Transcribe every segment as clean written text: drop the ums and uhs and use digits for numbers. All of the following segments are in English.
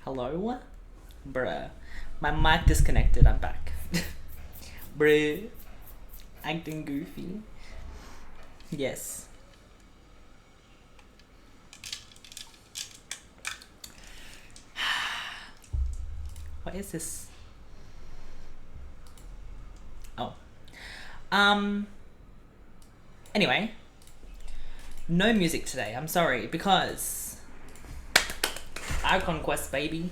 Hello? Bruh. My mic disconnected, I'm back. Bruh. Acting goofy. Yes. What is this? Oh. Anyway. No music today, I'm sorry, because Icon Quest, baby.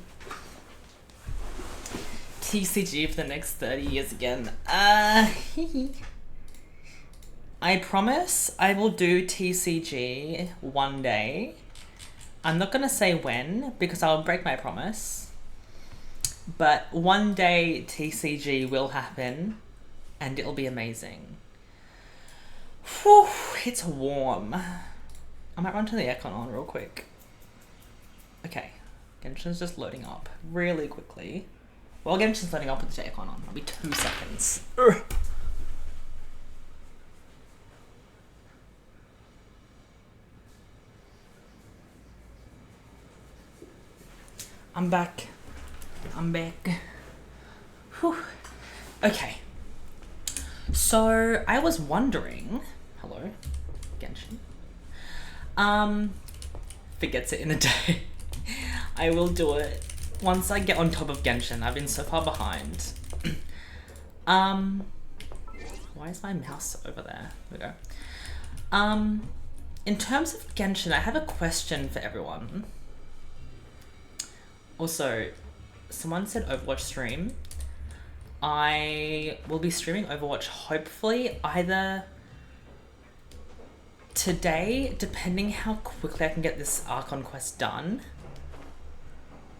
TCG for the next 30 years again. I promise I will do TCG one day. I'm not gonna say when, because I'll break my promise. But one day TCG will happen, and it'll be amazing. Whew, it's warm. I might run to the aircon on real quick. Okay, Genshin's just loading up really quickly. Well, Genshin's loading up with the aircon on. It'll be 2 seconds. Urgh. I'm back. Whew. Okay. So I was wondering. Hello, Genshin. Forgets it in a day. I will do it once I get on top of Genshin. I've been so far behind. Why is my mouse over there? There we go. In terms of Genshin, I have a question for everyone. Also, someone said Overwatch stream. I will be streaming Overwatch hopefully either today, depending how quickly I can get this Archon quest done,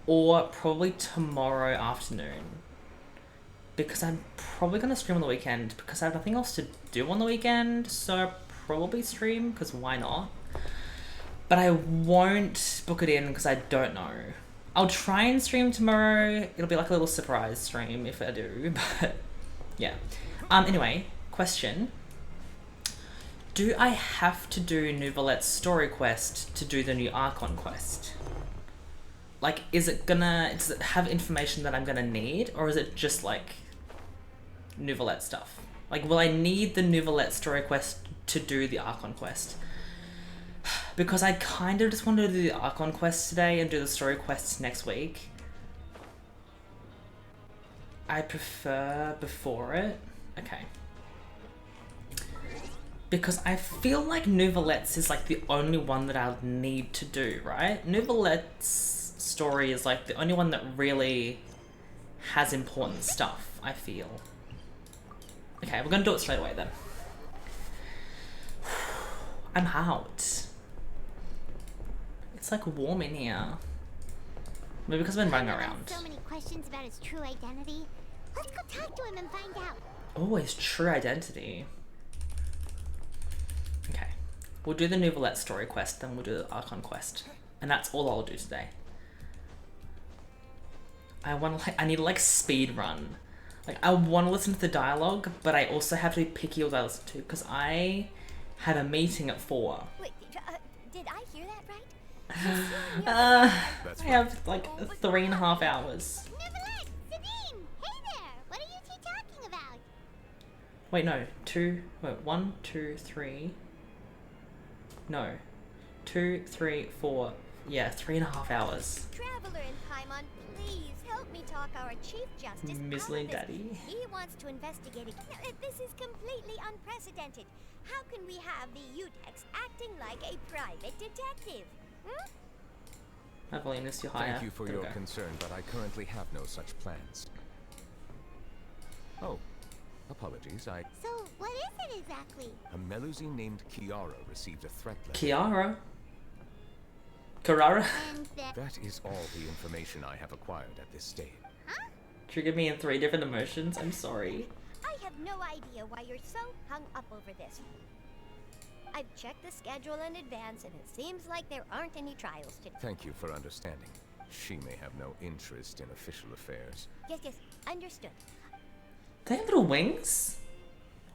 or probably tomorrow afternoon. Because I'm probably going to stream on the weekend because I have nothing else to do on the weekend, so I'll probably stream because why not? But I won't book it in because I don't know. I'll try and stream tomorrow. It'll be like a little surprise stream if I do, but yeah. Anyway, question. Do I have to do Nouvelette's story quest to do the new Archon quest? Like, does it have information that I'm gonna need, or is it just like Nouvelette stuff? Like, will I need the Nouvelette story quest to do the Archon quest? Because I kind of just wanted to do the Archon quest today and do the story quests next week. I prefer before it. Okay. Because I feel like Nouvelette's is like the only one that I'll need to do, right? Nouvelette's story is like the only one that really has important stuff, I feel. Okay, we're gonna do it straight away then. I'm out. It's like warm in here. Maybe because I've been running around. So many questions about his true identity. Let's go talk to him and find out. Oh, his true identity. Okay. We'll do the Nouvelette story quest, then we'll do the Archon quest. And that's all I'll do today. I need to like speed run. Like, I want to listen to the dialogue, but I also have to be picky what I listen to, because I have a meeting at 4. Wait, did I hear that right? I have like 3.5 hours. Nouvellette, Sabine, hey there. What are you two talking about? Wait, no. 1, 2, 3. No. 2, 3, 4. Yeah, 3.5 hours. Traveler in Paimon, please help me talk our Chief Justice. Mizzly Daddy. He wants to investigate it. This is completely unprecedented. How can we have the Utex acting like a private detective? My volume is too high. Thank you for your concern, but I currently have no such plans. Oh, apologies. So, what is it exactly? A Melusine named Kiara received a threat letter. Kiara? Karara? And That is all the information I have acquired at this stage. Huh? Triggered me in 3 different emotions. I'm sorry. I have no idea why you're so hung up over this. I've checked the schedule in advance, and it seems like there aren't any trials today. Thank you for understanding. She may have no interest in official affairs. Yes, understood. They have little wings?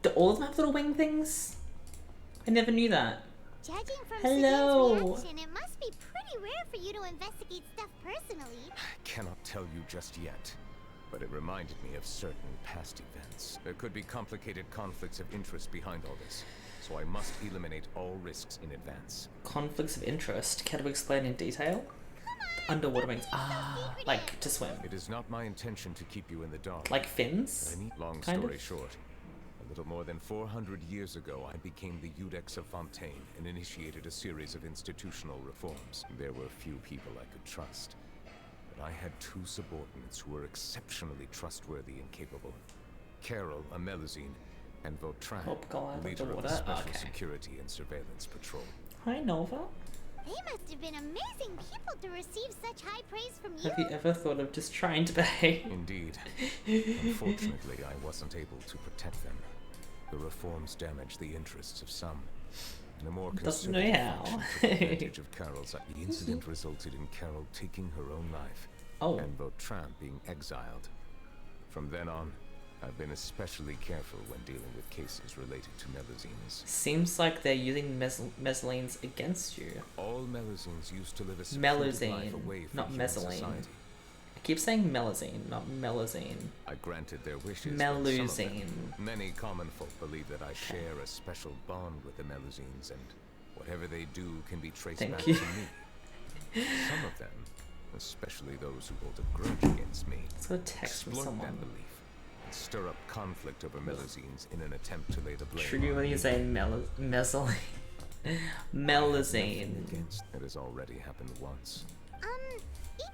Do all of them have little wing things? I never knew that. Judging from Hello. Sadine's reaction, it must be pretty rare for you to investigate stuff personally. I cannot tell you just yet, but it reminded me of certain past events. There could be complicated conflicts of interest behind all this, so I must eliminate all risks in advance. Conflicts of interest. Can we explain in detail? Underwater wings. Ah, like to swim. It is not my intention to keep you in the dark. Like fins? Long kind story of? short, a little more than 400 years ago, I became the Iudex of Fontaine and initiated a series of institutional reforms. There were few people I could trust, but I had two subordinates who were exceptionally trustworthy and capable. Carol, a Melusine, and Vautrin, Oh, God, leader of the underwater? Special Okay. Security and Surveillance Patrol. Hi, Nova. They must have been amazing people to receive such high praise from you. Have you ever thought of just trying to behave? Indeed. Unfortunately, I wasn't able to protect them. The reforms damaged the interests of some. And a more Doesn't know conservative how. faction took advantage of Carol's. The incident resulted in Carol taking her own life, Oh, and Vautrin being exiled. From then on, I've been especially careful when dealing with cases related to Melusines. seems like they're using mezzanines against you. All Melusines used to live a secluded life Melusine, away from not human mezzanine. society. I keep saying melazine, not melazine. I granted their wishes. but some of them- Melusine. Many common folk believe that I share a special bond with the Melusines, and whatever they do can be traced Thank back you. to me. Some of them, especially those who hold a grudge against me, Let's go text from exploit someone. that belief and stir up conflict over Melusines in an attempt to lay the blame Trigger on when you me. say mezzanine. Melazine. Against that has already happened once.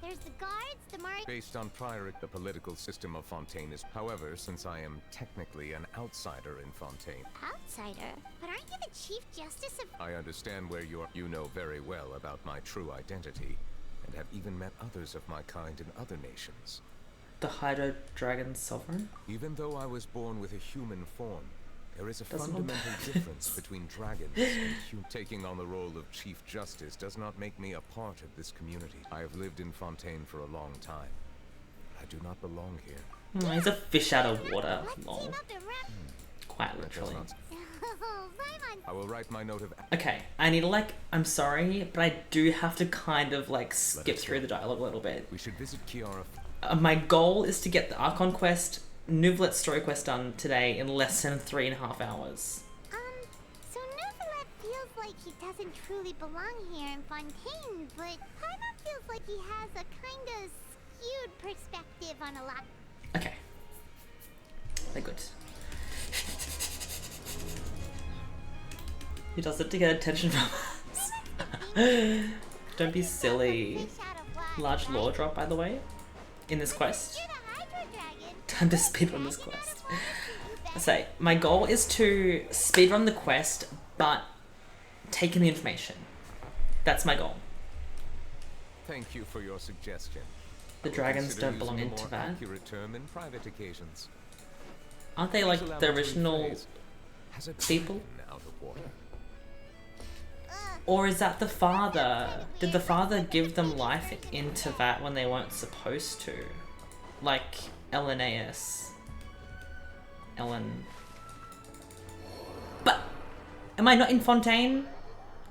There's the guards, the Based on prior, the political system of Fontaine is, however, since I am technically an outsider in Fontaine, outsider. But aren't you the Chief Justice of... I understand where you are. You know very well about my true identity, and have even met others of my kind in other nations. The Hydro Dragon Sovereign? Even though I was born with a human form, there is a Doesn't fundamental matter. difference between dragons and Taking on the role of Chief Justice does not make me a part of this community. I have lived in Fontaine for a long time. I do not belong here. He's a fish out of water. Let's Lol. team up and rap... Quite That does literally. not- Oh, Paimon. I will write my note of... Okay, I need to I'm sorry, but I do have to kind of skip us through go. the dialogue a little bit. We should visit Kiara. My goal is to get the Archon quest, Nouvlet story quest done today in less than 3.5 hours. So Novelet feels like he doesn't truly belong here in Fontaine, but Paimon feels like he has a kind of skewed perspective on a lot. Okay. They're good. He does it to get attention from us. Don't be silly. Fish out of water, Large right? lore drop, by the way, in this quest. You're the Hydro Dragon. Time to speedrun this Dragon quest. out of water, so you I bet. say, my goal is to speedrun the quest, but take in the information. That's my goal. Thank you for your suggestion. The I will dragons consider don't belong using a into more that. accurate term in private occasions. Aren't they Please like allow the me to original rephrase. Has a people? dragon out of water. Or is that the father? Did the father give them life into that when they weren't supposed to? Like LNAS. Ellen. But am I not in Fontaine?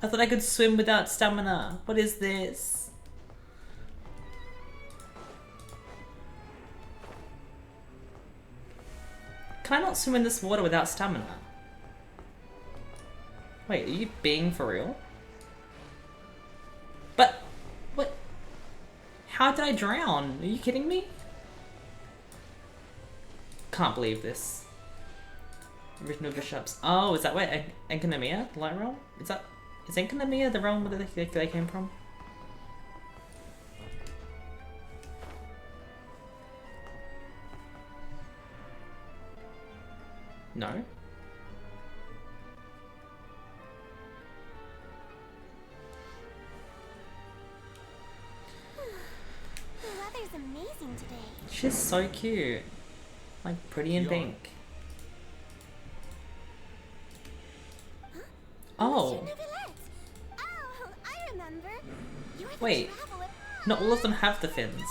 I thought I could swim without stamina. What is this? Can I not swim in this water without stamina? Wait, are you being for real? But, what? How did I drown? Are you kidding me? Can't believe this. Original bishops. Oh, is that where Enkanomiya, the light realm? Is Enkanomiya the realm where they came from? No? The weather's amazing today. She's so cute. Like, pretty in Kiara. pink. Oh, Monsieur Novelet. Oh, I remember. You're the Wait. traveler. not all of them have the fins.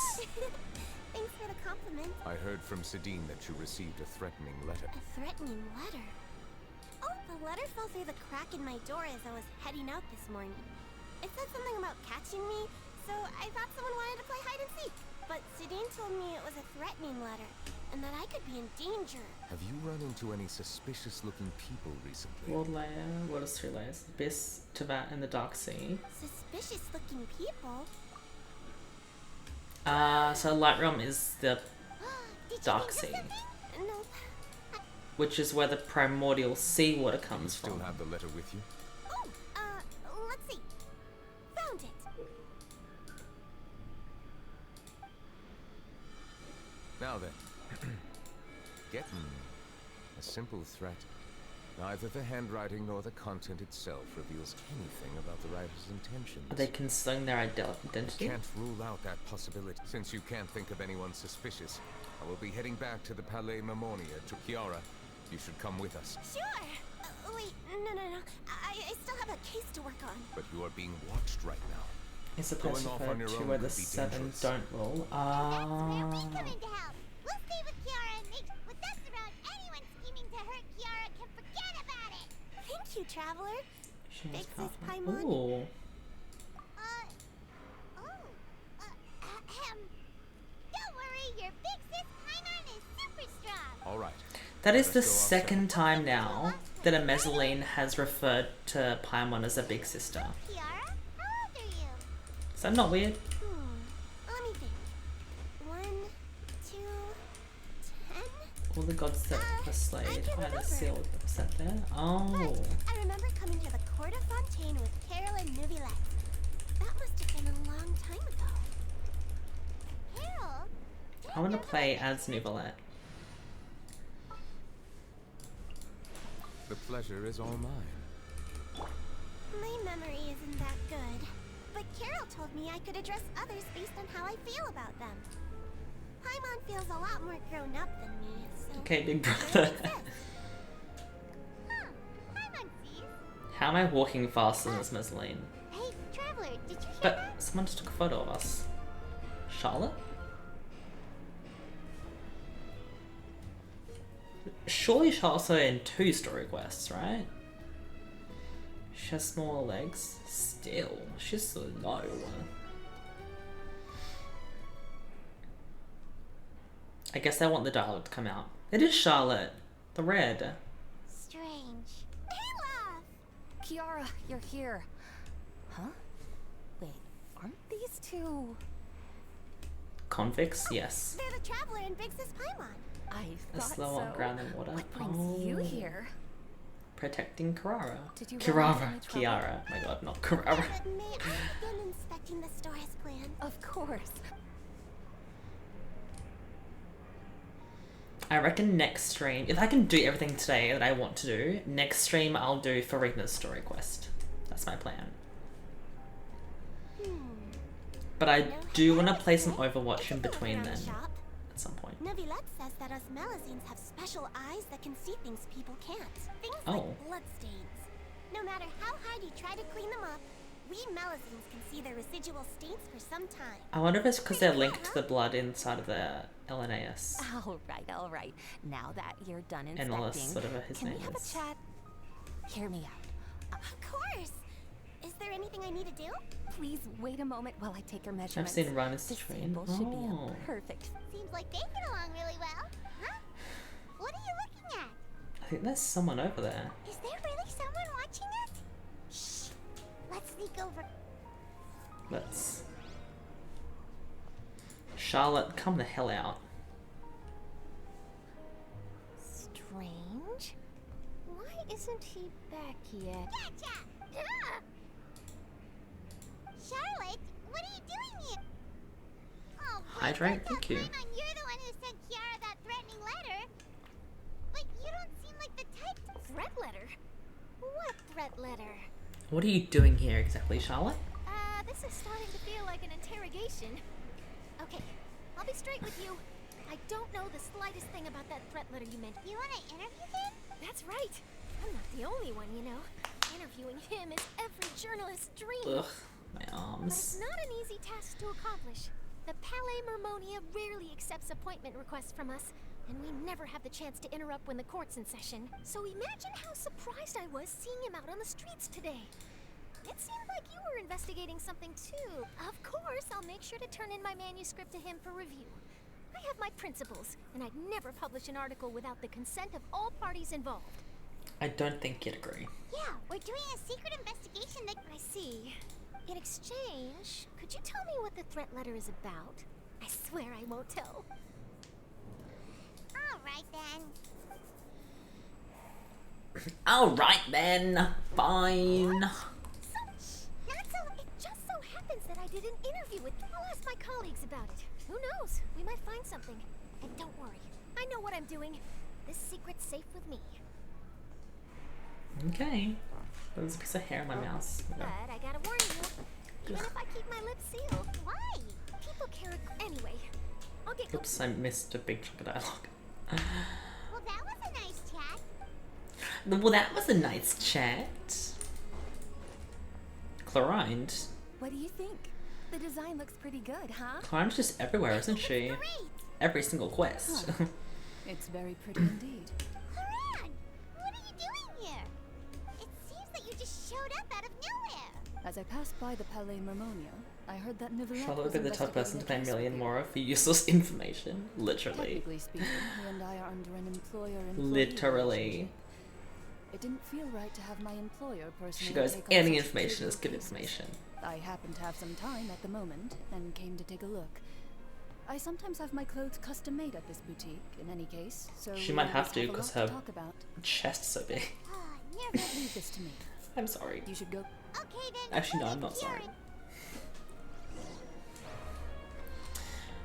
Thanks for the compliment. I heard from Sadine that you received a threatening letter. A threatening letter. Oh, The letter fell through the crack in my door as I was heading out this morning. It said something about catching me, so I thought someone wanted to play hide and seek. But Zidane told me it was a threatening letter, and that I could be in danger. Have you run into any suspicious-looking people recently? World layer, world is 3 layers. Abyss, Teyvat, and the Dark Sea. Suspicious-looking people? So Light Realm is the Did Dark you Sea, think of something? Nope. which is where the primordial seawater comes Still from. have the letter with you? Oh, let's see. Found it. Now then. Getting a simple threat. Neither the handwriting nor the content itself reveals anything about the writer's intentions. Are they concealing their identity? Can't rule out that possibility. Since you can't think of anyone suspicious, I will be heading back to the Palais Mermonia to Kiara. You should come with us. Sure. Wait, no. I still have a case to work on. But you are being watched right now. It's supposed to Going off on refer your to own where the could be 7 dangerous. don't rule. That's where we come in to help. We'll stay with Kiara and make with us around anyone scheming to hurt Kiara can forget about it. Thank you, Traveler. She Fix has this powerful- Paimon. Ooh. Don't worry, your big sis Paimon is super strong. All right. That is Let's the go outside. second time now that a Mezzaline has referred to Paimon as a big sister. Kiara, how old are you? Is that not weird? Let me think. 1, 2, 10. All the gods that were slayed I can by the remember. seal that was set there. Oh. But I remember coming to the Court of Fontaine with Carol and Neuvillette. That must have been a long time ago. Carol? I want to play as Neuvillette. The pleasure is all mine. My memory isn't that good. But Carol told me I could address others based on how I feel about them. Paimon feels a lot more grown up than me, so... Okay, big there brother. it is. Huh. Paimon sees. How am I walking faster than this Mezzaline? Hey, Traveler, did you hear But that? someone just took a photo of us. Charlotte? Surely Charlotte's in 2 story quests, right? She has smaller legs. Still, she's so low. I guess I want the dialogue to come out. It is Charlotte. The red. Strange. Olaf! Kiara, you're here. Huh? Wait, aren't these two? Convicts? Yes. They're the Traveler and Big Sis Paimon. I A thought slow so. on ground and water. What brings you Oh. here? Protecting Kirara. Did you run into Kirara. any trouble? Kiara. My god, not Kirara. May I begin inspecting the store's plan? Of course. I reckon next stream, if I can do everything today that I want to do, next stream I'll do Farina's story quest. That's my plan. But I do want to play some Overwatch in between then, Shop. at some point. Neuvillette says that us Melazines have special eyes that can see things people can't. Things Oh. like bloodstains. No matter how hard you try to clean them up, we Melazines can see their residual stains for some time. I wonder if it's because they're linked to the blood inside of the LNAS. All right. Now that you're done Analyst, inspecting, whatever his can name we have is. a chat? Hear me out. Of course! Is there anything I need to do? Please wait a moment while I take your I've measurements. seen Run as This train. sample should be Oh. a perfect. Seems like they get along really well. Huh? What are you looking at? I think there's someone over there. Is there really someone watching us? Shh. Let's sneak over. Let's... Charlotte, come the hell out. Strange. Why isn't he back yet? Gotcha! Charlotte, what are you doing here? Oh, wait, Hydrate, I thought thank you. Paimon, you're the one who sent Kiara that threatening letter. But you don't seem like the type to... Threat letter? What threat letter? What are you doing here exactly, Charlotte? This is starting to feel like an interrogation. Okay, I'll be straight with you. I don't know the slightest thing about that threat letter you meant. You want to interview him? That's right. I'm not the only one, you know. Interviewing him is every journalist's dream. Ugh, my But arms. it's not an easy task to accomplish. The Palais Mermonia rarely accepts appointment requests from us. and we never have the chance to interrupt when the court's in session. So imagine how surprised I was seeing him out on the streets today. It seemed like you were investigating something too. Of course, I'll make sure to turn in my manuscript to him for review. I have my principles, and I'd never publish an article without the consent of all parties involved. I don't think you'd agree. Yeah, we're doing a secret investigation that... I see. In exchange, could you tell me what the threat letter is about? I swear I won't tell. Alright then. Alright then, fine. Not so. It just so happens that I did an interview with... I'll ask my colleagues about it. Who knows? We might find something. And don't worry. I know what I'm doing. This secret's safe with me. Okay. There's a piece of hair in my mouse. But I gotta warn you. Even if I keep my lips sealed. Why? People care... Anyway. I'll get... Oops, I missed a big chunk of dialogue. Well, that was a nice chat. Well, that was a nice chat. Chlorinde. What do you think? The design looks pretty good, huh? Chlorine's just everywhere, isn't she? Great. Every single quest. It's very pretty indeed. Clorinde, what are you doing here? It seems that you just showed up out of nowhere. As I passed by the Palais Mermonia, I heard that Nicolette Charlotte would was be the top person to pay a investigating a million case more for useless information. Literally. Technically speaking, he and I are under an employer-employee Literally. relationship. It didn't feel right to have my employer personally She goes, take on any such information is trivial good cases. information. I happened to have some time at the moment and came to take a look. I sometimes have my clothes custom made at this boutique, in any case, so She we might always have to, a 'cause lot her- to talk about. Chest so big. Never. Leave this to me. I'm sorry. You should go. Okay then. Actually, no, we'll I'm get not sorry.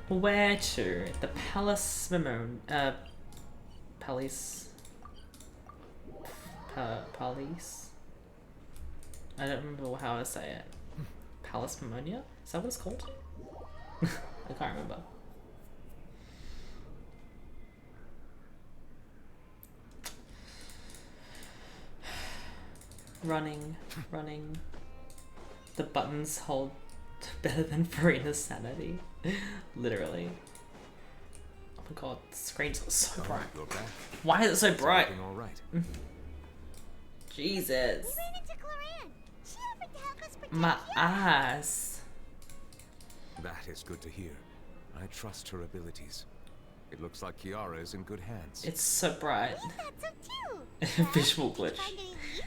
Kieran. Where to? The Palace Palace. Palace? I don't remember how I say it. Palace Pneumonia? Is that what it's called? I can't remember. Running. The buttons hold better than Farina's sanity. Literally. Oh my god, the screen's so bright. You're back. Why is it so bright? Everything all right? Jesus. We ran into Clorinde. She offered to help us protect My you. eyes. That is good to hear. I trust her abilities. It looks like Kiara is in good hands. It's so bright. We thought so too. Visual Well, did glitch. you find any leads?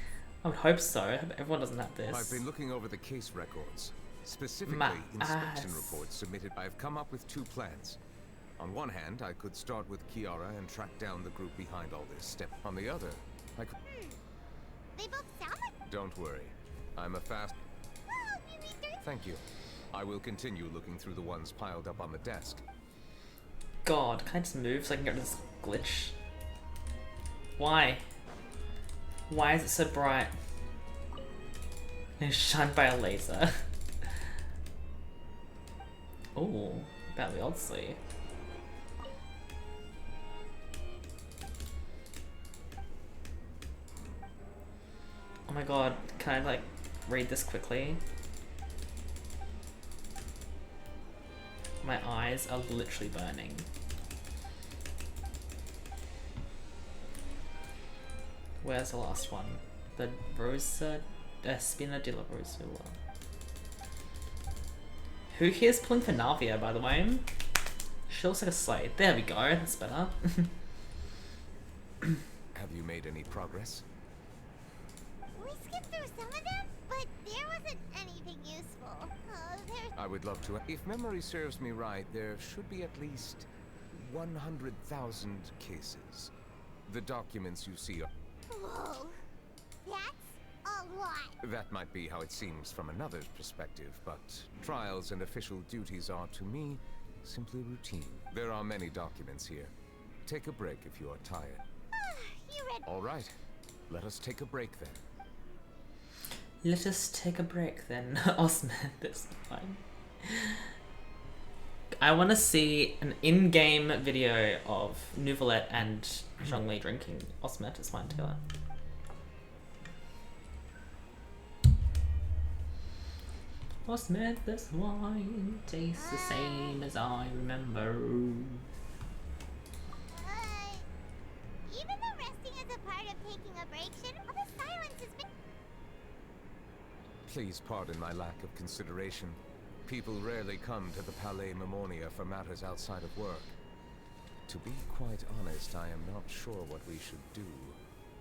I would hope so. I hope everyone doesn't have this. I've been looking over the case records, specifically My inspection ass. reports submitted. I've come up with two plans. On one hand, I could start with Kiara and track down the group behind all this. On the other, I could... They both sound like... Don't worry. I'm a fast... Oh, you mean there's... Thank you. I will continue looking through the ones piled up on the desk. God, can I just move so I can get rid of this glitch? Why? Why is it so bright? It's shined by a laser. Oh, badly oddly. Oh my god, can I like read this quickly? My eyes are literally burning. Where's the last one? The Rosa Espina de la Rosula. Who here's pulling for Navia, by the way? She looks like a slave. There we go, that's better. Have you made any progress? We skipped through some of them, but there wasn't anything useful. Oh, there's... I would love to. If memory serves me right, there should be at least 100,000 cases. The documents you see are... Whoa. That's a lot. That might be how it seems from another's perspective, but trials and official duties are, to me, simply routine. There are many documents here. Take a break if you are tired. You read... All right. Let us take a break then. Let us take a break then. Osman, this time. I want to see an in-game video of Neuvillette and Zhongli drinking osmanthus wine together. Osmanthus wine tastes the same as I remember. part of taking a break? Shouldn't all the silence has been... Please pardon my lack of consideration. People rarely come to the Palais Memornia for matters outside of work. To be quite honest, I am not sure what we should do.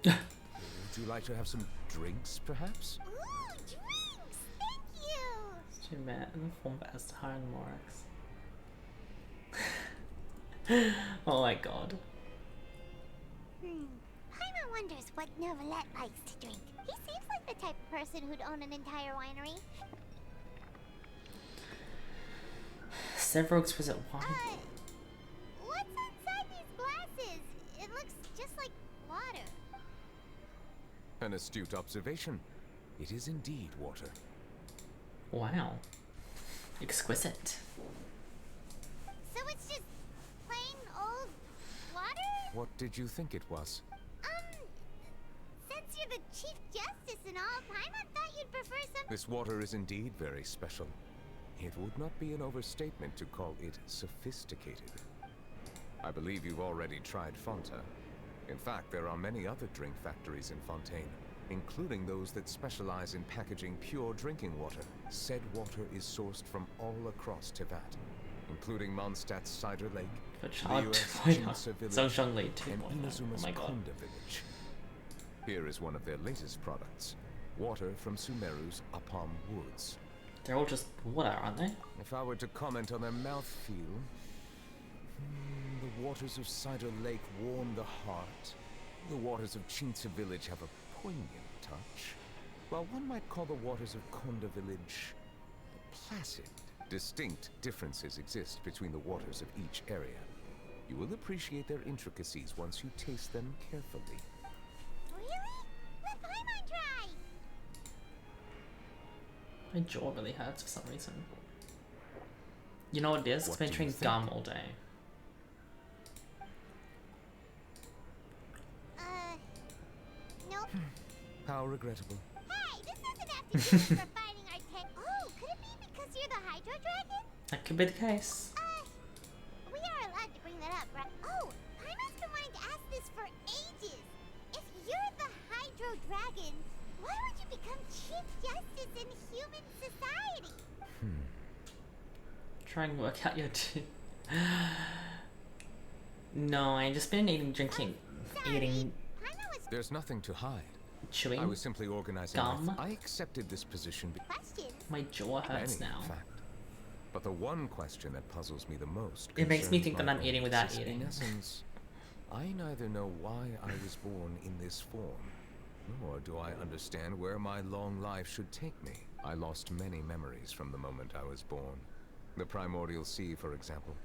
Would you like to have some drinks, perhaps? Ooh, drinks! Thank you! Too bad. In the form of Astahar and Morax. Oh my god. Paimon wonders what Neuvillette likes to drink. He seems like the type of person who'd own an entire winery. Several exquisite wine. What's inside these glasses? It looks just like water. An astute observation. It is indeed water. Wow. Exquisite. So it's just plain old water? What did you think it was? Since you're the Chief Justice and all, Paimon thought you'd prefer some... This water is indeed very special. It would not be an overstatement to call it sophisticated. I believe you've already tried Fonta. In fact, there are many other drink factories in Fontaine, including those that specialize in packaging pure drinking water. Said water is sourced from all across Teyvat, including Mondstadt's Cider Lake, For the child US 2.0. Jinsa Village, Zhongli 2.0. and Oh Inazuma's my god. Konda Village. Here is one of their latest products, water from Sumeru's Apam Woods. They're all just water, aren't they? If I were to comment on their mouthfeel, the waters of Cider Lake warm the heart. The waters of Jinsa Village have a poignant touch, while one might call the waters of Konda Village placid. Distinct differences exist between the waters of each area. You will appreciate their intricacies once you taste them carefully. Really? Let Paimon try! My jaw really hurts for some reason. You know what it is? It's What been do you chewing think? gum all day. Nope. How regrettable. Hey, this doesn't have to do with refining our tech. Oh, could it be because you're the Hydro Dragon? That could be the case. We are allowed to bring that up, right? Oh, Paimon's been wanting to ask this for ages. If you're the Hydro Dragon, why would you become Chief Justice in human society? Try and work out your No, I just been eating, drinking, Sorry, eating, Paimon was There's nothing to hide. chewing. I was simply organizing. Gum? I accepted this position. questions. My jaw hurts Many, now. in fact. But the one question that puzzles me the most It makes me concerns think that my I'm eating own without existence. eating. In essence, I neither know why I was born in this form, nor do I understand where my long life should take me. I lost many memories from the moment I was born. The primordial sea, for example.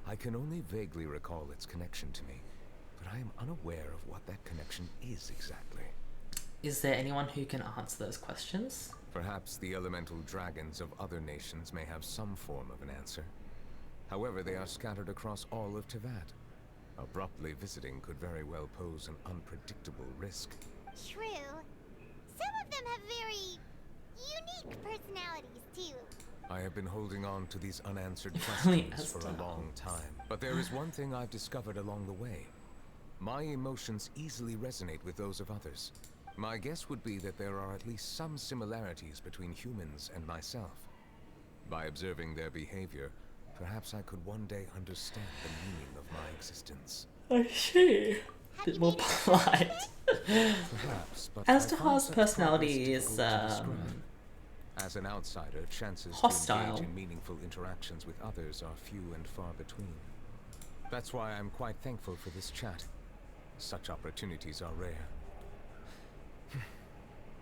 I can only vaguely recall its connection to me, but I am unaware of what that connection is exactly. Is there anyone who can answer those questions? Perhaps the elemental dragons of other nations may have some form of an answer. However, they are scattered across all of Teyvat. Abruptly visiting could very well pose an unpredictable risk. True. Some of them have very unique personalities, too. I have been holding on to these unanswered Only questions for a Estelle. long time. But there is one thing I've discovered along the way. My emotions easily resonate with those of others. My guess would be that there are at least some similarities between humans and myself. By observing their behavior, perhaps I could one day understand the meaning of my existence. I see. Bit more polite. Perhaps, but As I to find Haas' such personality progress is, difficult to describe. As an outsider, chances to hostile. engage in meaningful interactions with others are few and far between. That's why I'm quite thankful for this chat. Such opportunities are rare.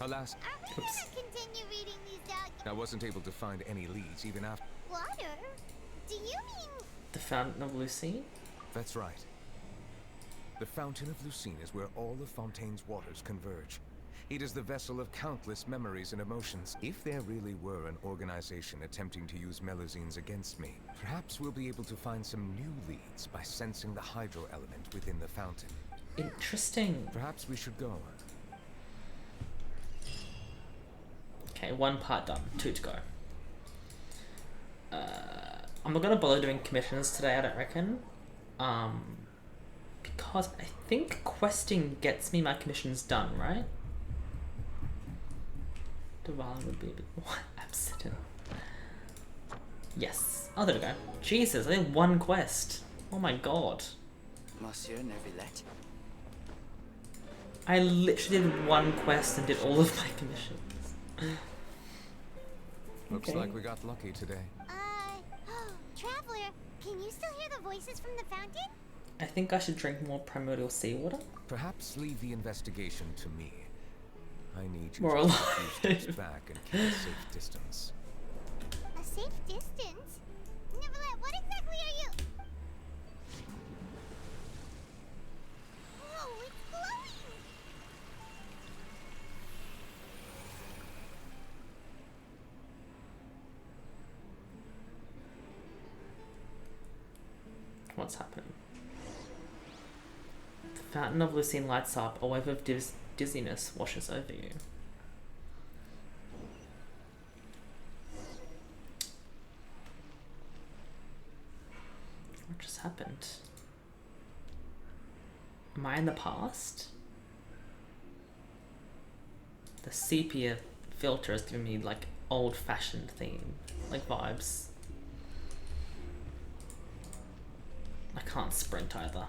Alas, Are we gonna continue reading these documents? I wasn't able to find any leads even after. Water? Do you mean... The Fountain of Lucy? That's right. The Fountain of Lucine is where all of Fontaine's waters converge. It is the vessel of countless memories and emotions. If there really were an organization attempting to use Melusines against me, perhaps we'll be able to find some new leads by sensing the hydro element within the fountain. Interesting. Perhaps we should go. Okay, one part done. 2 to go. I'm not gonna bother doing commissions today, I don't reckon. Because I think questing gets me my commissions done, right? Dwalin would be a bit more absent. Yes. Oh, there we go. Jesus, I think one quest. Oh my god. Monsieur Neuvillette. I literally did one quest and did all of my commissions. Looks like we got lucky today. Traveler, can you still hear the voices from the fountain? I think I should drink more primordial seawater. Perhaps leave the investigation to me. I need you More to alive. take a few steps back and keep a safe distance. A safe distance? Neverland, what exactly are you? Whoa, it's glowing! What's happening? The fountain of Lucine lights up. A wave of dizziness washes over you. What just happened? Am I in the past? The sepia filter is giving me like old-fashioned theme, like vibes. I can't sprint either.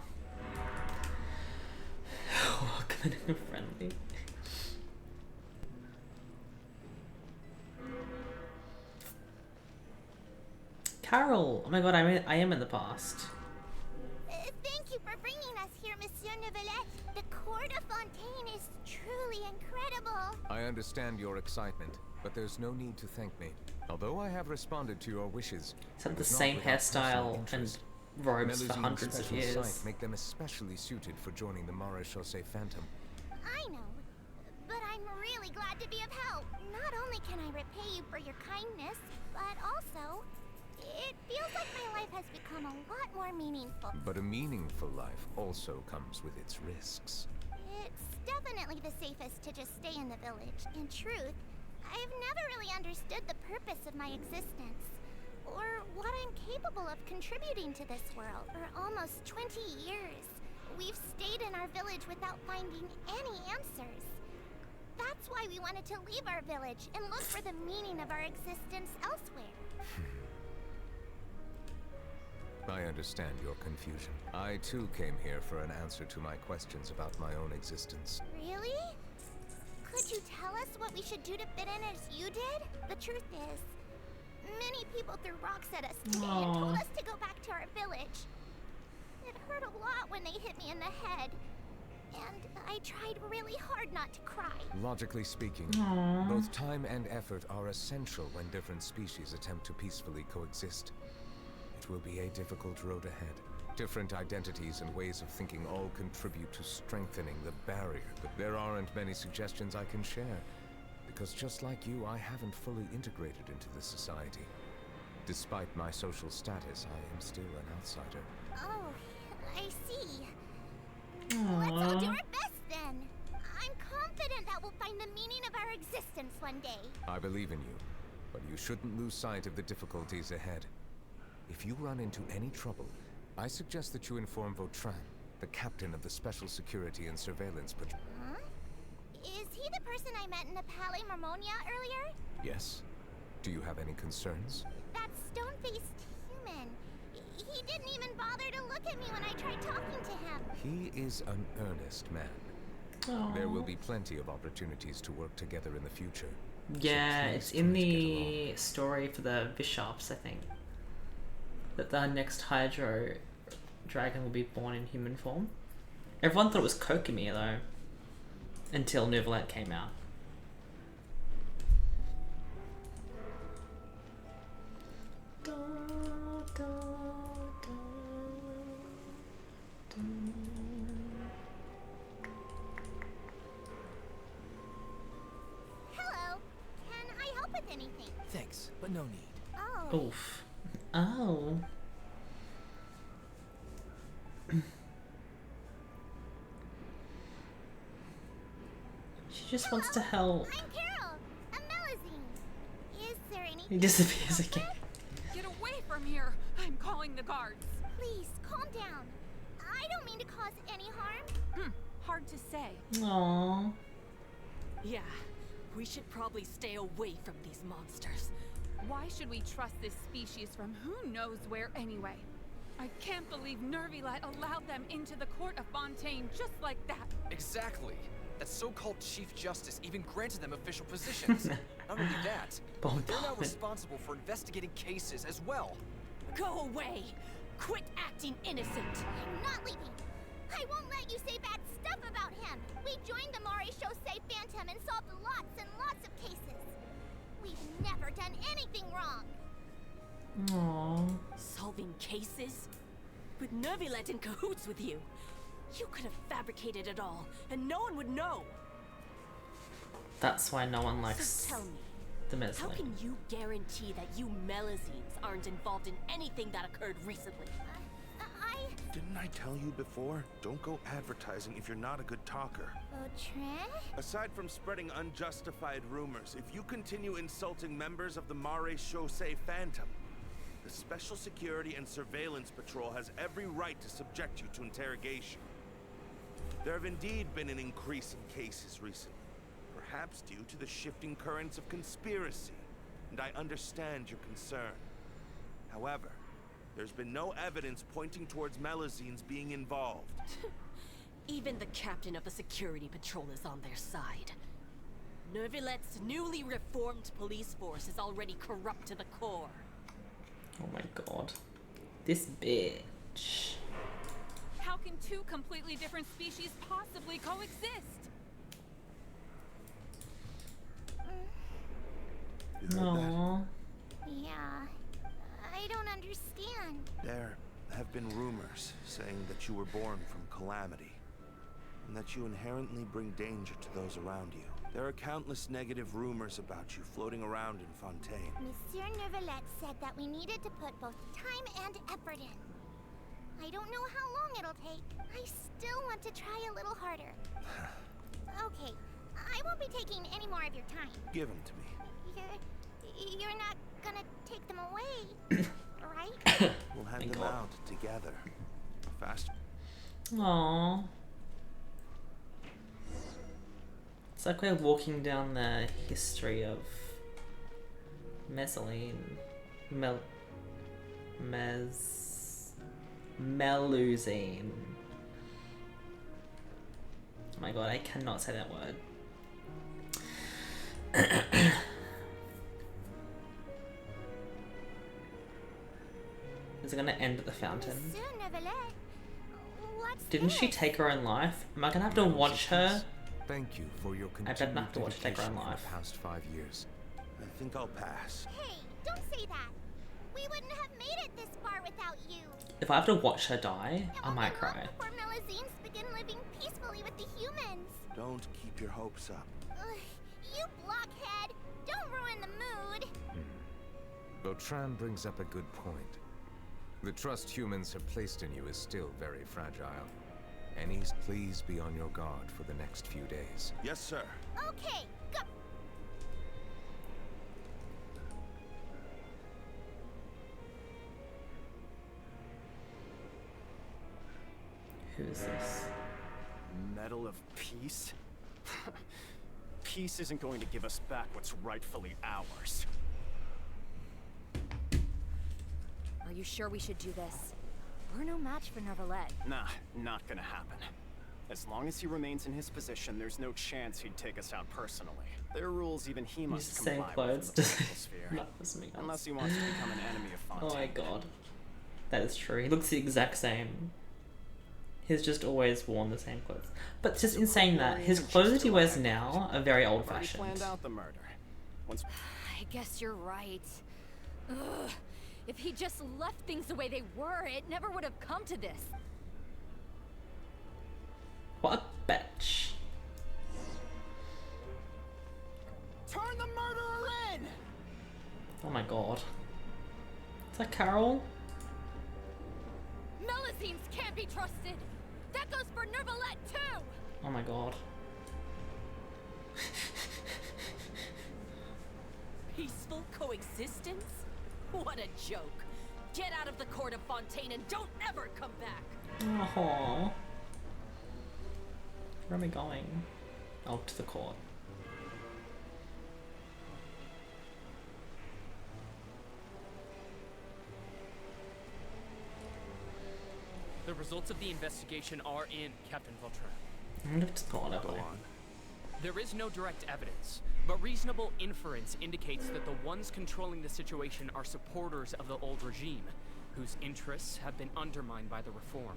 Welcome in friendly. Carol! Oh my god, I am in the past. Thank you for bringing us here, Monsieur Neuvillette. The Court of Fontaine is truly incredible. I understand your excitement, but there's no need to thank me. Although I have responded to your wishes, It's had it the was not same without personal hairstyle and interest. robes for Melusine's hundreds of special years. sight make them especially suited for joining the Maréchaussée Phantom. I know, but I'm really glad to be of help. Not only can I repay you for your kindness, but also, it feels like my life has become a lot more meaningful. But a meaningful life also comes with its risks. It's definitely the safest to just stay in the village. In truth, I've never really understood the purpose of my existence, or what I'm capable of contributing to this world. For almost 20 years, we've stayed in our village without finding any answers. That's why we wanted to leave our village and look for the meaning of our existence elsewhere. I understand your confusion. I too came here for an answer to my questions about my own existence. Really? Could you tell us what we should do to fit in as you did? The truth is, many people threw rocks at us today and told us to go back to our village. It hurt a lot when they hit me in the head, and I tried really hard not to cry. Logically speaking, both time and effort are essential when different species attempt to peacefully coexist. It will be a difficult road ahead. Different identities and ways of thinking all contribute to strengthening the barrier. But there aren't many suggestions I can share, because just like you, I haven't fully integrated into the society. Despite my social status, I am still an outsider. Oh, I see. Let's all do our best then. I'm confident that we'll find the meaning of our existence one day. I believe in you, but you shouldn't lose sight of the difficulties ahead. If you run into any trouble, I suggest that you inform Vautrin, the captain of the Special Security and Surveillance Patrol. Huh? Is he the person I met in the Palais Marmonia earlier? Yes? Do you have any concerns? That stone-faced human. He didn't even bother to look at me when I tried talking to him. He is an earnest man. There will be plenty of opportunities to work together in the future. Yeah, So it's please in try to get the along. story for the Bishops, I think. That the next Hydro dragon will be born in human form. Everyone thought it was Kokomi though, until Neuvillette came out. Hello. Can I help with anything? Thanks, but no need. Oh. Oof. Oh. She just wants to help. I'm Carol. A Melusine. Is there anything? He disappears again. Get away from here! I'm calling the guards. Please, calm down. I don't mean to cause any harm. Hard to say. Aww. Yeah, we should probably stay away from these monsters. Why should we trust this species from who knows where anyway? I can't believe Nervilet allowed them into the court of Fontaine just like that. Exactly. That so-called Chief Justice even granted them official positions. Not only that, they're now Bombardment. responsible for investigating cases as well. Go away! Quit acting innocent! I'm not leaving. I won't let you say bad stuff about him. We joined the Maréchaussée Phantom and solved lots and lots of cases. We've never done anything wrong. Aww. Solving cases? With Nervilet in cahoots with you. You could have fabricated it all, and no one would know. That's why no one likes So tell me, the how Meslin. can you guarantee that you Melazines aren't involved in anything that occurred recently? Didn't I tell you before? Don't go advertising if you're not a good talker. Vautrin? Aside from spreading unjustified rumors, if you continue insulting members of the Maréchaussée Phantom, the Special Security and Surveillance Patrol has every right to subject you to interrogation. There have indeed been an increase in cases recently, perhaps due to the shifting currents of conspiracy, and I understand your concern. However, there's been no evidence pointing towards Melazines being involved. Even the captain of the security patrol is on their side. Nervilet's newly reformed police force is already corrupt to the core. Oh my god. This bitch. How can two completely different species possibly coexist? You heard that? Aww. Yeah. I don't understand. There have been rumors saying that you were born from calamity, and that you inherently bring danger to those around you. There are countless negative rumors about you floating around in Fontaine. Monsieur Nervilet said that we needed to put both time and effort in. I don't know how long it'll take. I still want to try a little harder. Okay, I won't be taking any more of your time. Give them to me. You're not gonna take them away, right? We'll hand Thank them God. out together. Faster. Aww. It's like we're walking down the history of Melusine. Melusine. Oh my god, I cannot say that word. Is it gonna end at the fountain? Monsieur Nervilet, what's Didn't she this? take her own life? Am I gonna have to watch her? Thank you for your I bet continued not to watch Take Her Own dedication for Life. the past 5 years. I think I'll pass. Hey, don't say that. We wouldn't have made it this far without you. If I have to watch her die, It I will might be long cry. before Melazines begin living peacefully with the humans. Don't keep your hopes up. Ugh, you blockhead! Don't ruin the mood. Vautrin brings up a good point. The trust humans have placed in you is still very fragile. Ennis, please be on your guard for the next few days. Yes, sir. Okay, go. Who is this? Medal of Peace? Peace isn't going to give us back what's rightfully ours. Are you sure we should do this? We're no match for Nervilet. Nah, not gonna happen. As long as he remains in his position, there's no chance he'd take us out personally. There are rules even he Use must the same comply with clothes. in the political sphere. That doesn't make sense. Unless he wants to become an enemy of Fontaine. Oh my god. That is true. He looks the exact same. He's just always worn the same clothes. But just in saying that, his clothes that he wears now are very old I've already fashioned. planned out the murder. Once I guess you're right. Ugh. If he just left things the way they were, it never would have come to this. What a bitch. turn the murderer in! Oh my god. Is that Carol? Melazines can't be trusted. That goes for Nervilet too. Oh my god. Peaceful coexistence? What a joke. Get out of the court of Fontaine and don't ever come back. Oh. Where am I going? Oh, to the court. The results of the investigation are in, Captain Vautrin. I wonder if it's gone Go on. There is no direct evidence, but reasonable inference indicates that the ones controlling the situation are supporters of the old regime, whose interests have been undermined by the reform.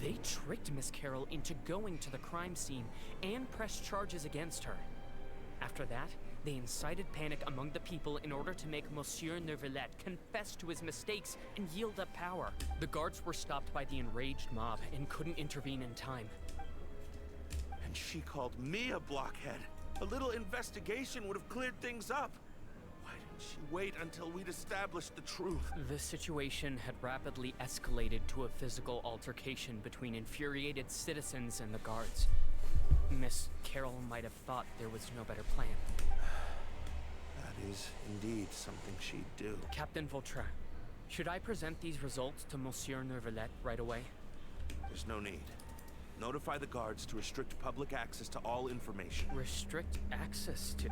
They tricked Miss Carroll into going to the crime scene and pressed charges against her. After that, they incited panic among the people in order to make Monsieur Neuvillette confess to his mistakes and yield up power. The guards were stopped by the enraged mob and couldn't intervene in time. And she called me a blockhead. A little investigation would have cleared things up. Why didn't she wait until we'd established the truth? The situation had rapidly escalated to a physical altercation between infuriated citizens and the guards. Miss Carroll might have thought there was no better plan. That is indeed something she'd do. Captain Vautrin, should I present these results to Monsieur Neuvillette right away? There's no need. Notify the guards to restrict public access to all information. Restrict access to...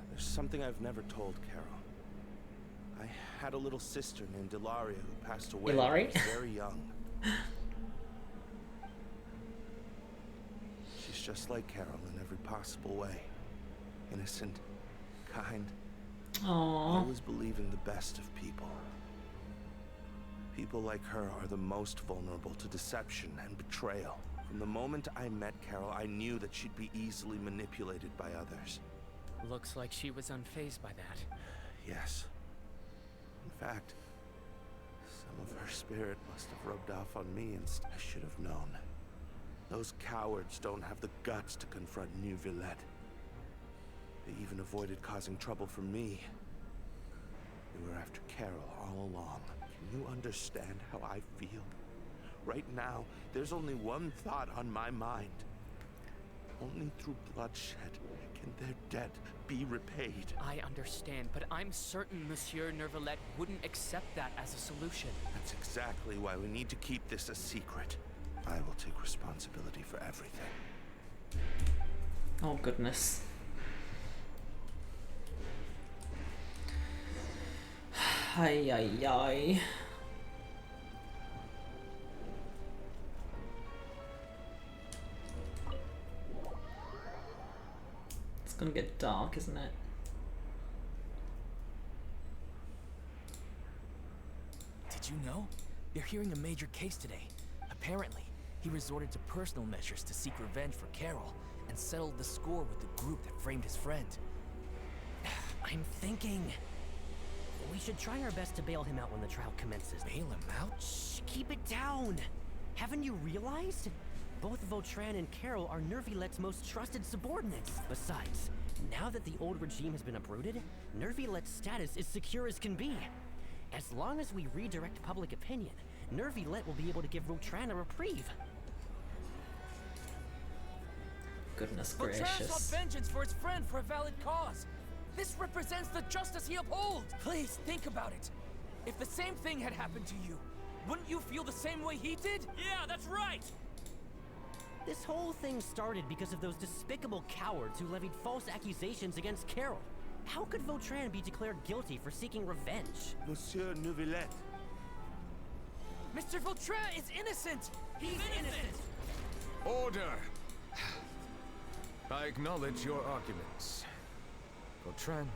There's something I've never told Carol. I had a little sister named Ilaria who passed away when I was very young. She's just like Carol in every possible way. Innocent, kind, always believing the best of people. People like her are the most vulnerable to deception and betrayal. From the moment I met Carol, I knew that she'd be easily manipulated by others. Looks like she was unfazed by that. Yes. In fact, some of her spirit must have rubbed off on me, and I should have known. Those cowards don't have the guts to confront Neuvillette. They even avoided causing trouble for me. They were after Carol all along. Can you understand how I feel? Right now, there's only one thought on my mind. Only through bloodshed can their debt be repaid. I understand, but I'm certain Monsieur Neuvillette wouldn't accept that as a solution. That's exactly why we need to keep this a secret. I will take responsibility for everything. Oh, goodness. Ay, ay, ay. It's gonna get dark, isn't it? Did you know? They're hearing a major case today. Apparently, he resorted to personal measures to seek revenge for Carol and settled the score with the group that framed his friend. I'm thinking... we should try our best to bail him out when the trial commences. Bail him out? Shh, keep it down! Haven't you realized? Both Vautrin and Carol are Neuvillette's most trusted subordinates. Besides, now that the old regime has been uprooted, Neuvillette's status is secure as can be. As long as we redirect public opinion, Neuvillette will be able to give Vautrin a reprieve. Goodness gracious. gracious. Vautrin sought vengeance for his friend for a valid cause. This represents the justice he upholds. Please think about it. If the same thing had happened to you, wouldn't you feel the same way he did? Yeah, that's right. This whole thing started because of those despicable cowards who levied false accusations against Carol. How could Vautrin be declared guilty for seeking revenge? Monsieur Neuvillette. Mr. Vautrin is innocent! He's innocent! Order! I acknowledge your arguments. Vautrin,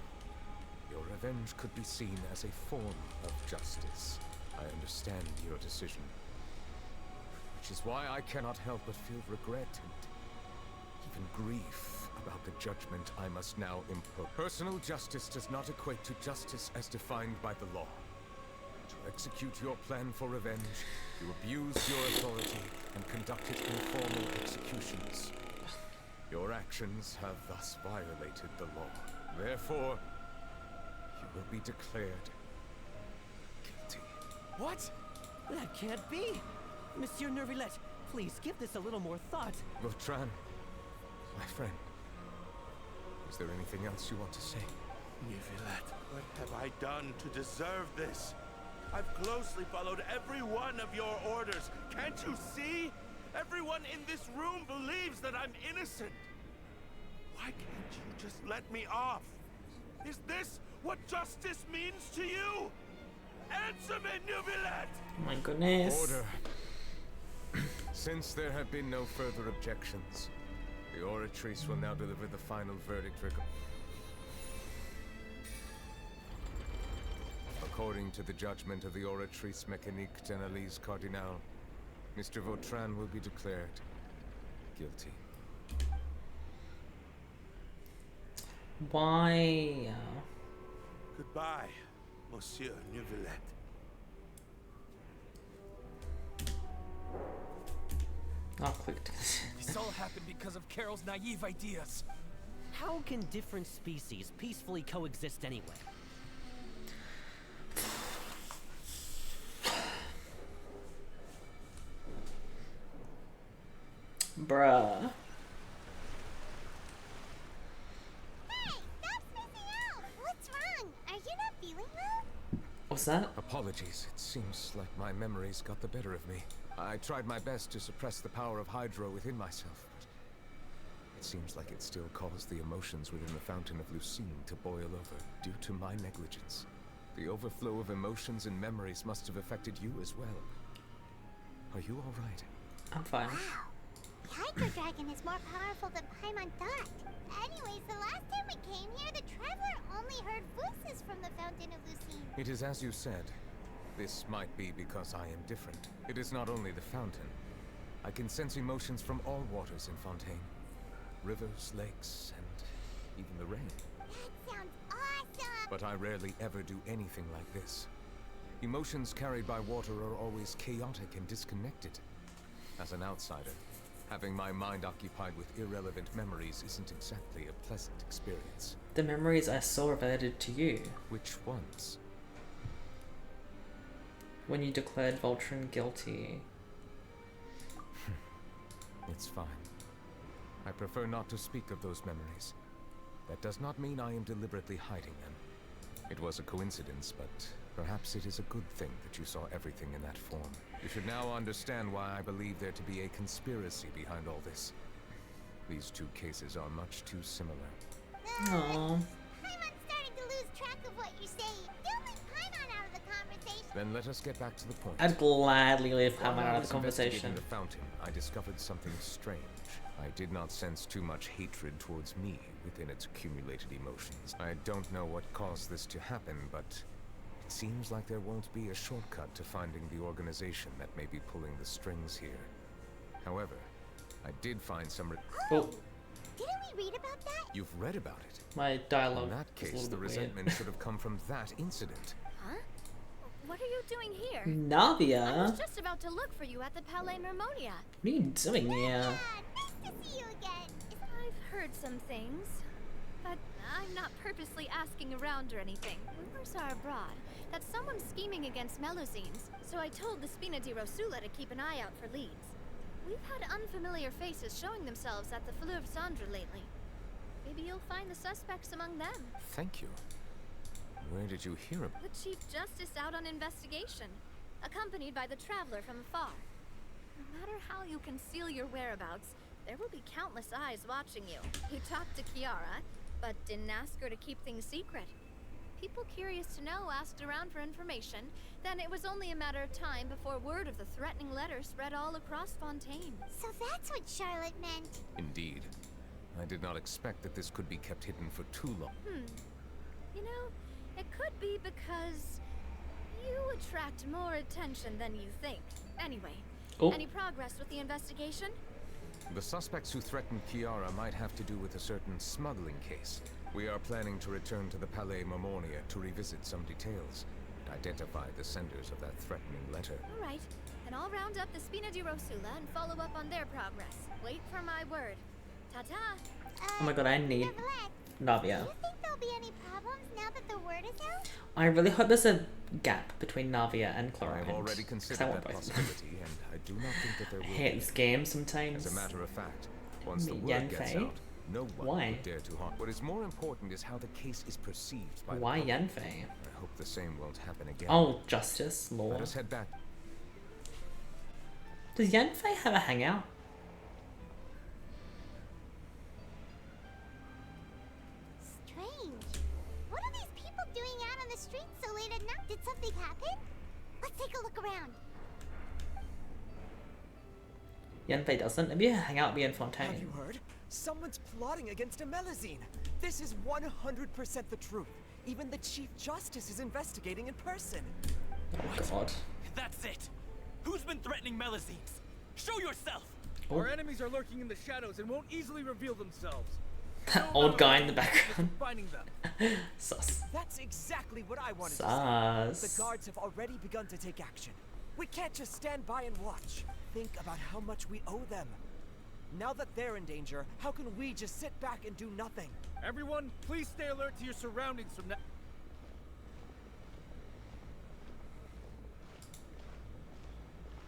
your revenge could be seen as a form of justice. I understand your decision. Which is why I cannot help but feel regret and even grief about the judgment I must now impose. Personal justice does not equate to justice as defined by the law. To execute your plan for revenge, you abused your authority and conducted informal executions. Your actions have thus violated the law. Therefore, you will be declared guilty. What? That can't be! Monsieur Neuvillette, please give this a little more thought. Vautrin, my friend, is there anything else you want to say? Neuvillette, what have I done to deserve this? I've closely followed every one of your orders. Can't you see? Everyone in this room believes that I'm innocent. Why can't you just let me off? Is this what justice means to you? Answer me, Neuvillette! Oh my goodness. Order. Since there have been no further objections, the Oratrice will now deliver the final verdict according to the judgment of the Oratrice Mécanique d'Analyse Cardinal, Mr. Vautrin will be declared guilty. Why? Goodbye, Monsieur Neuvillette. I'll click. This all happened because of Carol's naive ideas. How can different species peacefully coexist anyway? Bruh. Hey, stop spacing out! What's wrong? Are you not feeling well? What's that? Apologies. It seems like my memories got the better of me. I tried my best to suppress the power of Hydro within myself, but it seems like it still caused the emotions within the Fountain of Lucine to boil over due to my negligence. The overflow of emotions and memories must have affected you as well. Are you all right? I'm fine. Wow. The Hydro Dragon is more powerful than Paimon thought. Anyways, the last time we came here, the Traveler only heard voices from the Fountain of Lucine. It is as you said. This might be because I am different. It is not only the fountain. I can sense emotions from all waters in Fontaine. Rivers, lakes, and even the rain. That sounds awesome! But I rarely ever do anything like this. Emotions carried by water are always chaotic and disconnected. As an outsider, having my mind occupied with irrelevant memories isn't exactly a pleasant experience. The memories I saw related to you. Which ones? When you declared Vautrin guilty. It's fine. I prefer not to speak of those memories. That does not mean I am deliberately hiding them. It was a coincidence, but perhaps it is a good thing that you saw everything in that form. You should now understand why I believe there to be a conspiracy behind all this. These two cases are much too similar. Aww. Paimon's starting to lose track of what you're saying. Don't leave Paimon out of the conversation. Then let us get back to the point. I'd gladly leave While Paimon I out of was the conversation. investigating the fountain, I discovered something strange. I did not sense too much hatred towards me within its accumulated emotions. I don't know what caused this to happen, but it seems like there won't be a shortcut to finding the organization that may be pulling the strings here. However, I did find some Oh, Didn't we read about that? You've read about it? my dialogue. In that is a case, little the bit weird. resentment should have come from that incident. Huh? What are you doing here? Navia? I was just about to look for you at the Palais Mermonia. What are you doing here? Nice to see you again. I've heard some things, but I'm not purposely asking around or anything. Rumors are abroad that someone's scheming against Melusines, so I told the Spina di Rosula to keep an eye out for leads. We've had unfamiliar faces showing themselves at the Fleuve Cendre lately. Maybe you'll find the suspects among them. Thank you. Where did you hear about The Chief Justice out on investigation, accompanied by the Traveler from afar. No matter how you conceal your whereabouts, there will be countless eyes watching you. He talked to Kiara, but didn't ask her to keep things secret. People curious to know asked around for information, then it was only a matter of time before word of the threatening letter spread all across Fontaine. So that's what Charlotte meant. Indeed. I did not expect that this could be kept hidden for too long. You know, it could be because you attract more attention than you think. Anyway, any progress with the investigation? The suspects who threatened Kiara might have to do with a certain smuggling case. We are planning to return to the Palais Mermonia to revisit some details and identify the senders of that threatening letter. All right, then I'll round up the Spina di Rosula and follow up on their progress. Wait for my word. Ta-ta! Oh my god, I need Navia. Do you think there'll be any problems now that the word is out? I really hope there's a gap between Navia and I Chlorine. have already considered that possibility, and I do not think that there will I hate be. this game sometimes. As a matter of fact, once the Me word Yan gets Fei. out, No one Why? would dare to harm. What is more important is how the case is perceived by Why the public. Yanfei? I hope the same won't happen again. Oh, justice, law. Let us head back. Does Yanfei have a hangout? Strange. What are these people doing out on the streets so late at night? Did something happen? Let's take a look around. Yanfei doesn't. Maybe a hangout be in Fontaine. Have you heard? Someone's plotting against Amelazine. This is 100% the truth. Even the Chief Justice is investigating in person. Oh god. That's it. Who's been threatening Melazines? Show yourself. Oh. Our enemies are lurking in the shadows and won't easily reveal themselves. That old guy in the background. Finding them. Sus. That's exactly what I wanted to Sus. say. The guards have already begun to take action. We can't just stand by and watch. Think about how much we owe them. Now that they're in danger, how can we just sit back and do nothing? Everyone, please stay alert to your surroundings from now.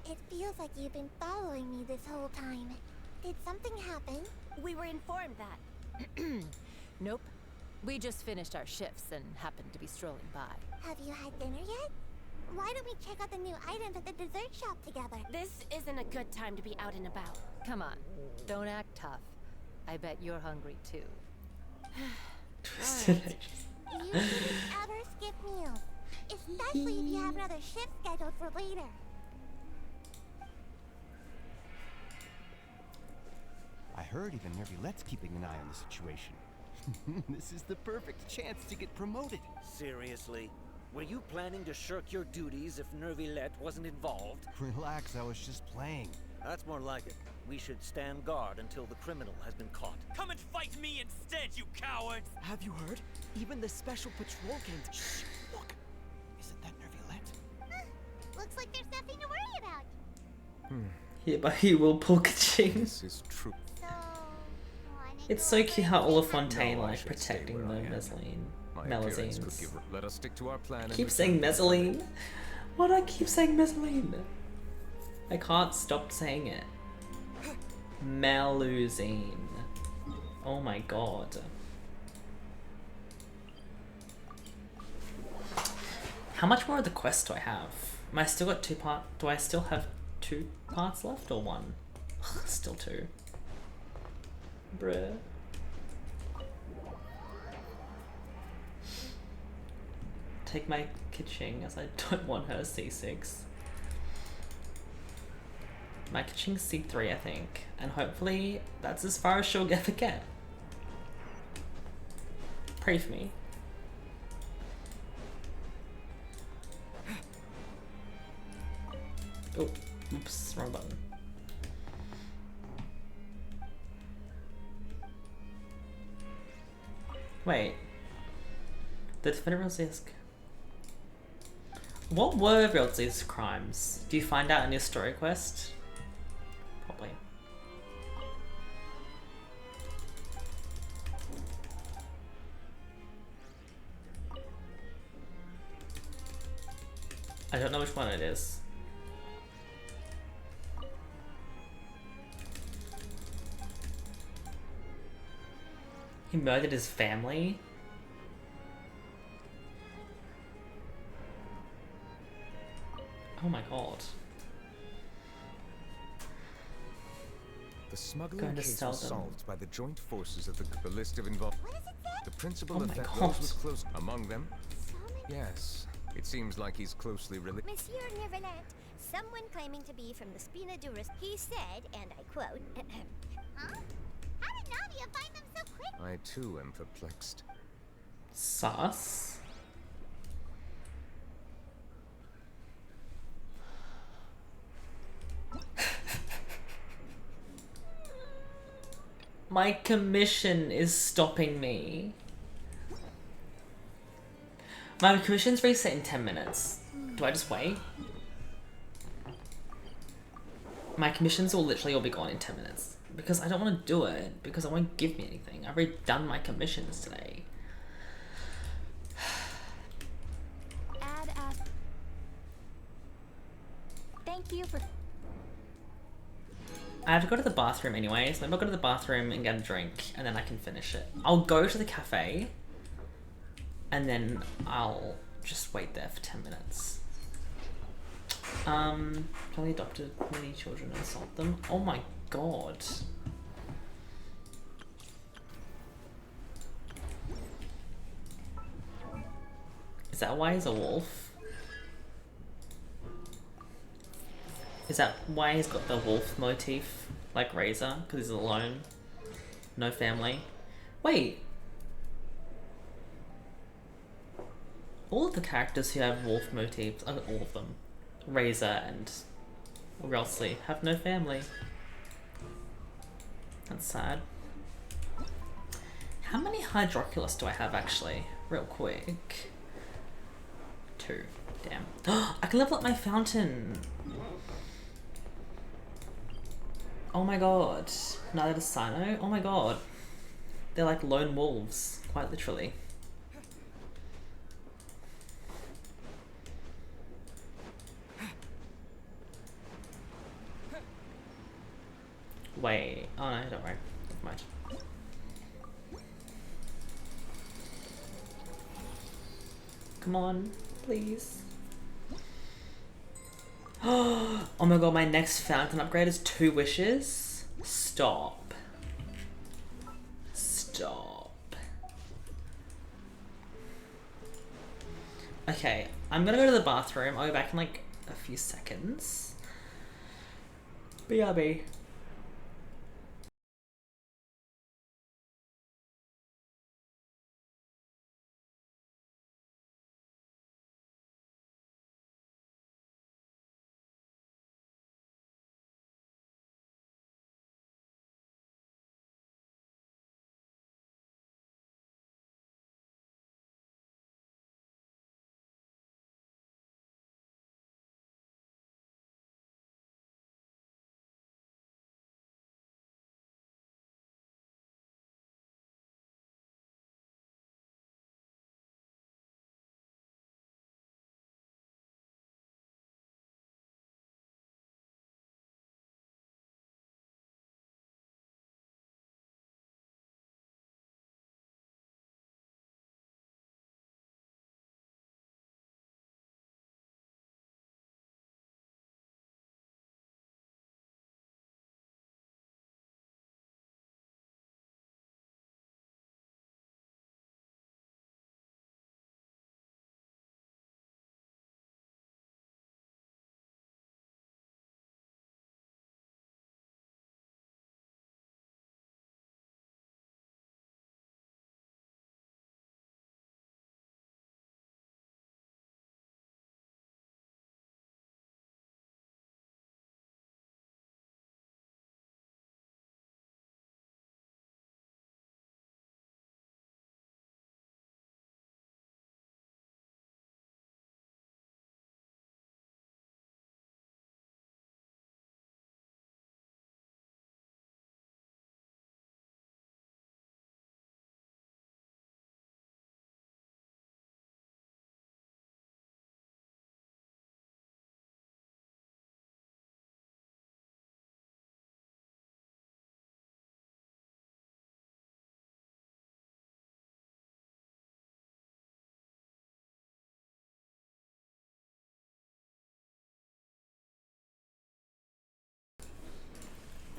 It feels like you've been following me this whole time. Did something happen? We were informed that. Nope. We just finished our shifts and happened to be strolling by. Have you had dinner yet? Why don't we check out the new items at the dessert shop together? This isn't a good time to be out and about. Come on, don't act tough. I bet you're hungry too. Alright. You shouldn't ever skip meals. Especially if you have another shift scheduled for later. I heard even Nervilette's keeping an eye on the situation. This is the perfect chance to get promoted. Seriously? Were you planning to shirk your duties if Nervilette wasn't involved? Relax, I was just playing. That's more like it. We should stand guard until the criminal has been caught. Come and fight me instead, you cowards! Have you heard? Even the special patrol came to— Shh! Look! Isn't that Nervilette? Looks like there's nothing to worry about. Hereby will pull Kaching. This is true. It's so cute how Olifontaine No, I like should stay protecting the where I am. Mezzanine. My appearance could Melazines. give. Let us stick to our plan. I and keep return saying to the Mezzaline. Why do I keep saying Mezzaline? I can't stop saying it. Melusine. Oh my god. How much more of the quest do I have? Am I still got do I still have 2 parts left or 1? Still 2. Bruh. Take my Kaching as I don't want her C6. My Kaching's C3 I think, and hopefully that's as far as she'll ever get. Pray for me. Oh, oops, wrong button. Wait. The definitive Rilzisk. What were Rilzi's crimes? Do you find out in your story quest? Probably. I don't know which one it is. He murdered his family? Oh my god. The smuggling Going to case sell was them. solved by the joint forces of the list of involved. The principal Oh of my that God. rose was close among them. Yes, it seems like he's closely related. Monsieur Nervilette, someone claiming to be from the Spina Duris, he said, and I quote, huh? How did Navia find them so quick? I too am perplexed. Sus? My commission is stopping me. My commission's reset in 10 minutes. Do I just wait? My commissions will literally all be gone in 10 minutes. Because I don't want to do it, because it won't give me anything. I've already done my commissions today. Add as. Thank you for. I have to go to the bathroom anyway, so maybe I'll go to the bathroom and get a drink, and then I can finish it. I'll go to the cafe, and then I'll just wait there for 10 minutes. Charlie adopted many children and sold them. Oh my god. Is that why he's a wolf? Is that why he's got the wolf motif, like Razor? Because he's alone, no family. Wait. All of the characters who have wolf motifs, all of them, Razor and Ralsei, have no family. That's sad. How many Hydroculus do I have actually? Real quick. 2. Damn. I can level up my fountain. Oh my god. Neither does Sino. Oh my god. They're like lone wolves, quite literally. Wait. Oh no, don't worry. Never mind. Come on, please. Oh my god, my next fountain upgrade is 2 wishes? Stop. Stop. Okay, I'm gonna go to the bathroom. I'll be back in like a few seconds. BRB.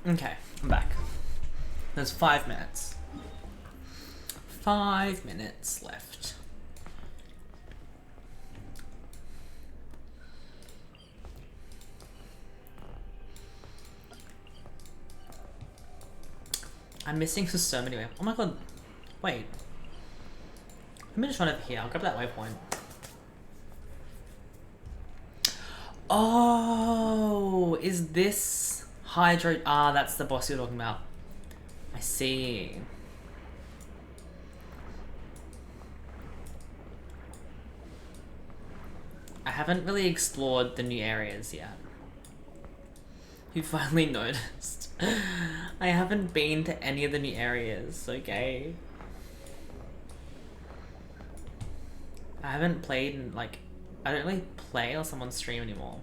Okay, I'm back. There's 5 minutes. 5 minutes left. I'm missing so many waypoints. Oh my god. Wait. Let me just run over here. I'll grab that waypoint. Oh, is this Hydro? Ah, that's the boss you're talking about. I see. I haven't really explored the new areas yet. You finally noticed. I haven't been to any of the new areas, okay? I haven't played in, like, I don't really play on someone's stream anymore.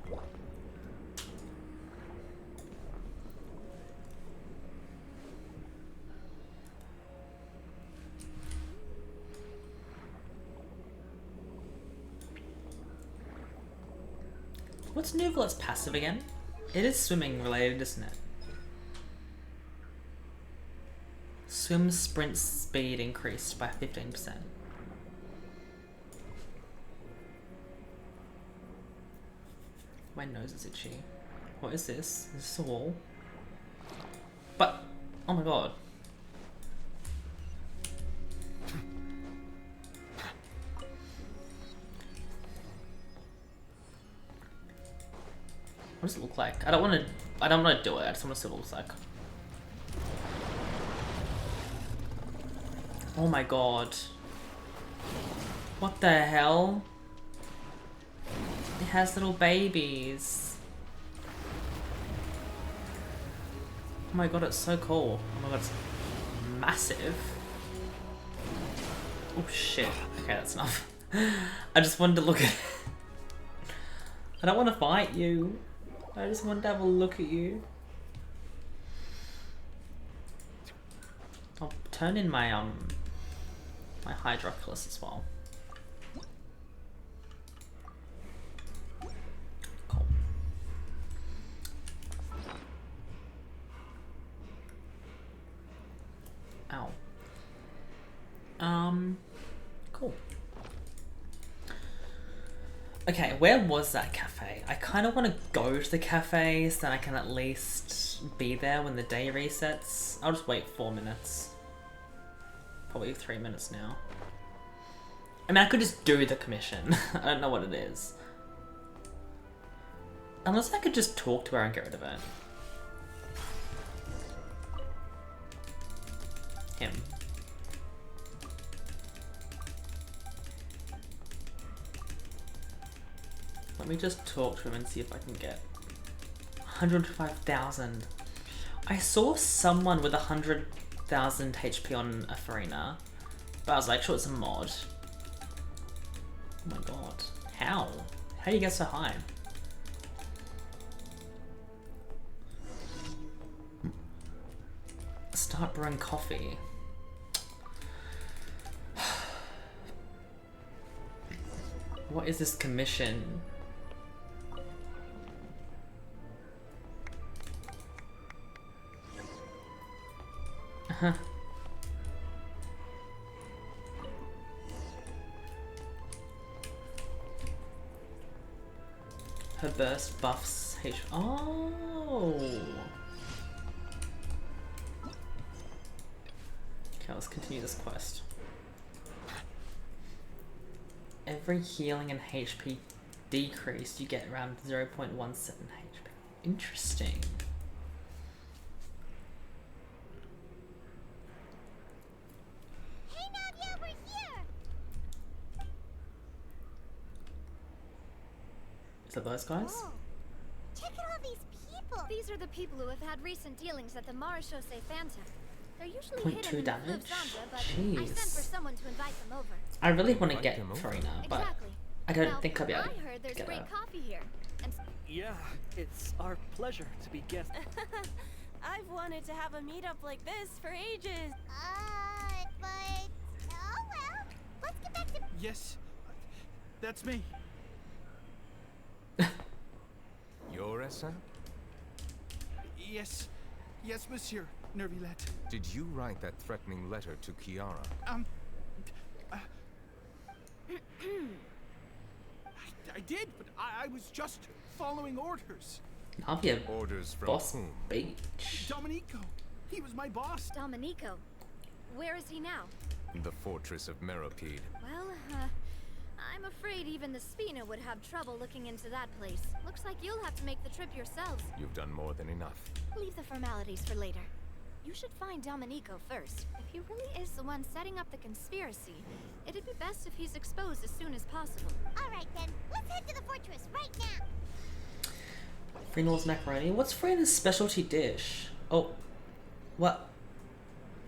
What's Neuvillotte's passive again? It is swimming related, isn't it? Swim sprint speed increased by 15%. My nose is itchy. What is this? Is this a wall? But, oh my god. What does it look like? I don't want to do it. I just want to see what it looks like. Oh my god. What the hell? It has little babies. Oh my god, it's so cool. Oh my god, it's massive. Oh shit. Okay, that's enough. I just wanted to look at it. I don't want to fight you. I just want to have a look at you. I'll turn in my my Hydroculus as well. Cool. Ow. Cool. Okay, where was that cafe? I kind of want to go to the cafe so that I can at least be there when the day resets. I'll just wait 4 minutes. Probably 3 minutes now. I mean, I could just do the commission. I don't know what it is. Unless I could just talk to her and get rid of it. Him. Let me just talk to him and see if I can get 105,000. I saw someone with 100,000 HP on a Farina, but I was like, sure, it's a mod. Oh my god. How? How do you get so high? Start brewing coffee. What is this commission? Huh. Her burst buffs H. Oh. Okay, let's continue this quest. Every healing and HP decreased, you get around 0.17 HP. Interesting. Is that those guys? Oh, check out all these people! These are the people who have had recent dealings at the Marechaussee Phantom. They're usually hidden in the Fleuve Zandra, but I sent for someone to invite them over. I really want to get Farina, but I don't think I'll be able to I heard there's get great her. coffee here. And Yeah, it's our pleasure to be guests. I've wanted to have a meetup like this for ages. But oh well. Let's get back to. Yes, that's me. You're Essa? Yes, monsieur, Neuvillette. Did you write that threatening letter to Kiara? I did, but I was just following orders. I'll be a orders from boss whom? bitch. Dominico. He was my boss. Dominico. Where is he now? The fortress of Meropide. Well, I'm afraid even the Spina would have trouble looking into that place. Looks like you'll have to make the trip yourselves. You've done more than enough. Leave the formalities for later. You should find Dominico first. If he really is the one setting up the conspiracy, it'd be best if he's exposed as soon as possible. Alright then, let's head to the fortress right now. Freenall's macaroni. What's Freenall's specialty dish? Oh, what?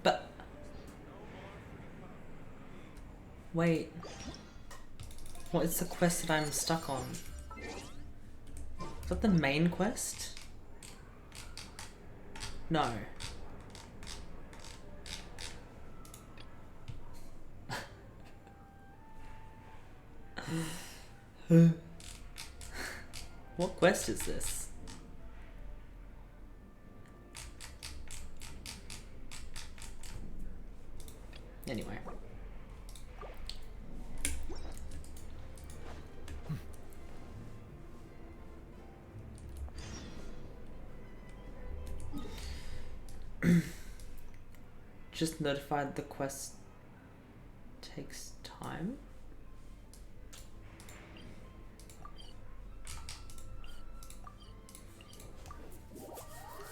But wait, what is the quest that I'm stuck on? Is that the main quest? No. What quest is this? Anyway. Just notified the quest takes time.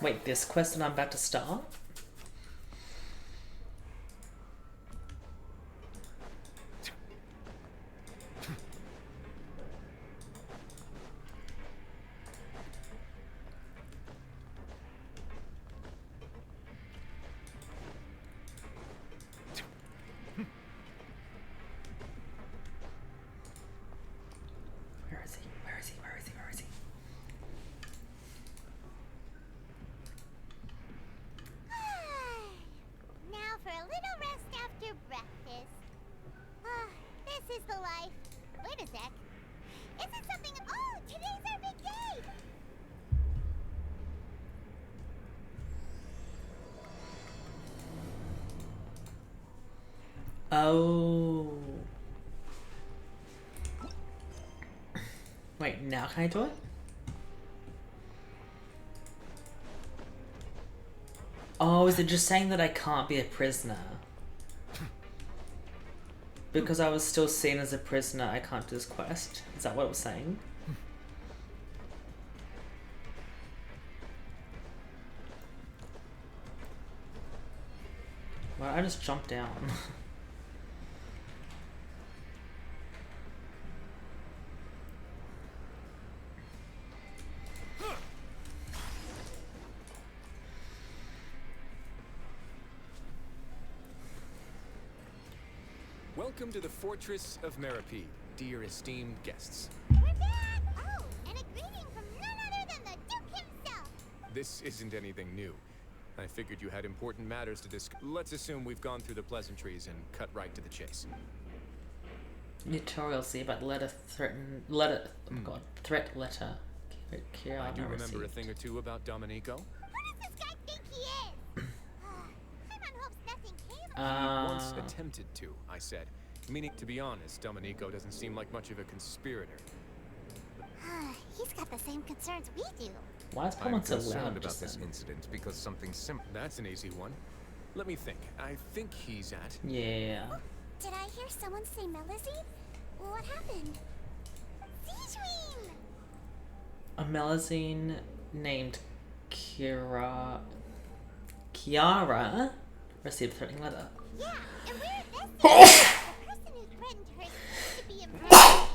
Wait, this quest that I'm about to start? Where is he? Where is he? Where is he? Where is he? Now for a little rest after breakfast. This is the life. Wait a sec. Is it something? Oh, today's our big day! Oh. Wait, now can I do it? Oh, is it just saying that I can't be a prisoner? Because I was still seen as a prisoner, I can't do this quest? Is that what it was saying? Why did I just jump down? Welcome to the Fortress of Meripede, dear esteemed guests. We're back! Oh, and a greeting from none other than the Duke himself! This isn't anything new. I figured you had important matters to discuss. Let's assume we've gone through the pleasantries and cut right to the chase. Tutorial see about threat letter. Kiara I do remember received. a thing or two about Domenico. Who does this guy think he is? Paimon hopes nothing came He once attempted to, I said. Meaning, to be honest, Domenico doesn't seem like much of a conspirator. He's got the same concerns we do. Why is I'm Paimon so concerned loud about just this then? incident because something simple. That's an easy one. Let me think. I think he's at. Yeah. Did I hear someone say Melazine? What happened? Zijween! A Melazine named Kiara received a threatening letter. Yeah, and we're investigating. The person who threatened her seems to be imprisoned.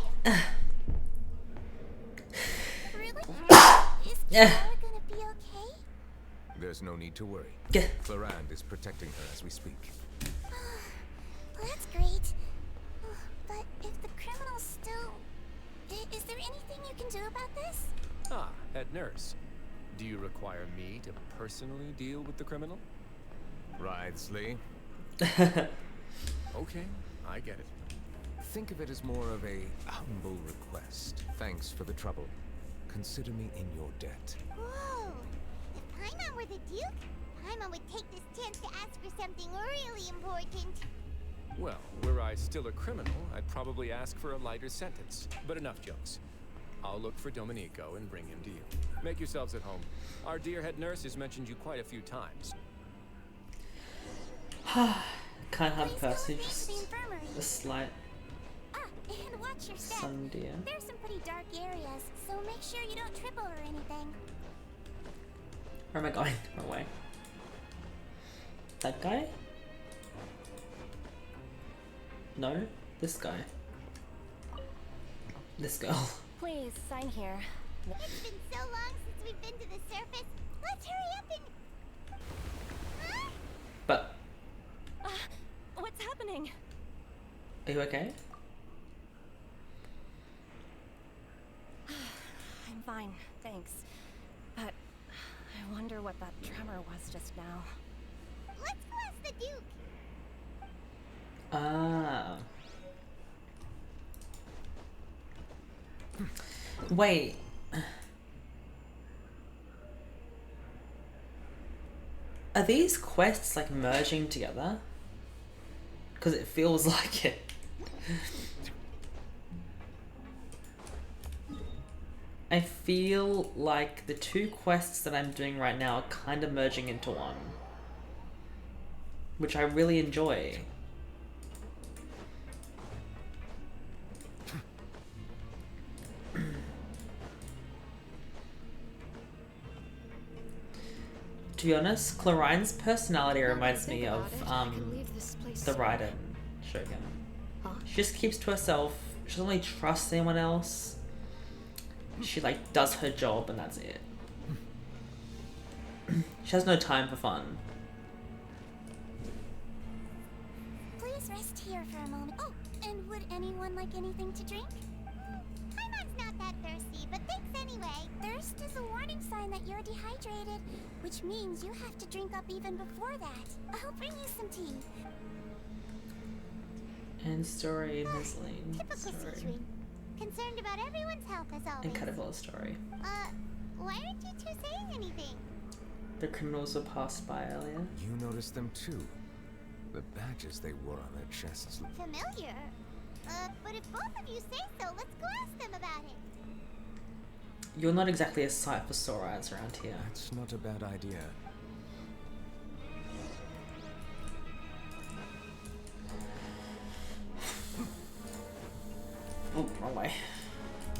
Really? Is Kiara gonna be okay? There's no need to worry. Yeah. Clarand is protecting her as we speak. Well, that's great. But if the criminal's still... Is there anything you can do about this? Ah, head nurse. Do you require me to personally deal with the criminal? Wriothesley. Okay, I get it. Think of it as more of a humble request. Thanks for the trouble. Consider me in your debt. Whoa! If Paimon were the Duke, Paimon would take this chance to ask for something really important. Well, were I still a criminal, I'd probably ask for a lighter sentence. But enough jokes. I'll look for Domenico and bring him to you. Make yourselves at home. Our dear head nurse has mentioned you quite a few times. Can't have a person, just a slight And watch your step. sun deer. There's some pretty dark areas, so make sure you don't trip over anything. Where am I going? Wrong way. That guy? No, this guy. This girl. Please, sign here. It's been so long since we've been to the surface. Let's hurry up and... Huh? But What's happening? are you okay? I'm fine, thanks. But I wonder what that tremor was just now. Let's go ask the Duke. Ah. Wait. Are these quests like merging together? Because it feels like it. I feel like the two quests that I'm doing right now are kind of merging into one, which I really enjoy. To be honest, Clarine's personality reminds me of the Raiden Shogun. She just keeps to herself. She doesn't really trust anyone else. She like does her job and that's it. She has no time for fun. Please rest here for a moment. Oh, and would anyone like anything to drink? Paimon's not that thirsty, but thanks anyway. Thirst is a warning sign that you're dehydrated, which means you have to drink up even before that. I'll bring you some tea. And story, Miss Lane. Typical Story. Concerned about everyone's health as always. And Caterpillar story. Why aren't you two saying anything? The criminals were passed by earlier. You noticed them too. The badges they wore on their chests. Familiar? But if both of you say so, let's go ask them about it. You're not exactly a sight for sore eyes around here. That's not a bad idea. Oh, wrong way.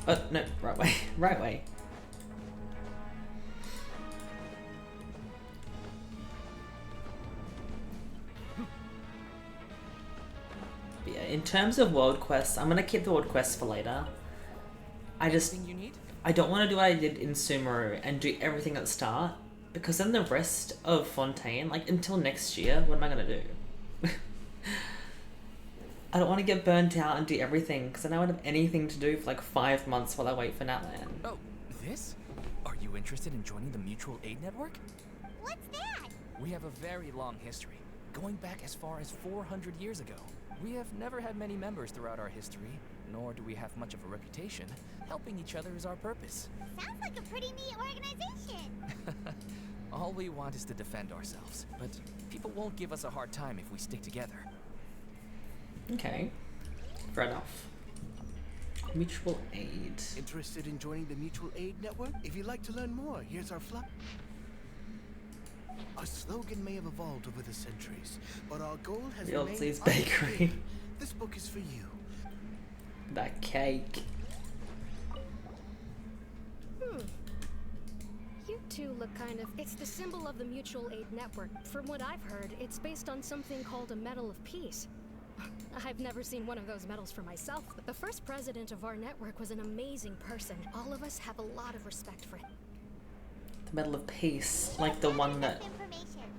Oh, no, right way. Right way. But yeah, in terms of world quests, I'm gonna keep the world quests for later. I don't want to do what I did in Sumeru and do everything at the start, because then the rest of Fontaine, like until next year, what am I gonna do? I don't want to get burnt out and do everything, because then I won't have anything to do for like 5 months while I wait for Natlan. Oh, this? Are you interested in joining the Mutual Aid Network? What's that? We have a very long history, going back as far as 400 years ago. We have never had many members throughout our history, nor do we have much of a reputation. Helping each other is our purpose. Sounds like a pretty neat organization. All we want is to defend ourselves, but people won't give us a hard time if we stick together. Okay, fair enough. Mutual aid. Interested in joining the Mutual Aid Network? If you'd like to learn more, here's our Our slogan may have evolved over the centuries, but our goal has remained Yeltsin's Bakery. This book is for you. That cake. You two look kind of... It's the symbol of the Mutual Aid Network. From what I've heard, it's based on something called a Medal of Peace. I've never seen one of those medals for myself, but the first president of our network was an amazing person. All of us have a lot of respect for him. The Medal of Peace, like the one that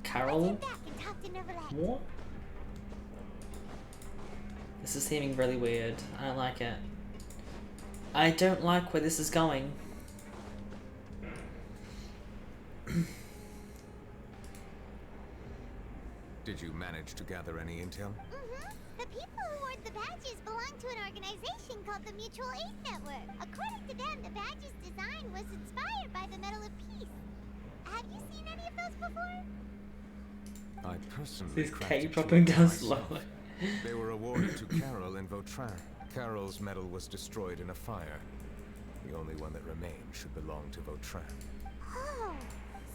Carol wore? This is seeming really weird. I don't like it. I don't like where this is going. Did you manage to gather any intel? The people who wore the badges belong to an organization called the Mutual Aid Network. According to them, the badge's design was inspired by the Medal of Peace. Have you seen any of those before? I personally This crafted cake two dropping down myself. slowly. They were awarded to Carol in Vautrin. Carol's medal was destroyed in a fire. The only one that remained should belong to Vautrin. Oh,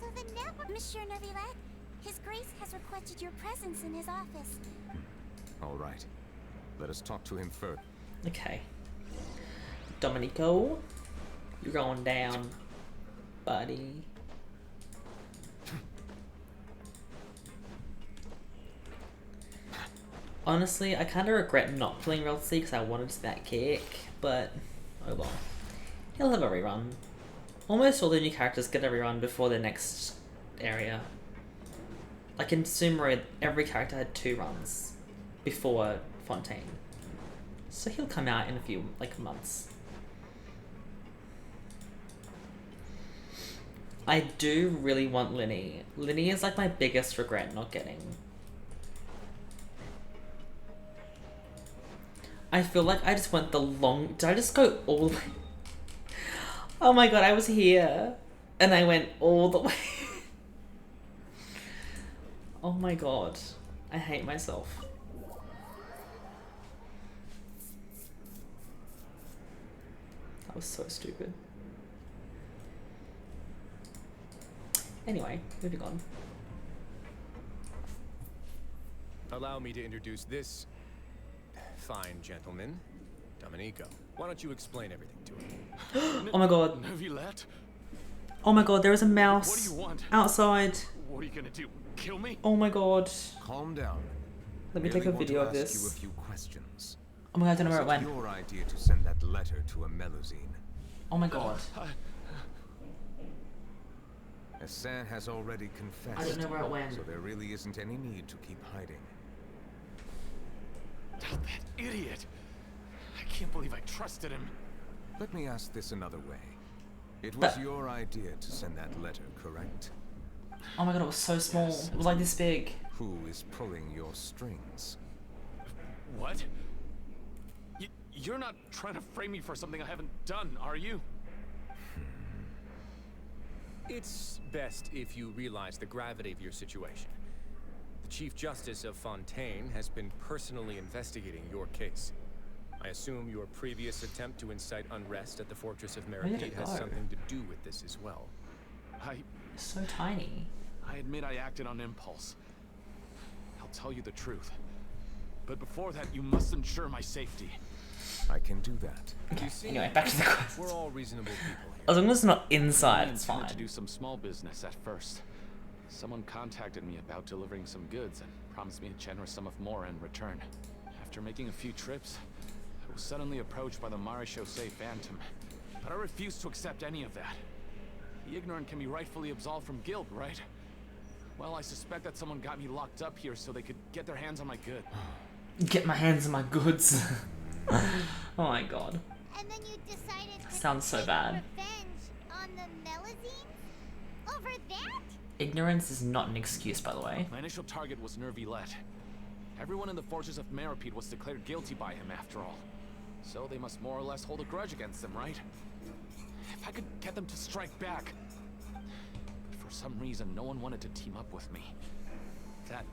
so the network... Monsieur Neuvillette, His Grace has requested your presence in his office. All right. Let us talk to him first. Okay. Domenico, you're going down, buddy. Honestly, I kind of regret not playing Realty because I wanted that cake, but oh well. He'll have a rerun. Almost all the new characters get a rerun before the next area. Like in Sumeru, every character had 2 runs before Fontaine. So he'll come out in a few, like, months. I do really want Linny. Linny is like my biggest regret not getting. I feel like I just went the long... Did I just go all the way? Oh my god, I was here. And I went all the way. my god. I hate myself. That was so stupid. Anyway, moving on. Allow me to introduce this fine gentleman, Domenico. Why don't you explain everything to him? Oh my god. Neuvillette? Oh my god, there is a What do mouse you want? outside. What are you gonna do? Kill me? Oh my god. Calm down. Let me take a Merely want video to of ask this. you a few questions. Oh my god, I don't know where it Was went. your idea to send that letter to a Melusine? Oh my god. Hassan has already confessed. I don't know where it went. So there really isn't any need to keep hiding. That idiot! I can't believe I trusted him. Let me ask this another way. It was But- your idea to send that letter, correct? Oh my god, it was so small. It was like this big. Who is pulling your strings? What? You're not trying to frame me for something I haven't done, are you? It's best if you realize the gravity of your situation. The Chief Justice of Fontaine has been personally investigating your case. I assume your previous attempt to incite unrest at the Fortress of Where did Meripede it has go? something to do with this as well. It's so tiny. I admit I acted on impulse. I'll tell you the truth. But before that, you must ensure my safety. I can do that. Okay, You see, anyway, back to the quest. We're all reasonable people here. As long as it's not inside, I it's intended fine. to do some small business at first. Someone contacted me about delivering some goods and promised me a generous sum of more in return. After making a few trips, I was suddenly approached by the Marechaussee Phantom, but I refused to accept any of that. The ignorant can be rightfully absolved from guilt, right? Well, I suspect that someone got me locked up here so they could get their hands on my good. Get my hands on my goods. Oh my god. And then you decided to Sounds so take bad. revenge on the Melusines? Over that? Ignorance is not an excuse, by the way. My initial target was Neuvillette. Everyone in the Fortress of Meripede was declared guilty by him after all. So they must more or less hold a grudge against him, right? If I could get them to strike back. But for some reason, no one wanted to team up with me. That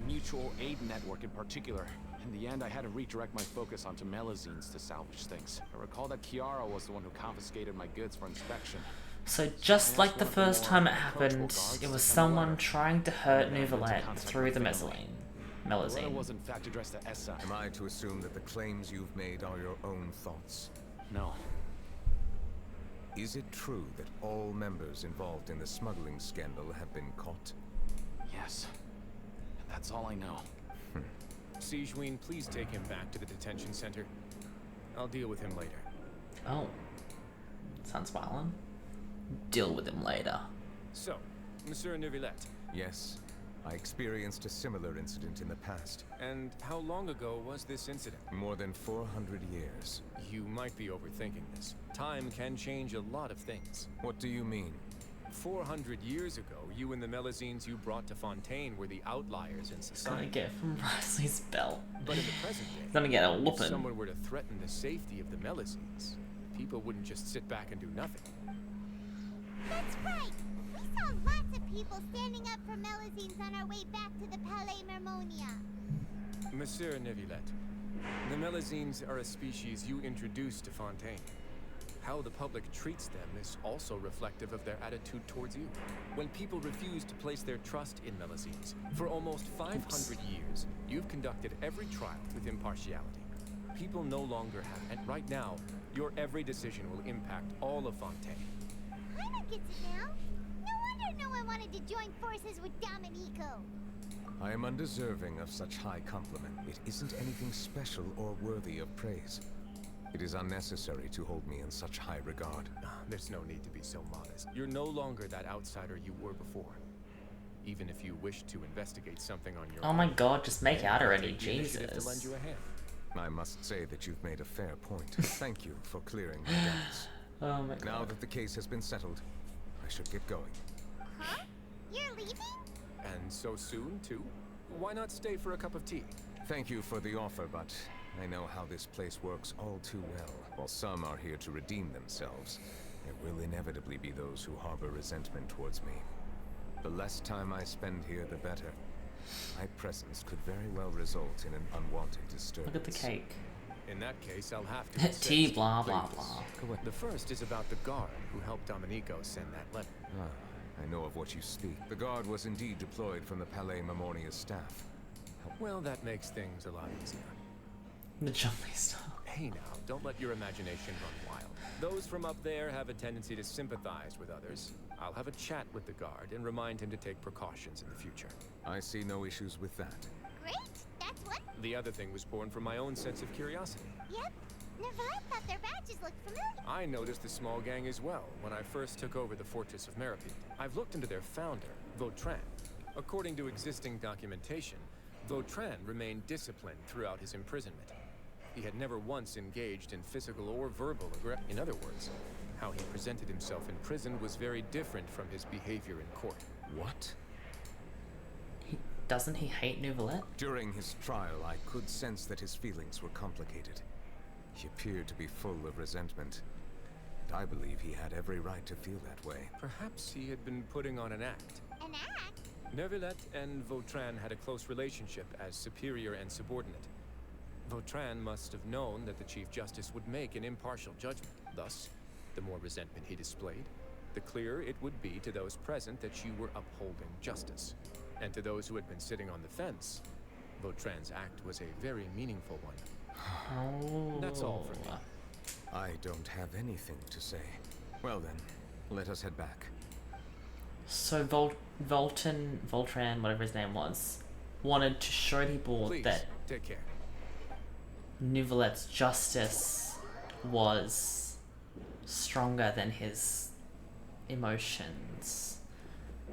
mutual aid network in particular. In the end, I had to redirect my focus onto Melusines to salvage things. I recall that Kiara was the one who confiscated my goods for inspection. So just like the first time it happened, it was someone trying to hurt Neuvillette through the Melusine. The letter Melusine. was in fact addressed to Essa. Am I to assume that the claims you've made are your own thoughts? No. Is it true that all members involved in the smuggling scandal have been caught? Yes. And that's all I know. Sigewinne, please take him back to the detention center. I'll deal with him later. Oh. Sounds violent. Deal with him later. So, Monsieur Neuvillette. Yes. I experienced a similar incident in the past. And how long ago was this incident? More than 400 years. You might be overthinking this. Time can change a lot of things. What do you mean? 400 years ago, you and the Melusines you brought to Fontaine were the outliers in Gonna society. get from Risley's belt. But in the present day, Gonna get a if whooping. someone were to threaten the safety of the Melusines, people wouldn't just sit back and do nothing. That's right! We saw lots of people standing up for Melusines on our way back to the Palais Mermonia. Monsieur Neuvillette, the Melusines are a species you introduced to Fontaine. How the public treats them is also reflective of their attitude towards you. When people refuse to place their trust in Melusines, for almost 500 years, you've conducted every trial with impartiality. People no longer have, and right now, your every decision will impact all of Fontaine. Paimon gets it now. No wonder no one wanted to join forces with Domenico. I am undeserving of such high compliment. It isn't anything special or worthy of praise. It is unnecessary to hold me in such high regard. There's no need to be so modest. You're no longer that outsider you were before. Even if you wish to investigate something on your Oh own, my god, just make out already, take the initiative to lend Jesus. you a hand. I must say that you've made a fair point. Thank you for clearing my doubts. Oh my Now god. that the case has been settled, I should get going. Huh? You're leaving? And so soon, too? Why not stay for a cup of tea? Thank you for the offer, but I know how this place works all too well. While some are here to redeem themselves, there will inevitably be those who harbor resentment towards me. The less time I spend here, the better. My presence could very well result in an unwanted disturbance. Look at the cake. In that case, I'll have to insist. Tea, blah, blah, Please. blah. The first is about the guard who helped Domenico send that letter. Ah, I know of what you speak. The guard was indeed deployed from the Palais Mamornia's staff. Well, that makes things a lot easier. The jumpy style. Hey now, don't let your imagination run wild. Those from up there have a tendency to sympathize with others. I'll have a chat with the guard and remind him to take precautions in the future. I see no issues with that. Great, that's what? The other thing was born from my own sense of curiosity. Yep. Never thought their badges looked familiar. I noticed the small gang as well when I first took over the Fortress of Meripede. I've looked into their founder, Vautrin. According to existing documentation, Vautrin remained disciplined throughout his imprisonment. He had never once engaged in physical or verbal aggression. In other words, how he presented himself in prison was very different from his behavior in court. What? Doesn't he hate Neuvillette? During his trial, I could sense that his feelings were complicated. He appeared to be full of resentment. And I believe he had every right to feel that way. Perhaps he had been putting on an act. An act? Neuvillette and Vautrin had a close relationship as superior and subordinate. Vautrin must have known that the Chief Justice would make an impartial judgment. Thus, the more resentment he displayed, the clearer it would be to those present that you were upholding justice. And to those who had been sitting on the fence, Vautrin's act was a very meaningful one. Oh. That's all for me. I don't have anything to say. Well then, let us head back. So Vautrin, whatever his name was, wanted to show people Please, that take care. Neuvillette's justice was stronger than his emotions.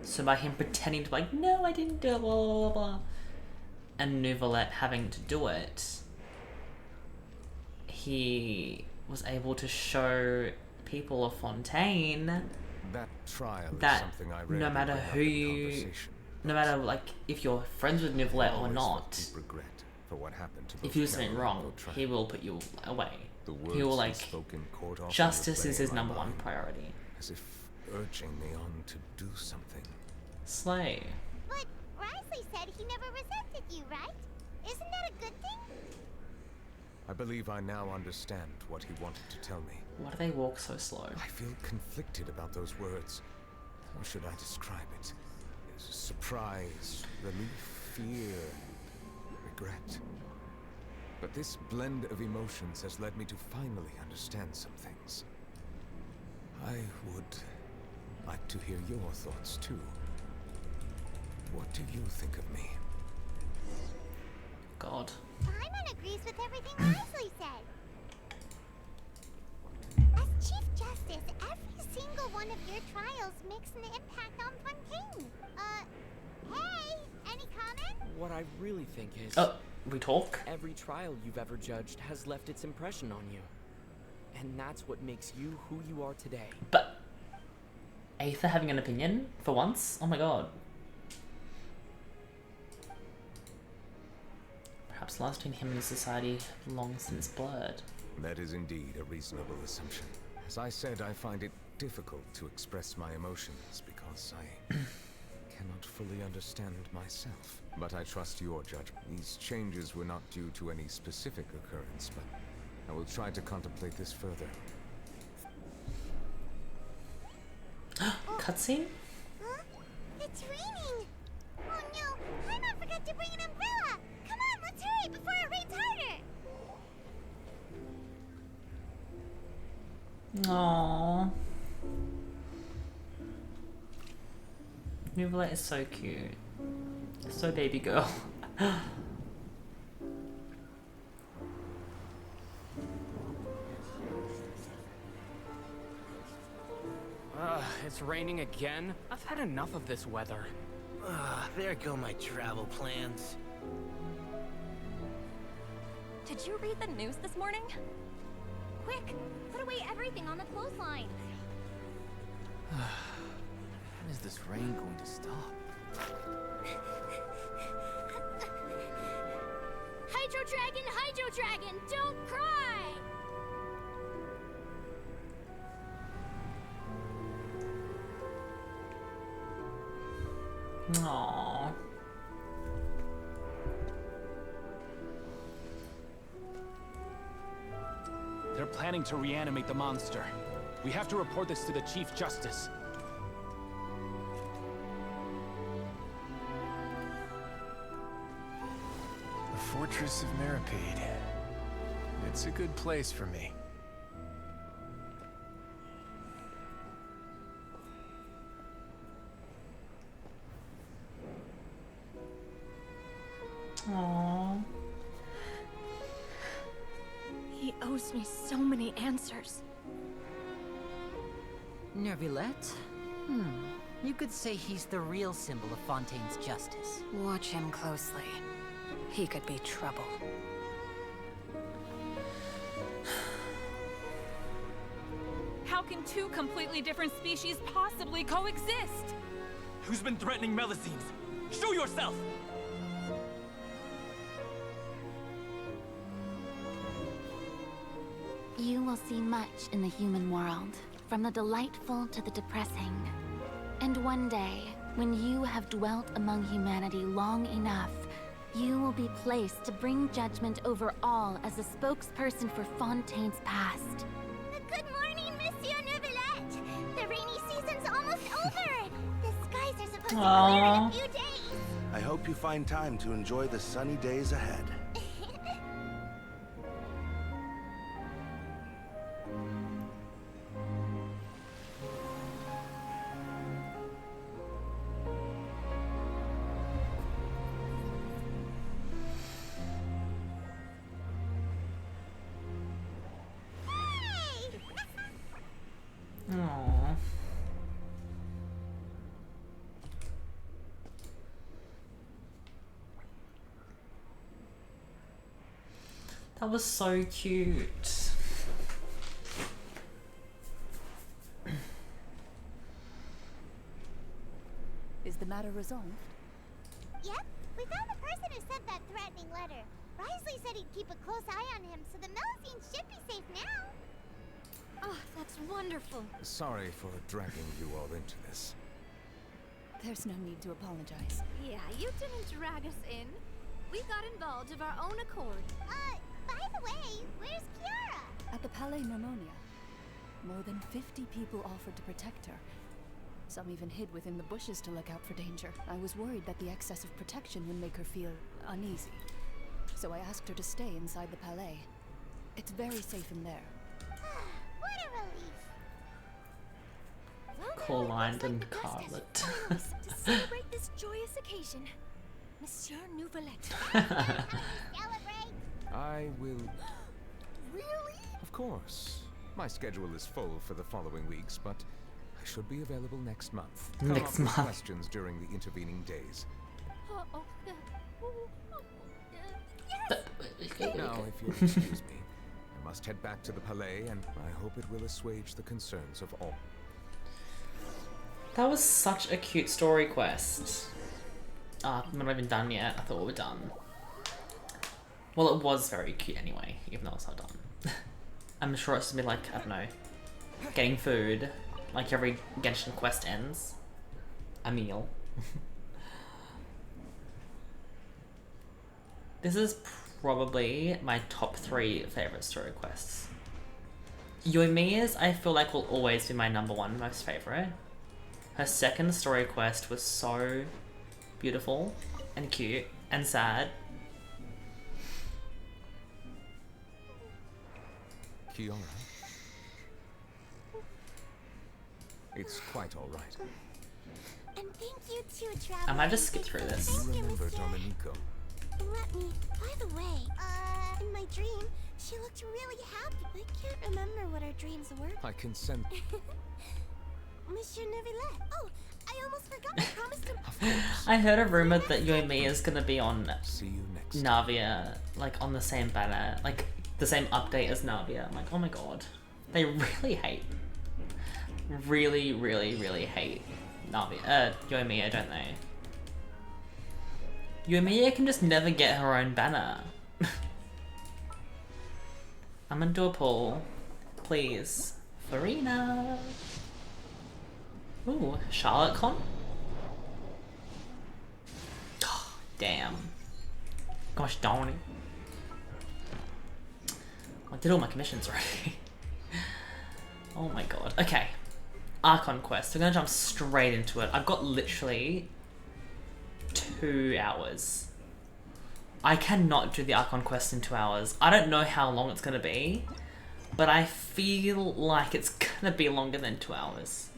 So by him pretending to be like, no, I didn't do it, blah, blah, blah, blah, and Neuvillette having to do it, he was able to show people of Fontaine that trial that is something I rarely no matter bring up who in you, conversation. no matter like if you're friends with Neuvillette or Always not, felt deep regret for what happened to if both you do something Carol wrong, and Vautrin. he will put you away. The He will words like spoke in court often justice replay is in his my number one mind, priority. as if urging me on to do something. Slay. But Risley said he never resented you, right? Isn't that a good thing? I believe I now understand what he wanted to tell me. Why do they walk so slow? I feel conflicted about those words. How should I describe it? Surprise, relief, fear, regret. But this blend of emotions has led me to finally understand some things. I would like to hear your thoughts too. What do you think of me? God. Paimon agrees with everything Risley said. As Chief Justice, every single one of your trials makes an impact on Fontaine. Hey, any comment? What I really think is... Oh, we talk? Every trial you've ever judged has left its impression on you. And that's what makes you who you are today. But Aether having an opinion for once? Oh my god. Perhaps last between him and society long since blurred. That is indeed a reasonable assumption. As I said, I find it difficult to express my emotions because I cannot fully understand myself. But I trust your judgment. These changes were not due to any specific occurrence, but I will try to contemplate this further. Cutscene? Huh? It's raining! Oh no, Paimon forgot to bring an umbrella! Come on, let's hurry before it rains harder! Aww. Neuvillette is so cute. So baby girl. It's raining again? I've had enough of this weather. There go my travel plans. Did you read the news this morning? Quick, put away everything on the clothesline. When is this rain going to stop? Hydro Dragon, don't cry! Aww. They're planning to reanimate the monster. We have to report this to the Chief Justice. The Fortress of Maripede. It's a good place for me. Aww. He owes me so many answers. Neuvillette? You could say he's the real symbol of Fontaine's justice. Watch him closely. He could be trouble. How can two completely different species possibly coexist? Who's been threatening Melusines? Show yourself! You will see much in the human world, from the delightful to the depressing. And one day, when you have dwelt among humanity long enough, you will be placed to bring judgment over all as a spokesperson for Fontaine's past. Good morning, Monsieur Neuvillette. The rainy season's almost over. The skies are supposed to clear in a few days. I hope you find time to enjoy the sunny days ahead. Aww. That was so cute. Is the matter resolved? Yep, we found the person who sent that threatening letter. Risley said he'd keep a close eye on him, so the Melusines should be safe now. Oh, that's wonderful. Sorry for dragging you all into this. There's no need to apologize. Yeah, you didn't drag us in. We got involved of our own accord. By the way, where's Kiara? At the Palais Nermonia, more than 50 people offered to protect her. Some even hid within the bushes to look out for danger. I was worried that the excess of protection would make her feel uneasy. So I asked her to stay inside the Palais. It's very safe in there. What a relief. Coraline and Carlet. To celebrate this joyous occasion, Monsieur Neuvillette. Celebrate! I will... Really? Of course. My schedule is full for the following weeks, but I should be available next month. Next Come up with month. questions during the intervening days. Now, if you'll excuse me, I must head back to the Palais, and I hope it will assuage the concerns of all. That was such a cute story quest. I'm not even done yet. I thought we were done. Well, it was very cute anyway, even though it's not done. I'm sure it's gonna be like, I don't know, getting food. Like every Genshin quest ends. A meal. This is probably my top 3 favorite story quests. Yoimiya's, I feel like, will always be my #1 most favorite. Her second story quest was so beautiful and cute and sad. Kiara? It's quite all right. And thank you too, Traveler. I might just skip through this. You remember Domenico? Let me. By the way, in my dream, she looked really happy. I can't remember what her dreams were. I can send... Monsieur Neuvillette. Oh, I almost forgot. I promised him. I heard a rumor that Yoimiya's gonna be on See you next Navia, like on the same banner, like the same update as Navia. I'm like, oh my god. They really hate. Really, really, really hate Navia, Yoimiya, don't they? Yoimiya can just never get her own banner. I'm gonna do a poll. Please. Farina. Ooh, Charlotte Con? Damn. Gosh darn it. I did all my commissions already. Oh my god. Okay. Archon quest. We're gonna jump straight into it. I've got literally 2 hours. I cannot do the Archon quest in 2 hours. I don't know how long it's gonna be, but I feel like it's gonna be longer than 2 hours.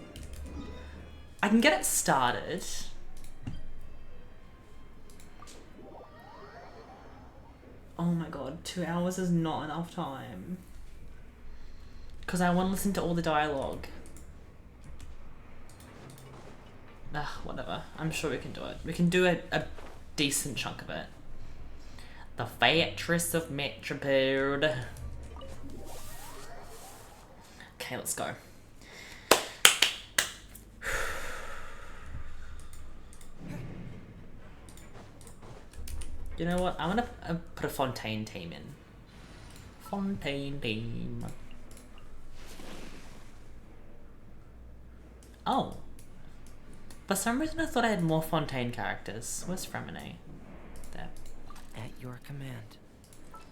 I can get it started. Oh my god, 2 hours is not enough time. Because I want to listen to all the dialogue. Whatever. I'm sure we can do it. We can do a decent chunk of it. The Fortress of Metropode. Okay, let's go. You know what? I'm gonna put a Fontaine team in. Fontaine team. Oh. For some reason I thought I had more Fontaine characters. Where's Fremine? There. At your command.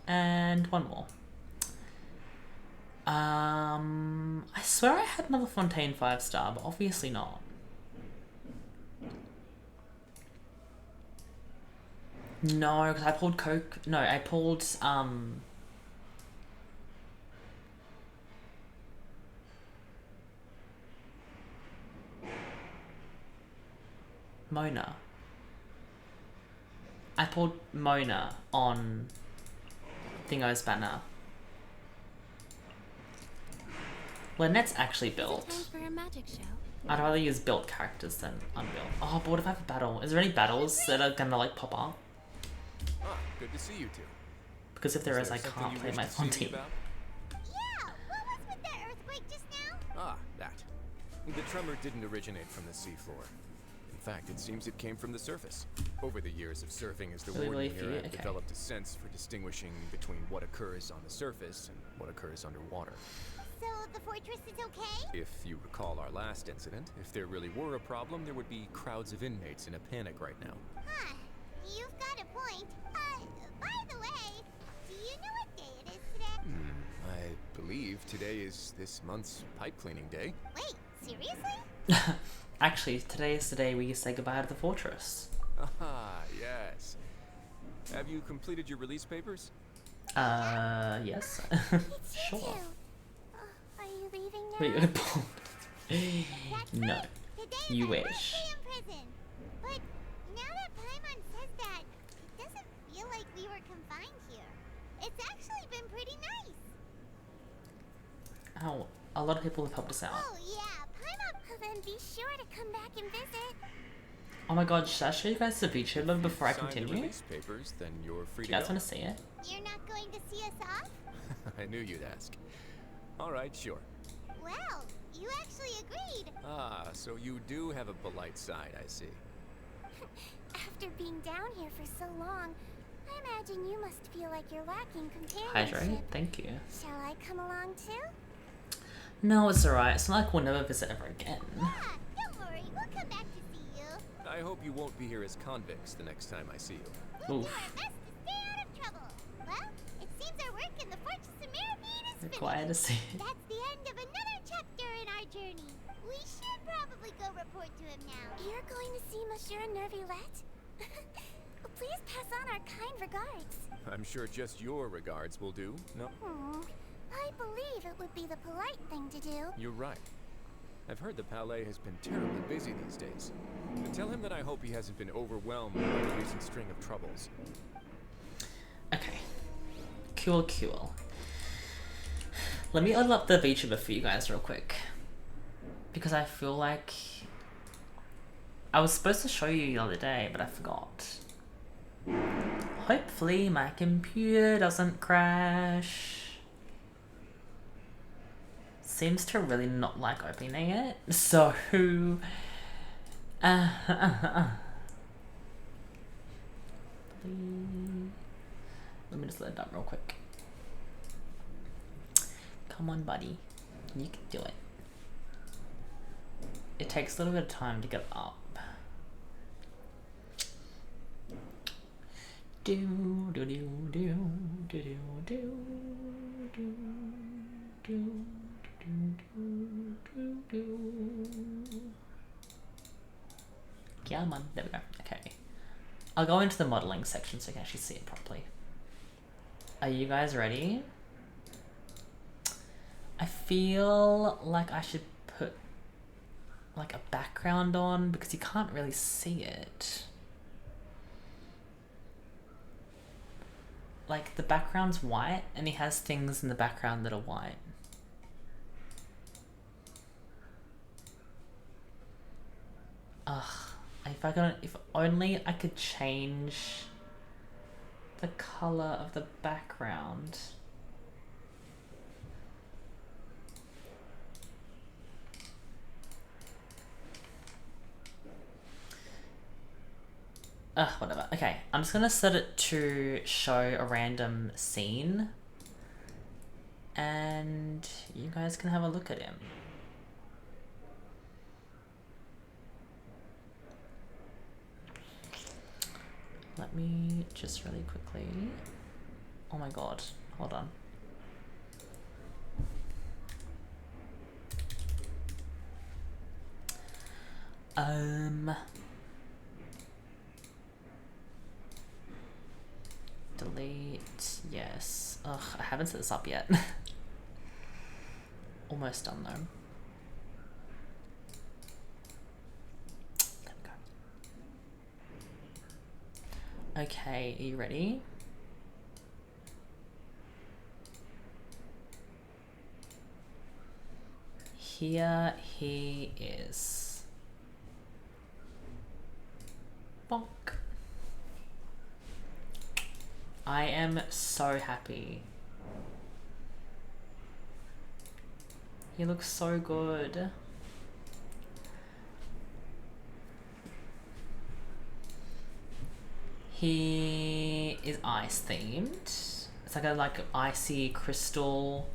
And one more. I swear I had another Fontaine 5-star, but obviously not. No, because I pulled Coke. No, I pulled Mona. I pulled Mona on Thingo's banner. Lynette's actually built. Time for a magic show. I'd rather use built characters than unbuilt. Oh, but what if I have a battle? Is there any battles that are gonna like pop up? Ah, good to see you two. Because if there is, I can't play my Fontaine. Yeah, what was with that earthquake just now? Ah, that. The tremor didn't originate from the seafloor. In fact, it seems it came from the surface. Over the years of surfing as the warden here, I've developed a sense for distinguishing between what occurs on the surface and what occurs underwater. So the fortress is okay? If you recall our last incident, if there really were a problem, there would be crowds of inmates in a panic right now. Huh. You've got a point. By the way, do you know what day it is today? I believe today is this month's pipe cleaning day. Wait, seriously? Actually, today is the day we say goodbye to the fortress. Ah, yes. Have you completed your release papers? Yes. Sure. Are you leaving now? Wait, you're bold. No. Today You is my wish. last day in prison. But now that Paimon says that, it doesn't feel like we were confined here. It's actually been pretty nice. Oh, a lot of people have helped us out. Oh yeah, Paimon. Then be sure to come back and visit. Oh my god, should I show you guys the VTuber before I Sign the continue? release papers, then you're free Do you to guys go. want to see it? You're not going to see us off? I knew you'd ask. All right, sure. Well, you actually agreed. Ah, so you do have a polite side, I see. After being down here for so long, I imagine you must feel like you're lacking companionship. Hydrate, thank you. Shall I come along too? No, it's alright. It's not like we'll never visit ever again. Don't worry, we'll come back to see you. I hope you won't be here as convicts the next time I see you. We'll do our best to stay out of trouble. Well, it seems our work in the Fortress of Mirapede is finished. Glad to see it. That's the end of another chapter in our journey. We should probably go report to him now. You're going to see Monsieur Nervilette? Please pass on our kind regards. I'm sure just your regards will do, no? I believe it would be the polite thing to do. You're right. I've heard the Palais has been terribly busy these days. Tell him that I hope he hasn't been overwhelmed by the recent string of troubles. Okay. Cool. Let me level up the VTuber for you guys real quick. Because I feel like I was supposed to show you the other day, but I forgot. Hopefully my computer doesn't crash. Seems to really not like opening it, so let me just let it down real quick. Come on, buddy, you can do it. It takes a little bit of time to get up. Do do do do do do do Come on, there we go. Okay. I'll go into the modeling section so you can actually see it properly. Are you guys ready? I feel like I should put like a background on because you can't really see it. Like the background's white and he has things in the background that are white. Ugh. If only I could change the color of the background. Whatever. Okay, I'm just gonna set it to show a random scene and you guys can have a look at him. Let me just really quickly. Oh my god, hold on. Delete, yes. Ugh, I haven't set this up yet. Almost done though. There we go. Okay, are you ready? Here he is. Bonk. I am so happy. He looks so good. He is ice themed. It's like a icy crystal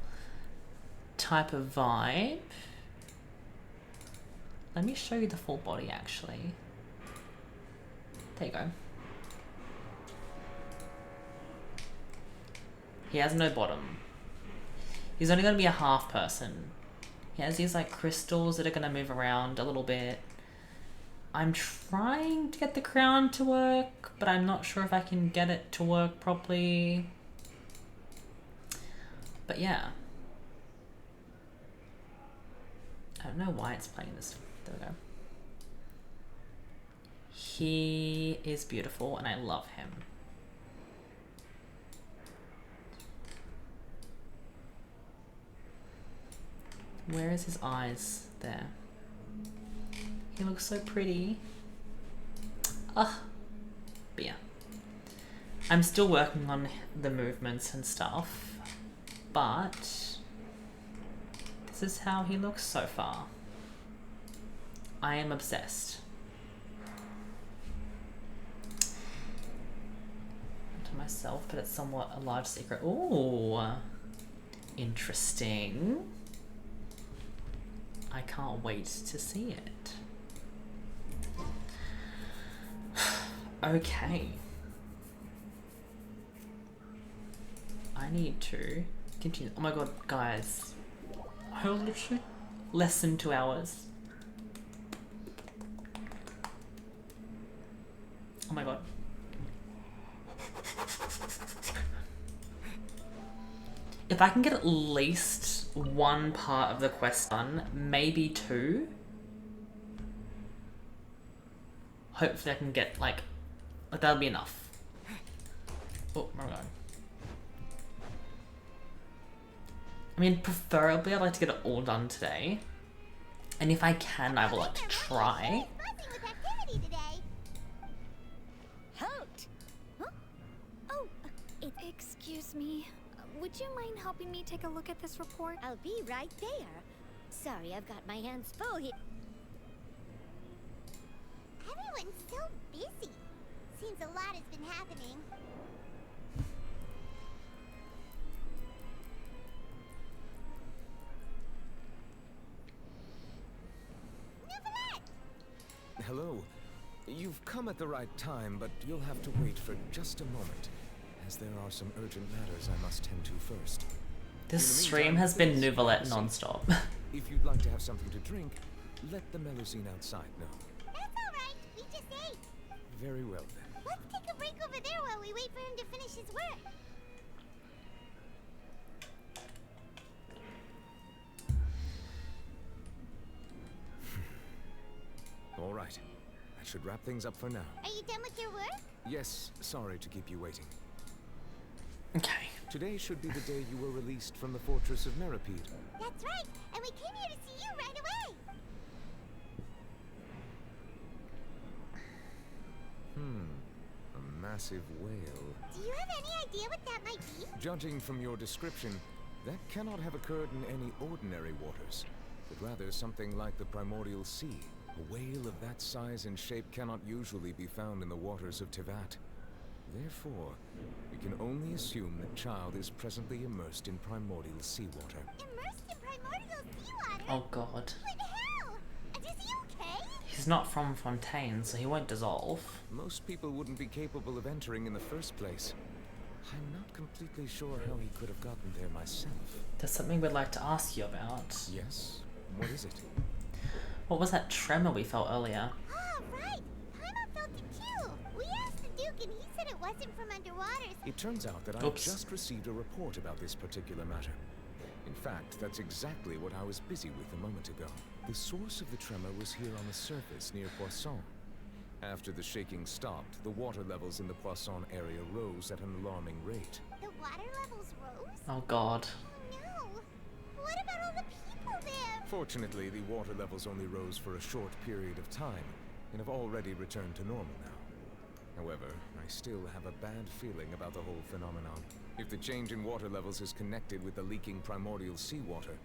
type of vibe. Let me show you the full body actually. There you go. He has no bottom. He's only going to be a half person. He has these like crystals that are going to move around a little bit. I'm trying to get the crown to work, but I'm not sure if I can get it to work properly. But yeah. I don't know why it's playing this. There we go. He is beautiful and I love him. Where is his eyes? There. He looks so pretty. Ugh. But yeah. I'm still working on the movements and stuff, but this is how he looks so far. I am obsessed. To myself, but it's somewhat a large secret. Ooh. Interesting. I can't wait to see it. Okay. I need to continue. Oh my god, guys. I was literally less than 2 hours. Oh my god. If I can get at least one part of the quest done, maybe 2. Hopefully I can get like that'll be enough. Oh, wrong one. I mean, preferably I'd like to get it all done today. And if I can, I would like to try. Halt! Huh? Oh, excuse me. Would you mind helping me take a look at this report? I'll be right there. Sorry, I've got my hands full here. Everyone's so busy. Seems a lot has been happening. Hello. You've come at the right time, but you'll have to wait for just a moment, as there are some urgent matters I must tend to first. This stream has been Nouvellette non-stop. If you'd like to have something to drink, let the Melusine outside know. That's alright, we just ate. Very well then. Let's take a break over there while we wait for him to finish his work. All right. That should wrap things up for now. Are you done with your work? Yes, sorry to keep you waiting. Okay. Today should be the day you were released from the Fortress of Meripede. That's right, and we came here to see you right away. A massive whale. Do you have any idea what that might be? Judging from your description, that cannot have occurred in any ordinary waters, but rather something like the Primordial Sea. A whale of that size and shape cannot usually be found in the waters of Teyvat. Therefore, we can only assume that Child is presently immersed in primordial seawater. Immersed in primordial seawater? Oh god. What the hell? And is he okay? He's not from Fontaine, so he won't dissolve. Most people wouldn't be capable of entering in the first place. I'm not completely sure how he could have gotten there myself. There's something we'd like to ask you about. Yes? What is it? What was that tremor we felt earlier? Ah, right! Paimon felt it too! We asked the Duke and he said it wasn't from underwater. It turns out that I just received a report about this particular matter. In fact, that's exactly what I was busy with a moment ago. The source of the tremor was here on the surface near Poisson. After the shaking stopped, the water levels in the Poisson area rose at an alarming rate. The water levels rose? Oh god. Oh no! What about all the people there? Fortunately, the water levels only rose for a short period of time, and have already returned to normal now. However, I still have a bad feeling about the whole phenomenon. If the change in water levels is connected with the leaking primordial seawater,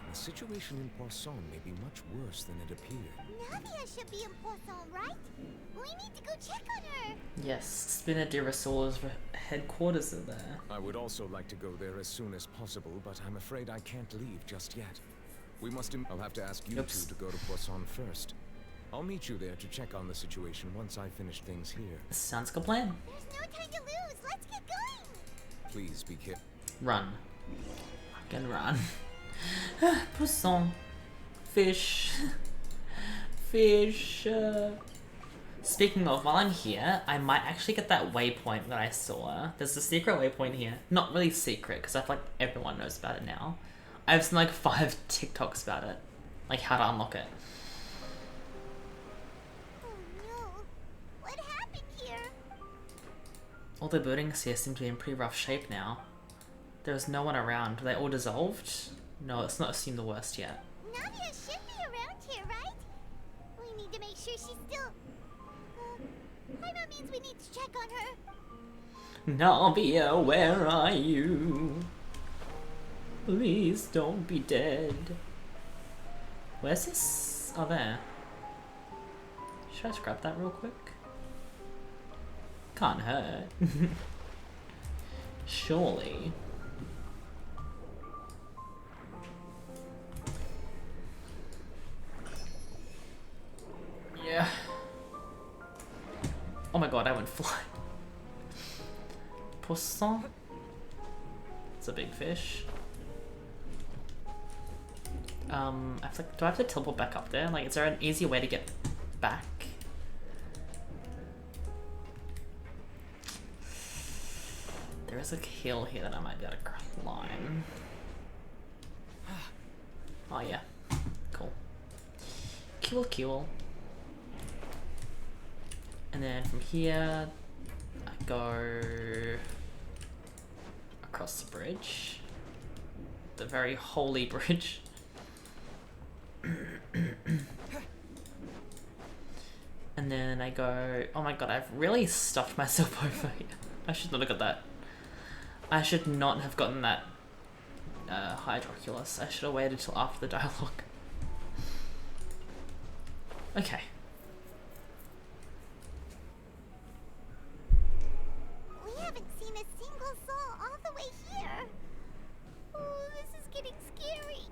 the situation in Poisson may be much worse than it appeared. Nadia should be in Poisson, right? We need to go check on her! Yes, Spinner de Rasula's headquarters are there. I would also like to go there as soon as possible, but I'm afraid I can't leave just yet. I'll have to ask you two to go to Poisson first. I'll meet you there to check on the situation once I finish things here. Sounds like a plan. There's no time to lose! Let's get going! Please be careful. Run. Fucking run. Poisson. Fish. Fish. Speaking of, while I'm here, I might actually get that waypoint that I saw. There's a secret waypoint here. Not really secret, because I feel like everyone knows about it now. I've seen like 5 TikToks about it. Like how to unlock it. Oh no. What happened here? All the buildings here seem to be in pretty rough shape now. There's no one around. Are they all dissolved? No, let's not assume the worst yet. Nadia should be around here, right? We need to make sure she's still... Paimon means we need to check on her. Navia, where are you? Please don't be dead. Where's this? Oh, there. Should I scrap that real quick? Can't hurt. Surely. Yeah. Oh my god, I went flying. Poisson? It's a big fish. I feel like, do I have to teleport back up there? Like, is there an easier way to get back? There is a hill here that I might be able to climb. Oh yeah, cool. Cool. And then from here, I go across the bridge. The very holy bridge. And then I go, oh my god, I've really stuffed myself over here. I should not have got that. I should not have gotten that Hydroculus. I should have waited till after the dialogue. Okay. We haven't seen a single soul all the way here. Oh, this is getting scary.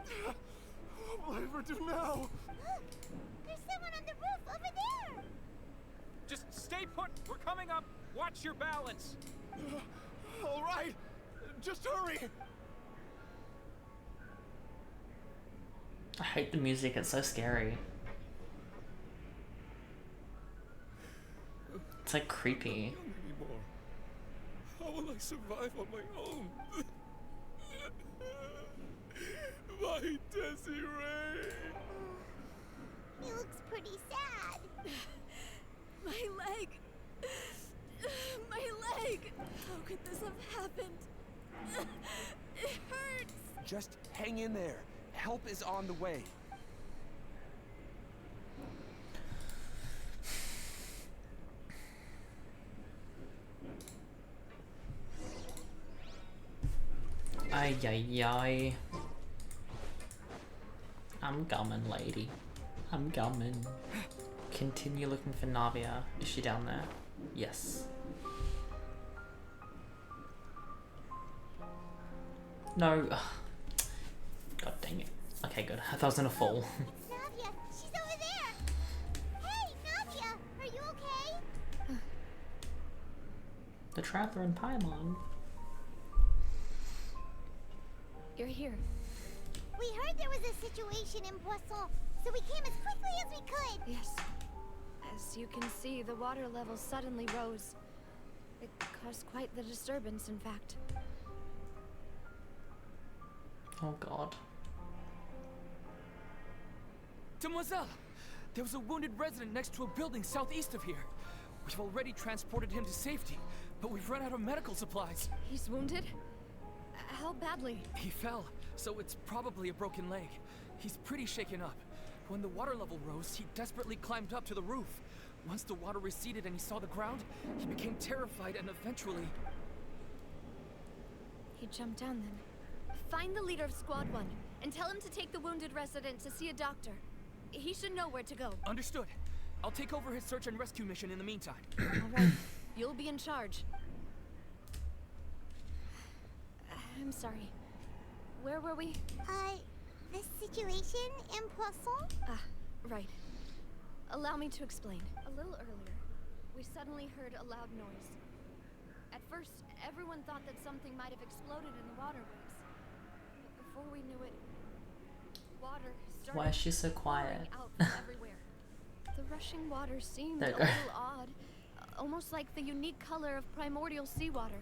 What will I ever do now? Look, there's someone on the roof over there. Just stay put. We're coming up. Watch your balance. All right. Just hurry. I hate the music, it's so scary. It's like creepy. Anymore. How will I survive on my own? My Desiree! He looks pretty sad. My leg! My leg! How could this have happened? It hurts! Just hang in there. Help is on the way. Ay, ay, ay. I'm coming, lady. I'm coming. Continue looking for Navia. Is she down there? Yes. No. Ugh. God dang it. Okay, good. I thought I was gonna fall. Navia, she's over there. Hey, Navia, are you okay? The Traveler and Paimon. You're here. We heard there was a situation in Poisson, so we came as quickly as we could. Yes. As you can see, the water level suddenly rose. It caused quite the disturbance, in fact. Oh god. Demoiselle! There was a wounded resident next to a building southeast of here. We've already transported him to safety, but we've run out of medical supplies. He's wounded? How badly? He fell, so it's probably a broken leg. He's pretty shaken up. When the water level rose, he desperately climbed up to the roof. Once the water receded and he saw the ground, he became terrified and eventually... He jumped down then. Find the leader of Squad 1 and tell him to take the wounded resident to see a doctor. He should know where to go. Understood. I'll take over his search and rescue mission in the meantime. Alright, you'll be in charge. I'm sorry. Where were we? The situation in Poisson? Ah, right. Allow me to explain. A little earlier, we suddenly heard a loud noise. At first, everyone thought that something might have exploded in the waterways. But before we knew it, water started Why is she so quiet? pouring out from everywhere. The rushing water seemed a There you go. little odd, almost like the unique color of primordial seawater.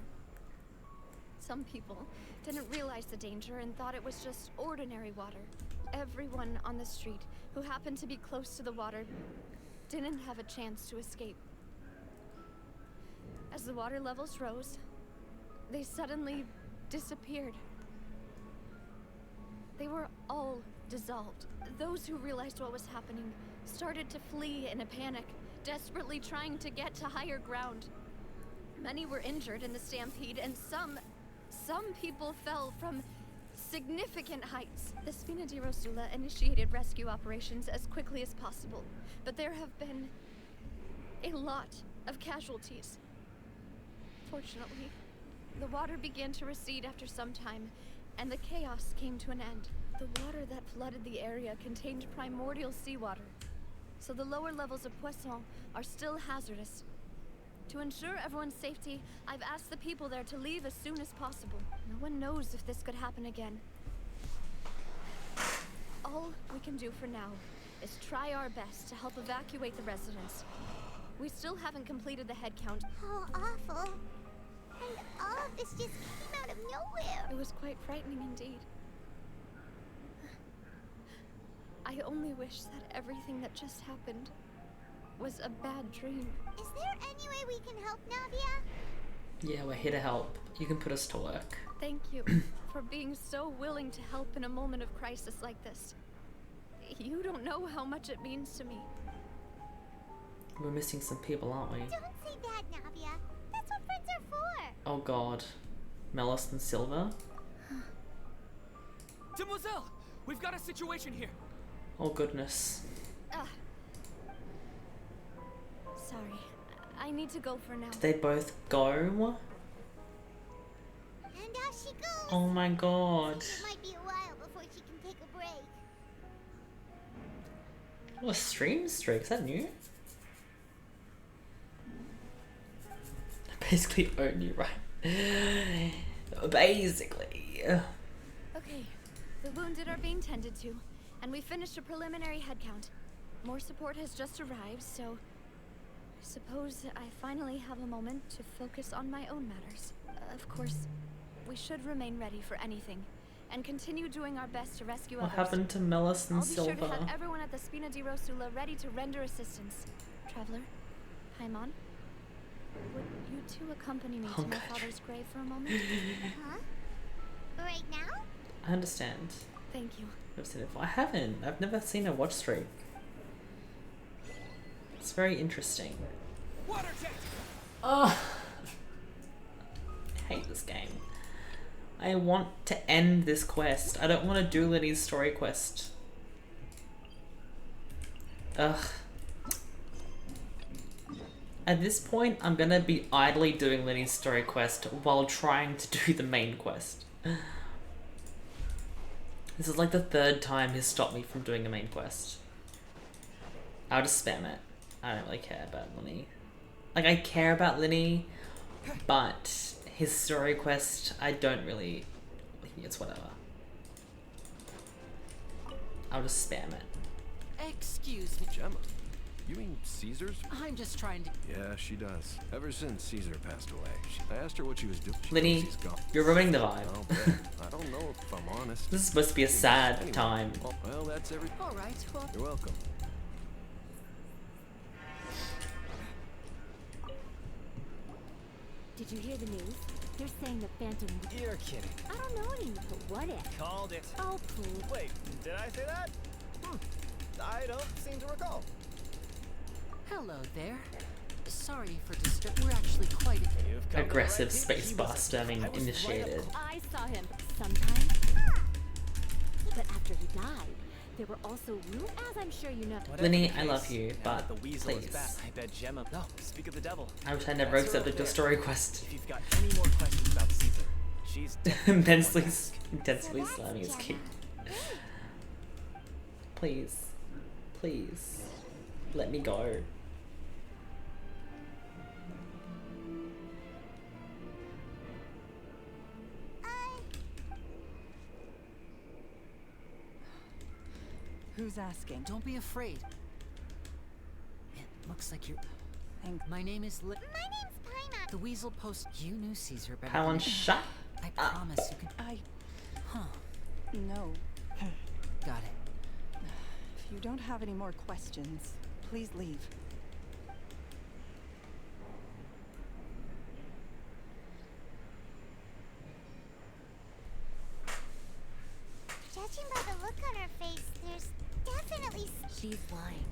Some people didn't realize the danger and thought it was just ordinary water. Everyone on the street who happened to be close to the water didn't have a chance to escape. As the water levels rose, they suddenly disappeared. They were all dissolved. Those who realized what was happening started to flee in a panic, desperately trying to get to higher ground. Many were injured in the stampede, and some people fell from significant heights. The Spina di Rosula initiated rescue operations as quickly as possible, but there have been a lot of casualties. Fortunately, the water began to recede after some time, and the chaos came to an end. The water that flooded the area contained primordial seawater, so the lower levels of Poisson are still hazardous. To ensure everyone's safety, I've asked the people there to leave as soon as possible. No one knows if this could happen again. All we can do for now is try our best to help evacuate the residents. We still haven't completed the head count. How awful. And all of this just came out of nowhere. It was quite frightening indeed. I only wish that everything that just happened was a bad dream. Is there any way we can help, Navia? Yeah, we're here to help. You can put us to work. Thank you for being so willing to help in a moment of crisis like this. You don't know how much it means to me. We're missing some people, aren't we? Don't say that, Navia. That's what friends are for. Oh god. Melis and Silver? Demoiselle! We've got a situation here! Oh goodness. Sorry. I need to go for now. Did they both go? And out she goes. Oh my god. It might be a while before she can take a break. Oh, a stream streak, is that new? I basically own you, right? Basically. Okay. The wounded are being tended to. and we finished a preliminary head count. More support has just arrived, so I suppose I finally have a moment to focus on my own matters. Of course, we should remain ready for anything, and continue doing our best to rescue What others. happened to Melis and I'll be Silver? sure to have everyone at the Spina di Rosula ready to render assistance. Traveler, Paimon, would you two accompany me to my father's grave for a moment? Huh? Right now? I understand. Thank you. I've seen it before. I haven't. I've never seen a watch streak. It's very interesting. Oh, I hate this game. I want to end this quest. I don't want to do Lenny's story quest. Ugh. At this point, I'm gonna be idly doing Lenny's story quest while trying to do the main quest. This is like the 3rd time he's stopped me from doing a main quest. I'll just spam it. I don't really care about Lenny. Like, I care about Lenny, but his story quest, I don't really... It's whatever. I'll just spam it. Excuse me. Gemma, you mean Caesar's? I'm just trying to... Yeah, she does. Ever since Caesar passed away. I asked her what she was doing. She Lenny, knows he's gone. you're ruining the vibe. I'll bet. I don't know if I'm honest. This is supposed to be a sad Anyway, time. Well, that's every... All right, well... You're welcome. Did you hear the news? They're saying the Phantom... You're kidding. I don't know any, but what if? Called it. Oh, please. Wait, did I say that? I don't seem to recall. Hello there. Sorry for disturbing. We're actually quite... Aggressive spacebar stemming initiated. I saw him sometime. But after he died, there were also rumors, as I'm sure you know. Lenny, I love you, but the weasel please. is back. I bet Gemma. No, speak of the devil. I wish I never accepted your story quest. If you've got any more questions about Caesar, she's intensely slamming his key. Please. Please. Let me go. Who's asking? Don't be afraid. It looks like you're... My name is My name's Paimon. The Weasel Post. You knew Caesar better Paimon, than shut I promise you can... Huh. No. Got it. If you don't have any more questions, please leave. Judging by the look on her face, there's definitely... She's lying.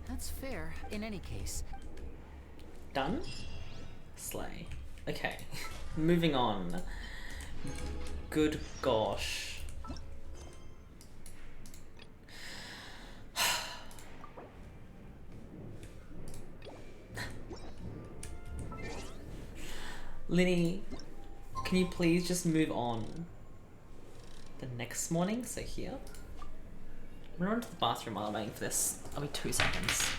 That's fair. In any case. Done? Slay. Okay. Moving on. Good gosh. Lenny, can you please just move on? The next morning, so here. I'm gonna run to the bathroom while I'm waiting for this. I'll be 2 seconds.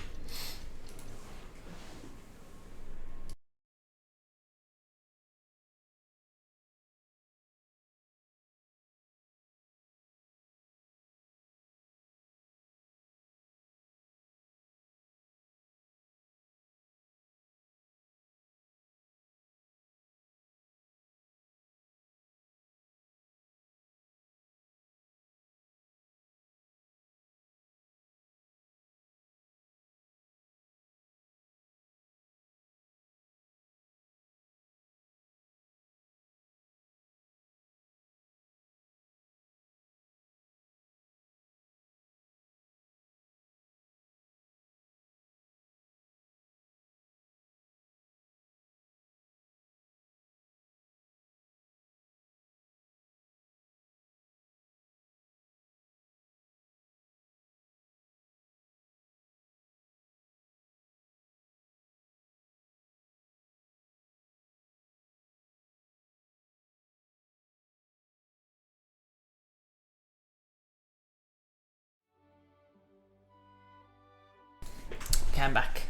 Okay, I'm back.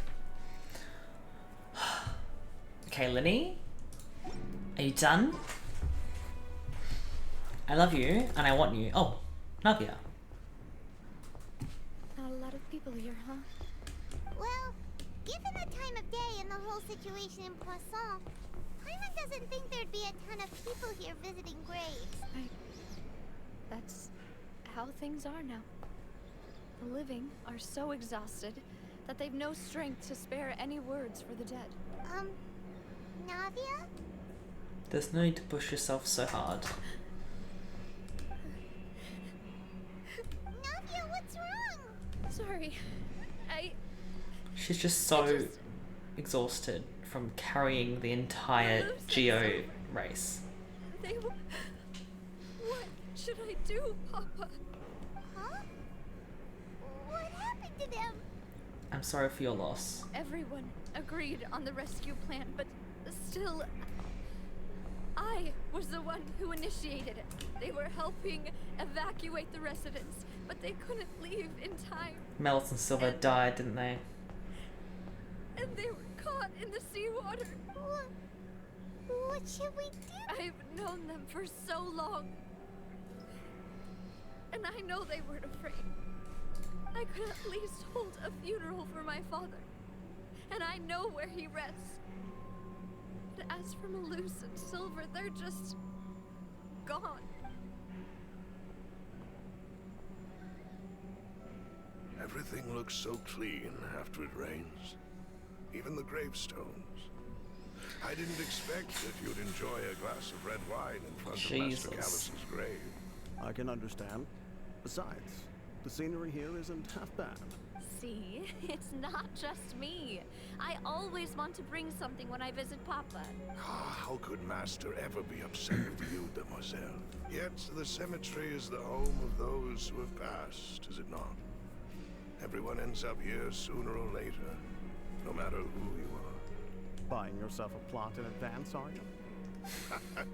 Okay, Lenny, are you done? I love you, and I want you. Oh, Navia. people here, huh? Well, given the time of day and the whole situation in Poisson, Paimon doesn't think there'd be a ton of people here visiting graves. That's how things are now. The living are so exhausted that they've no strength to spare any words for the dead. Navia? There's no need to push yourself so hard. Navia, what's wrong? Sorry. She's just so exhausted from carrying the entire Geo race. What should I do, Papa? Huh? What happened to them? I'm sorry for your loss. Everyone agreed on the rescue plan, but still, I was the one who initiated it. They were helping evacuate the residents, but they couldn't leave in time. Melis and Silver died, didn't they? And they were caught in the seawater. What should we do? I've known them for so long. And I know they weren't afraid. I could at least hold a funeral for my father. And I know where he rests. But as for Malus and Silver, they're just gone. Everything looks so clean after it rains. Even the gravestones. I didn't expect that you'd enjoy a glass of red wine in front of Master Callus's grave. I can understand. Besides, the scenery here isn't half bad. See, it's not just me. I always want to bring something when I visit Papa. How could Master ever be upset with you, Demoiselle? Yet the cemetery is the home of those who have passed, is it not? Everyone ends up here sooner or later, no matter who you are. Buying yourself a plot in advance, are you?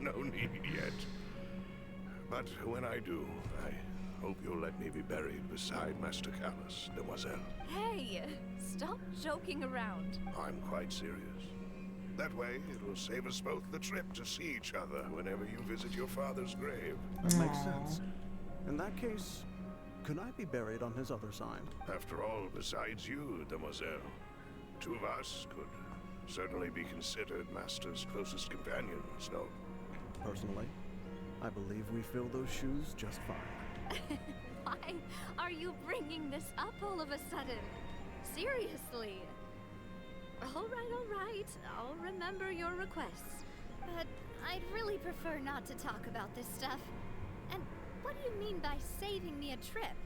No need yet. But when I do, I hope you'll let me be buried beside Master Callus, Demoiselle. Hey, stop joking around. I'm quite serious. That way, it will save us both the trip to see each other whenever you visit your father's grave. That makes sense. In that case, could I be buried on his other side? After all, besides you, Demoiselle, two of us could certainly be considered Master's closest companions, no? Personally, I believe we fill those shoes just fine. Why are you bringing this up all of a sudden? Seriously. All right. I'll remember your requests. But I'd really prefer not to talk about this stuff. And what do you mean by saving me a trip?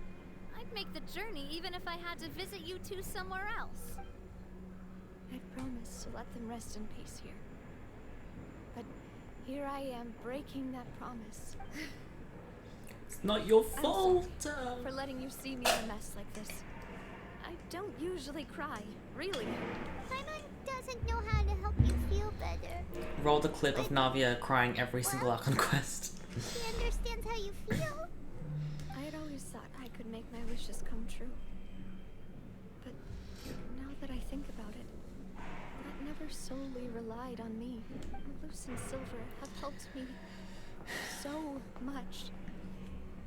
I'd make the journey even if I had to visit you two somewhere else. I promised to let them rest in peace here. But here I am breaking that promise. It's not your fault. I'm sorry for letting you see me in a mess like this. I don't usually cry, really. Paimon doesn't know how to help you feel better. Roll the clip of Navia crying every single Archon quest. She understands how you feel. I had always thought I could make my wishes come true. But now that I think about it, that never solely relied on me. Malus and Silver have helped me so much.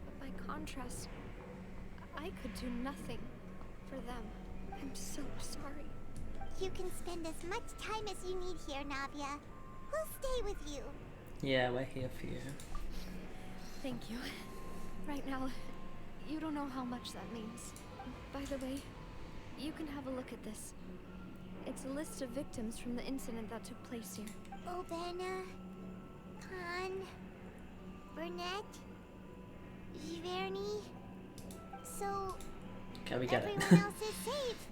But by contrast, I could do nothing for them. I'm so sorry. You can spend as much time as you need here, Navia. We'll stay with you. Yeah, we're here for you. Thank you. Right now, you don't know how much that means. By the way, you can have a look at this. It's a list of victims from the incident that took place here. Obena, Khan, Burnett, Giverny. So, Okay, we get it. everyone else is safe.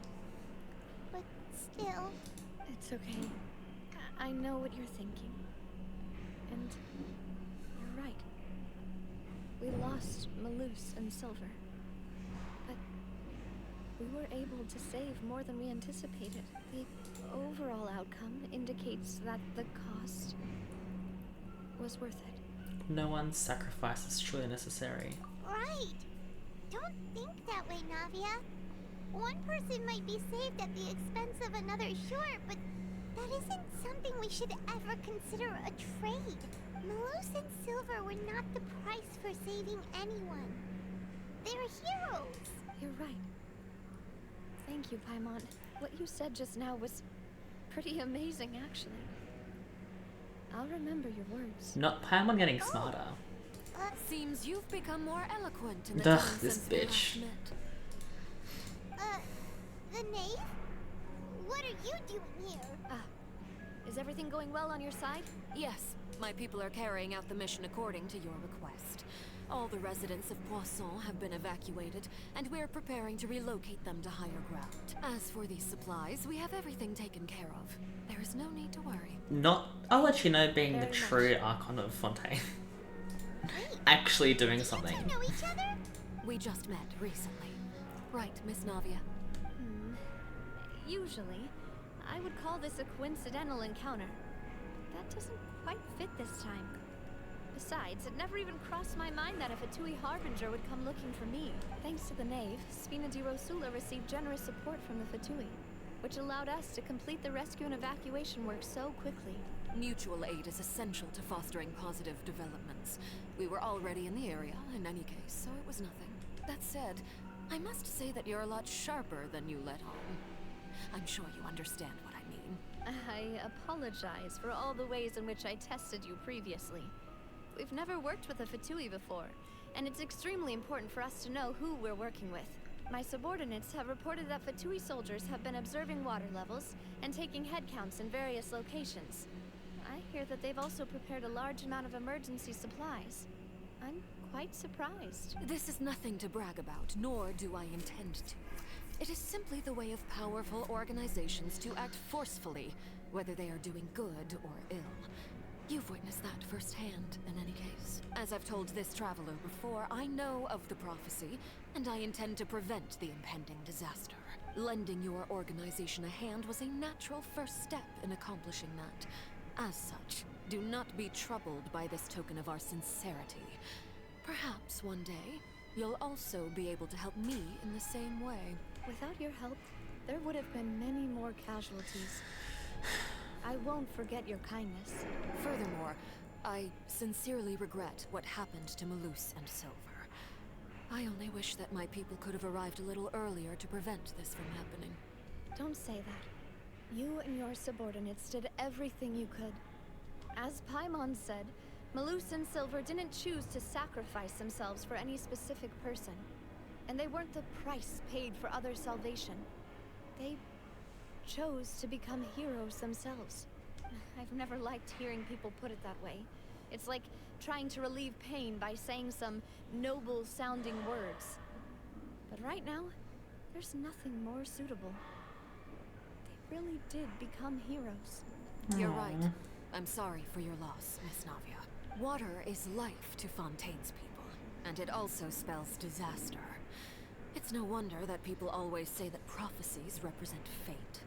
But still... It's okay. I know what you're thinking. And you're right. We lost Malus and Silver. But we were able to save more than we anticipated. The overall outcome indicates that the cost was worth it. No one's sacrifice is truly necessary. Right. Don't think that way, Navia. One person might be saved at the expense of another, sure, but that isn't something we should ever consider a trade. Malus and Silver were not the price for saving anyone. They're heroes. You're right. Thank you, Paimon. What you said just now was pretty amazing, actually. I'll remember your words. Not Paimon getting smarter. Seems you've become more eloquent in the Ugh, time this since we last bitch. met. The knave? What are you doing here? Is everything going well on your side? Yes, my people are carrying out the mission according to your request. All the residents of Poisson have been evacuated, and we're preparing to relocate them to higher ground. As for these supplies, we have everything taken care of. There is no need to worry. Not Alachino being the true Archon of Fontaine. Actually doing something. Know each other? We just met recently. Right, Miss Navia? Usually, I would call this a coincidental encounter. That doesn't quite fit this time. Besides, it never even crossed my mind that a Fatui Harbinger would come looking for me. Thanks to the Knave, Spina di Rosula received generous support from the Fatui, which allowed us to complete the rescue and evacuation work so quickly. Mutual aid is essential to fostering positive developments. We were already in the area, in any case, so it was nothing. That said, I must say that you're a lot sharper than you let on. I'm sure you understand what I mean. I apologize for all the ways in which I tested you previously. We've never worked with a Fatui before, and it's extremely important for us to know who we're working with. My subordinates have reported that Fatui soldiers have been observing water levels and taking head counts in various locations. I hear that they've also prepared a large amount of emergency supplies. I'm quite surprised. This is nothing to brag about, nor do I intend to. It is simply the way of powerful organizations to act forcefully, whether they are doing good or ill. You've witnessed that firsthand, in any case. As I've told this traveler before, I know of the prophecy, and I intend to prevent the impending disaster. Lending your organization a hand was a natural first step in accomplishing that. As such, do not be troubled by this token of our sincerity. Perhaps one day, you'll also be able to help me in the same way. Without your help, there would have been many more casualties. I won't forget your kindness. Furthermore, I sincerely regret what happened to Malus and Silver. I only wish that my people could have arrived a little earlier to prevent this from happening. Don't say that. You and your subordinates did everything you could. As Paimon said, Malus and Silver didn't choose to sacrifice themselves for any specific person. And they weren't the price paid for other salvation. They chose to become heroes themselves. I've never liked hearing people put it that way. It's like trying to relieve pain by saying some noble-sounding words. But right now, there's nothing more suitable. They really did become heroes. You're right. I'm sorry for your loss, Miss Navia. Water is life to Fontaine's people, and it also spells disaster. It's no wonder that people always say that prophecies represent fate.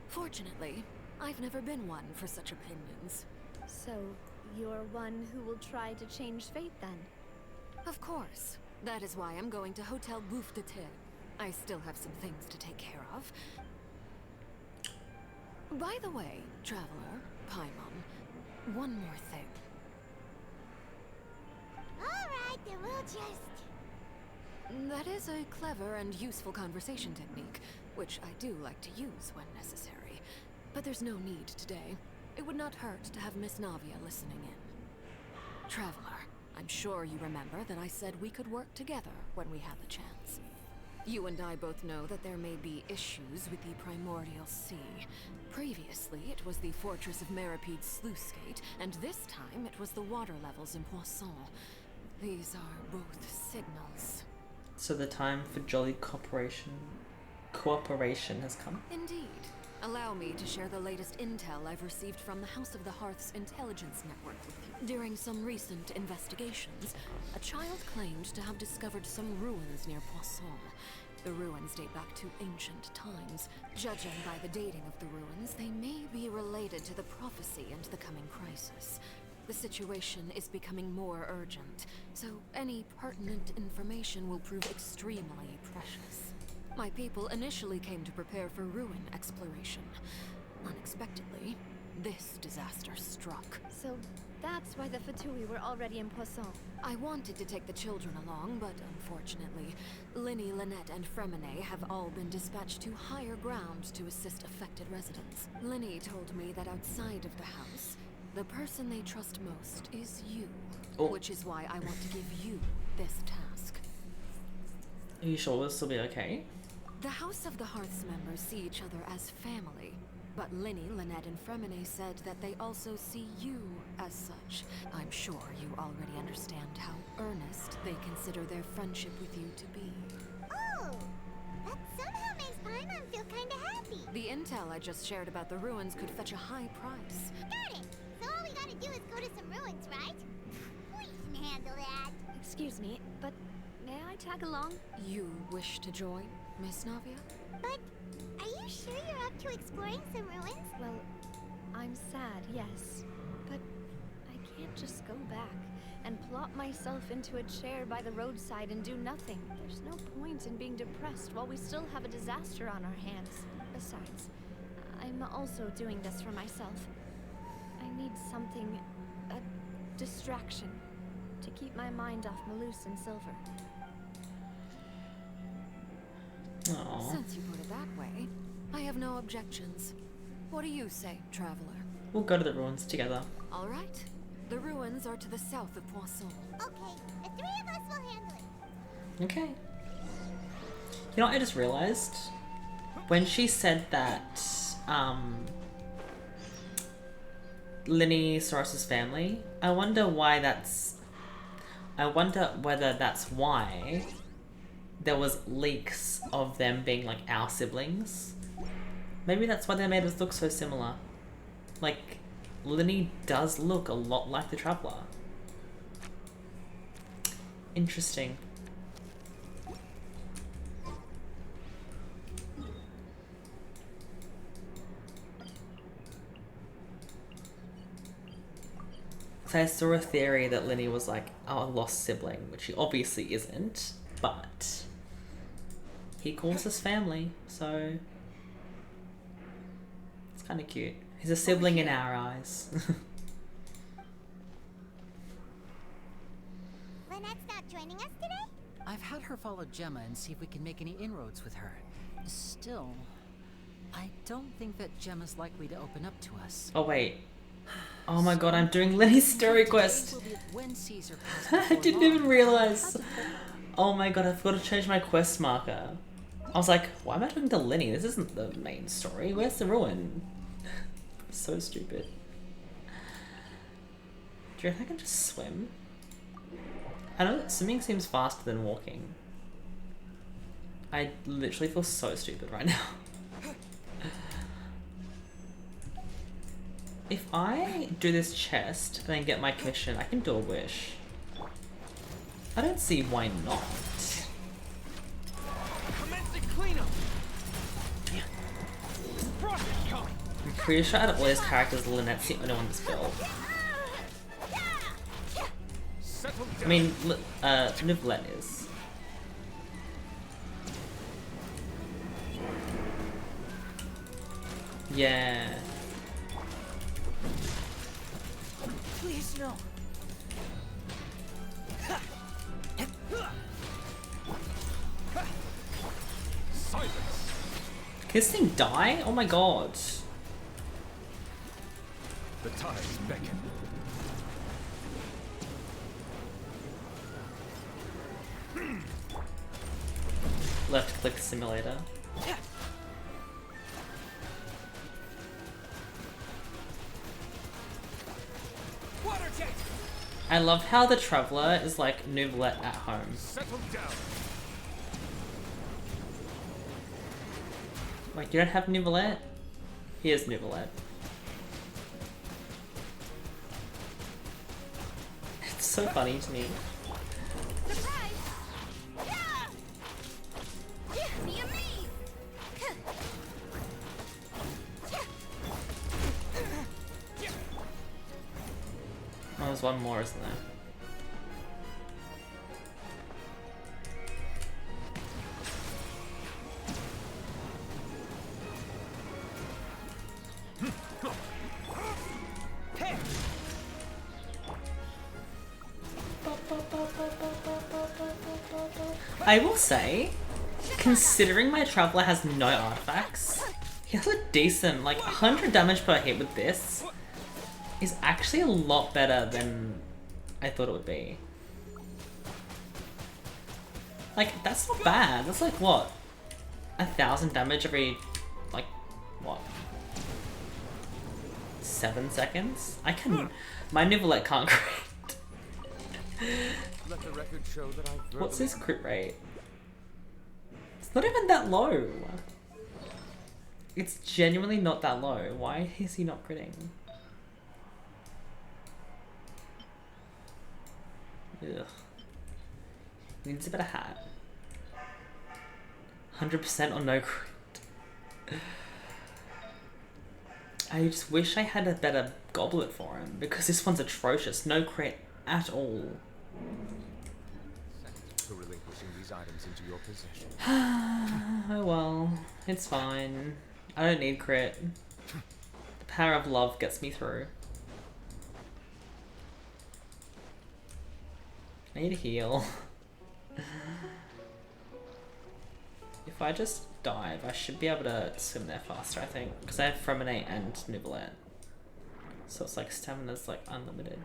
Fortunately, I've never been one for such opinions. So, you're one who will try to change fate then? Of course. That is why I'm going to Hotel Bouffe de Terre. I still have some things to take care of. By the way, Traveler, Paimon, one more thing. Alright, then we'll just... That is a clever and useful conversation technique, which I do like to use when necessary. But there's no need today. It would not hurt to have Miss Navia listening in. Traveler, I'm sure you remember that I said we could work together when we had the chance. You and I both know that there may be issues with the Primordial Sea. Previously, it was the Fortress of Maripide's sluice gate, and this time it was the water levels in Poisson. These are both signals. So the time for jolly cooperation has come? Indeed. Allow me to share the latest intel I've received from the House of the Hearth's intelligence network with you. During some recent investigations, a child claimed to have discovered some ruins near Poisson. The ruins date back to ancient times. Judging by the dating of the ruins, they may be related to the prophecy and the coming crisis. The situation is becoming more urgent, so any pertinent information will prove extremely precious. My people initially came to prepare for ruin exploration. Unexpectedly, this disaster struck. So that's why the Fatui were already in Poisson. I wanted to take the children along, but unfortunately, Linny, Lynette, and Fremine have all been dispatched to higher ground to assist affected residents. Linny told me that outside of the house, the person they trust most is you, which is why I want to give you this task. Are you sure this will be okay? The House of the Hearth's members see each other as family, but Linny, Lynette, and Fremine said that they also see you as such. I'm sure you already understand how earnest they consider their friendship with you to be. Oh, that somehow makes Paimon feel kinda happy. The intel I just shared about the ruins could fetch a high price. Got it! So all we gotta do is go to some ruins, right? We can handle that. Excuse me, but may I tag along? You wish to join, Miss Navia? But are you sure you're up to exploring some ruins? Well, I'm sad, yes. But I can't just go back and plop myself into a chair by the roadside and do nothing. There's no point in being depressed while we still have a disaster on our hands. Besides, I'm also doing this for myself. I need something, a distraction, to keep my mind off Malus and Silver. Aww. Since you put it that way, I have no objections. What do you say, traveler? We'll go to the ruins together. All right. The ruins are to the south of Poisson. Okay, the three of us will handle it. Okay. You know what I just realized? When she said that, Linny Soros's family, I wonder why that's... I wonder whether that's why there was leaks of them being like our siblings. Maybe that's why they made us look so similar. Like, Linny does look a lot like the Traveler. Interesting. So I saw a theory that Linny was like our lost sibling, which he obviously isn't, but he calls us family, so it's kind of cute. He's a sibling in our eyes. Lynette's not joining us today? I've had her follow Gemma and see if we can make any inroads with her. Still, I don't think that Gemma's likely to open up to us. Oh wait. Oh my god, I'm doing Linny's story quest. When Caesar I didn't even realize. Oh my god, I forgot to change my quest marker. I was like, why am I talking to Linny? This isn't the main story. Where's the ruin? So stupid. Do you reckon I can just swim? I know that swimming seems faster than walking. I literally feel so stupid right now. If I do this chest and then get my commission, I can do a wish. I don't see why not. I'm pretty sure out of all these characters, Lynette's the only one that's built. I mean, Neuvillette is. Yeah. Please no. Silence. Can this thing die? Oh my god. The tides beckon. Left click simulator. I love how the Traveler is like Neuvillette at home. Settle down. Like, you don't have Neuvillette? Here's Neuvillette. It's so funny to me. Oh, there's one more, isn't there? I will say, considering my Traveler has no artifacts, he has a decent, like 100 damage per hit with this is actually a lot better than I thought it would be. Like, that's not bad. That's like, what? 1,000 damage every, like, what? 7 seconds? I can... My Nivelette can't crit. Let the record show that I've What's his crit rate? It's not even that low. It's genuinely not that low. Why is he not critting? Ugh. He needs a better hat. 100% or no crit. I just wish I had a better goblet for him, because this one's atrocious. No crit at all. For relinquishing these items into your possession. Oh well, it's fine. I don't need crit. The power of love gets me through. I need to heal. If I just dive, I should be able to swim there faster, I think. Because I have Freminate and Nivelette. So it's like stamina's like unlimited.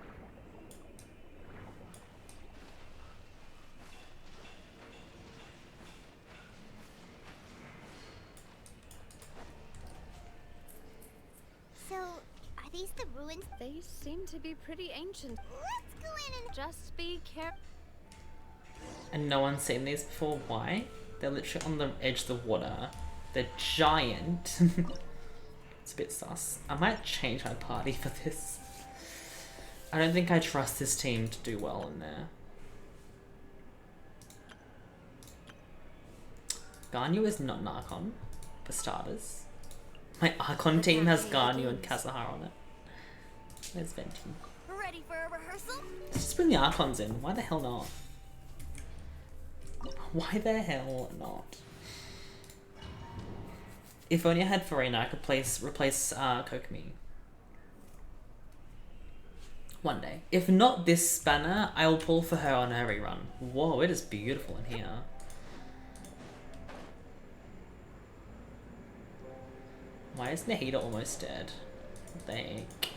So, are these the ruins? They seem to be pretty ancient. Let's go in and just be careful. And no one's seen these before. Why? They're literally on the edge of the water. They're giant. It's a bit sus. I might change my party for this. I don't think I trust this team to do well in there. Ganyu is not an Archon, for starters. My Archon team has Ganyu and Kazuhara on it. There's Venti. Ready for a rehearsal? Let's just bring the Archons in. Why the hell not? Why the hell not? If only I had Farina, I could replace Kokomi. One day. If not this banner, I will pull for her on her rerun. Whoa, it is beautiful in here. Why is Nahida almost dead? What the heck?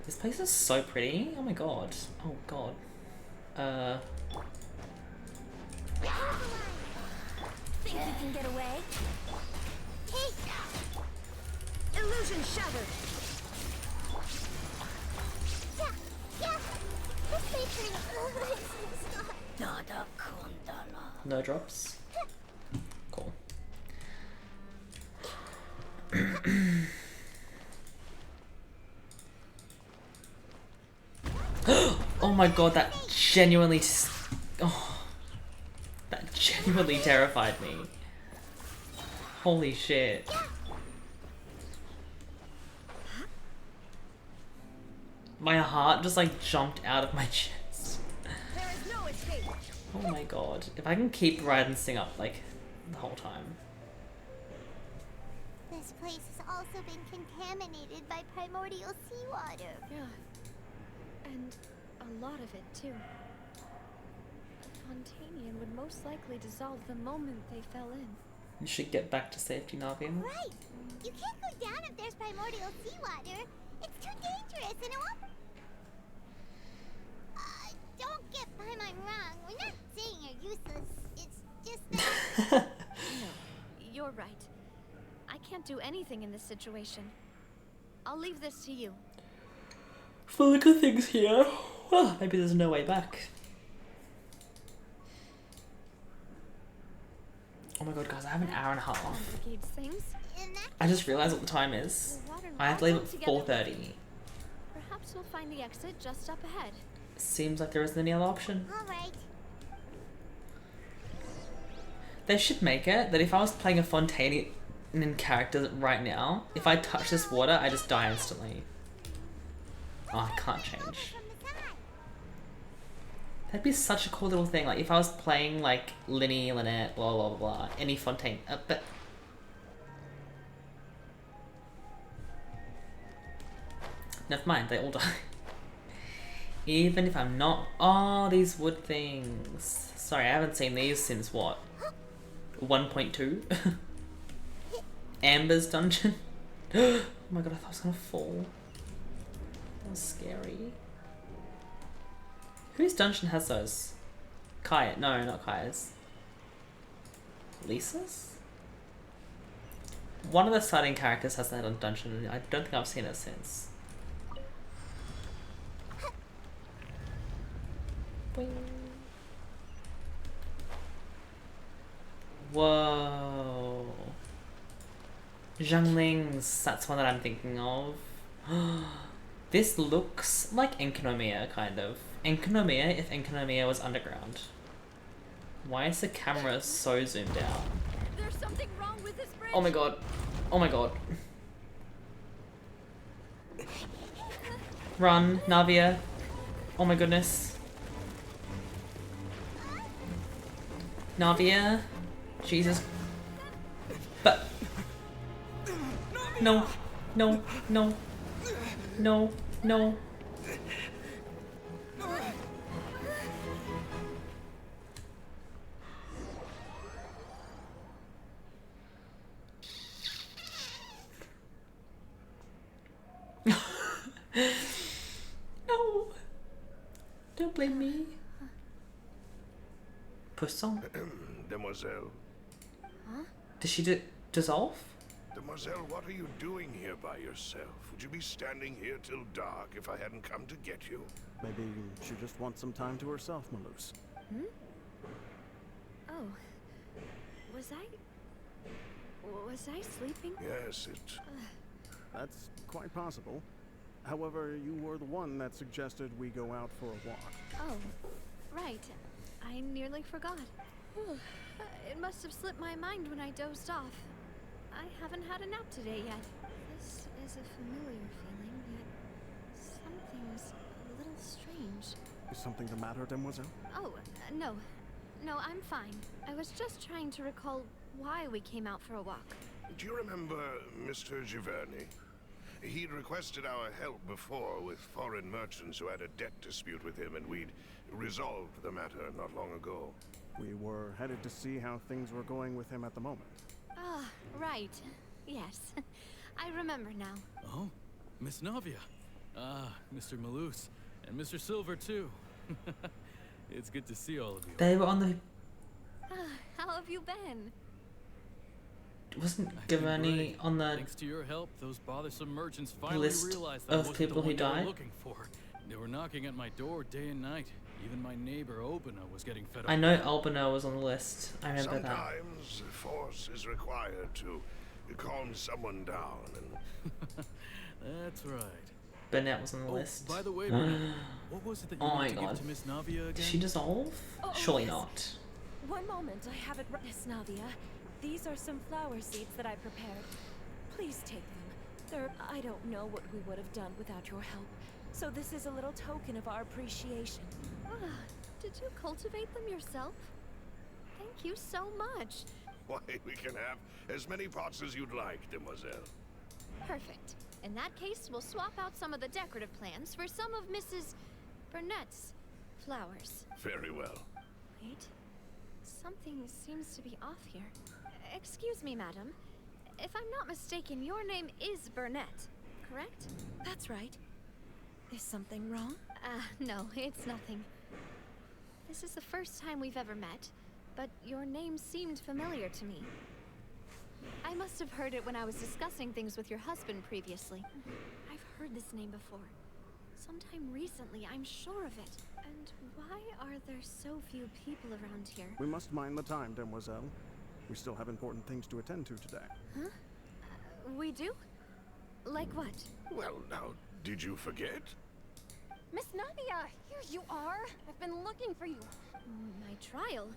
This place is so pretty. Oh my god. Oh god. Think you can get away? Illusion shattered. Yeah. This makes me... No drops. Cool. Oh my god, that genuinely... Oh, that genuinely terrified me. Holy shit. My heart just like jumped out of my chest. There is no escape. Oh my god. If I can keep Raiden up like the whole time. This place has also been contaminated by primordial seawater. Yeah. And a lot of it too. Fontanian would most likely dissolve the moment they fell in. You should get back to safety, Navin. Right! You can't go down if there's primordial seawater. It's too dangerous and it won't... don't get Paimon wrong. We're not saying you're useless. It's just that... No, you're right. I can't do anything in this situation. I'll leave this to you. For the good things here. Well, maybe there's no way back. Oh my god, guys, I have an hour and a half. I just realized what the time is. I have to leave at 4:30. Perhaps we'll find the exit just up ahead. Seems like there isn't any other option. Alright. They should make it that if I was playing a Fontanian character right now, if I touch this water, I just die instantly. Oh, I can't change. That'd be such a cool little thing. Like if I was playing like Linny, Lynette, blah blah blah blah, any Fontaine, but never mind, they all die. Even if I'm not... Oh, these wood things. Sorry, I haven't seen these since what? 1.2? Amber's dungeon? Oh my god, I thought I was gonna fall. That was scary. Whose dungeon has those? Kaya? No, not Kaya's. Lisa's? One of the starting characters has that on dungeon, and I don't think I've seen it since. Whoa. Zhanglings, that's one that I'm thinking of. This looks like Enkanomiya, kind of. Enkanomiya if Enkanomiya was underground. Why is the camera so zoomed out? There's something wrong with this bridge. Oh my god. Oh my god. Run, Navia. Oh my goodness. Navia. Jesus. But. No. No. No. No. No. No. Don't blame me. Poisson. Demoiselle. Huh? Did she dissolve? Demoiselle, what are you doing here by yourself? Would you be standing here till dark if I hadn't come to get you? Maybe she just wants some time to herself, Malus. Hmm? Oh. Was I sleeping? Yes, it... That's quite possible. However, you were the one that suggested we go out for a walk. Oh, right. I nearly forgot. Whew. It must have slipped my mind when I dozed off. I haven't had a nap today yet. This is a familiar feeling, yet something's a little strange. Is something the matter, Demoiselle? Oh, no. No, I'm fine. I was just trying to recall why we came out for a walk. Do you remember Mr. Giverny? He'd requested our help before with foreign merchants who had a debt dispute with him, and we'd resolved the matter not long ago. We were headed to see how things were going with him at the moment. Ah, right. Yes. I remember now. Oh, Miss Navia. Ah, Mr. Malus. And Mr. Silver, too. It's good to see all of you. They were on the... How have you been? Wasn't Giverny on the Thanks to your help, those bothersome merchants finally list realized that of wasn't people the who one they were died? looking for. They were knocking at my door day and night. Even my neighbor Obina was getting fed up. I know Albino was on the list. I remember that. Sometimes force is required to calm someone down, and... That's right. Burnett was on the list. By the way, Burnett, what was it that you Oh wanted my to god. give to Miss Navia again? Did she dissolve? Oh, Surely yes. not. One moment, I have it right. Miss Navia, these are some flower seeds that I prepared. Please take them. I don't know what we would have done without your help. So this is a little token of our appreciation. Ah, did you cultivate them yourself? Thank you so much. Why, we can have as many pots as you'd like, Demoiselle. Perfect. In that case, we'll swap out some of the decorative plants for some of Mrs. Burnett's flowers. Very well. Wait. Something seems to be off here. Excuse me, madam. If I'm not mistaken, your name is Burnett, correct? That's right. Is something wrong? No, it's nothing. This is the first time we've ever met, but your name seemed familiar to me. I must have heard it when I was discussing things with your husband previously. I've heard this name before. Sometime recently, I'm sure of it. And why are there so few people around here? We must mind the time, Demoiselle. We still have important things to attend to today. Huh? We do? Like what? Well, now, did you forget? Miss Navia, here you are. I've been looking for you. My trial?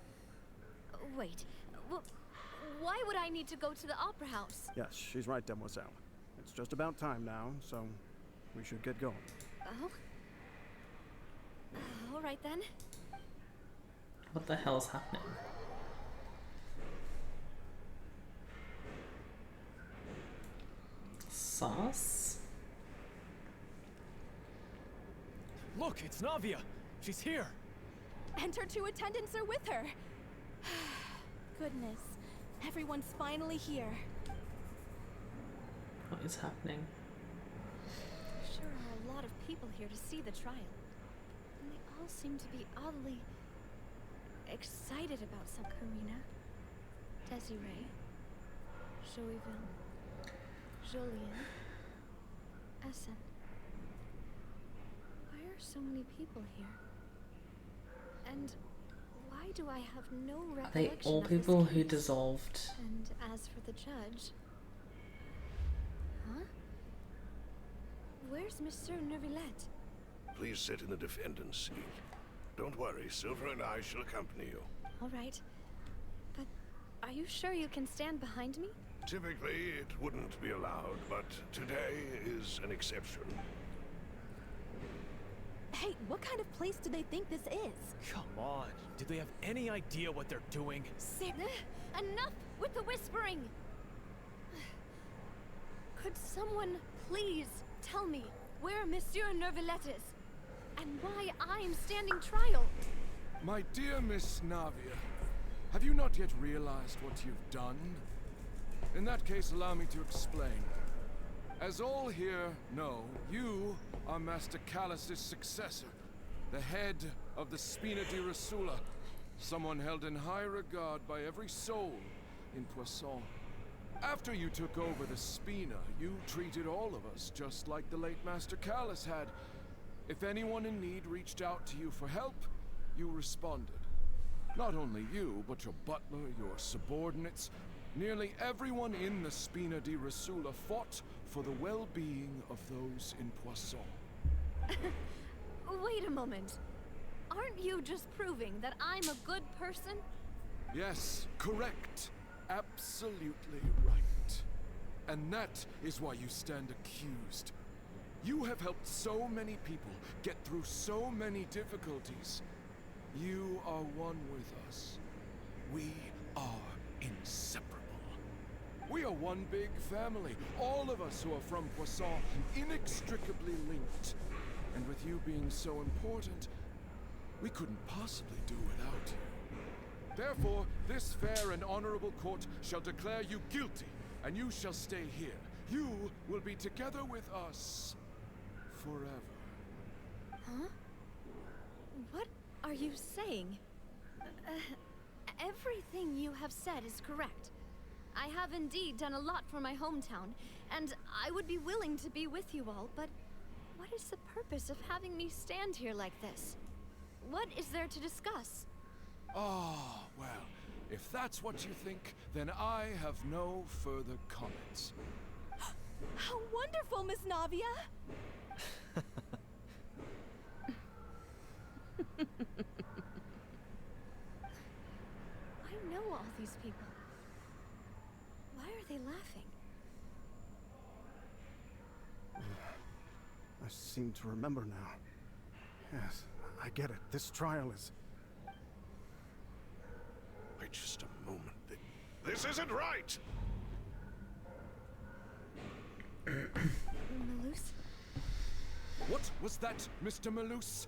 Wait, why would I need to go to the Opera House? Yes, she's right, Demoiselle. It's just about time now, so we should get going. Oh? All right then. What the hell's happening? Sauce? Look, it's Navia. She's here. And her 2 attendants are with her. Goodness. Everyone's finally here. What is happening? Sure are a lot of people here to see the trial. And they all seem to be oddly excited about some Karina, Desiree, Joyville, Julien, Essen. Why are so many people here? And why do I have no Are they recollection all of this people who case? dissolved? And as for the judge... Huh? Where's Monsieur Neuvillette? Please sit in the defendant's seat. Don't worry, Silver and I shall accompany you. All right. But are you sure you can stand behind me? Typically, it wouldn't be allowed, but today is an exception. Hey, what kind of place do they think this is? Come on. Do they have any idea what they're doing? Enough with the whispering! Could someone please tell me where Monsieur Neuvillette is? And why I'm standing trial? My dear Miss Navia, have you not yet realized what you've done? In that case, allow me to explain. As all here know, you are Master Callus's successor, the head of the Spina di Rosula, someone held in high regard by every soul in Poisson. After you took over the Spina, you treated all of us just like the late Master Callus had. If anyone in need reached out to you for help, you responded. Not only you, but your butler, your subordinates, nearly everyone in the Spina di Rosula fought for the well-being of those in Poisson. Wait a moment. Aren't you just proving that I'm a good person? Yes, correct. Absolutely right. And that is why you stand accused. You have helped so many people get through so many difficulties. You are one with us. We are inseparable. We are one big family, all of us who are from Poisson, inextricably linked. And with you being so important, we couldn't possibly do without you. Therefore, this fair and honorable court shall declare you guilty, and you shall stay here. You will be together with us forever. Huh? What are you saying? Everything you have said is correct. I have indeed done a lot for my hometown, and I would be willing to be with you all, but what is the purpose of having me stand here like this? What is there to discuss? Ah, well, if that's what you think, then I have no further comments. How wonderful, Miss Navia! I know all these people. Why are they laughing? I seem to remember now. Yes, I get it. This trial is... Wait just a moment. This isn't right! Malus? What was that, Mr. Malus?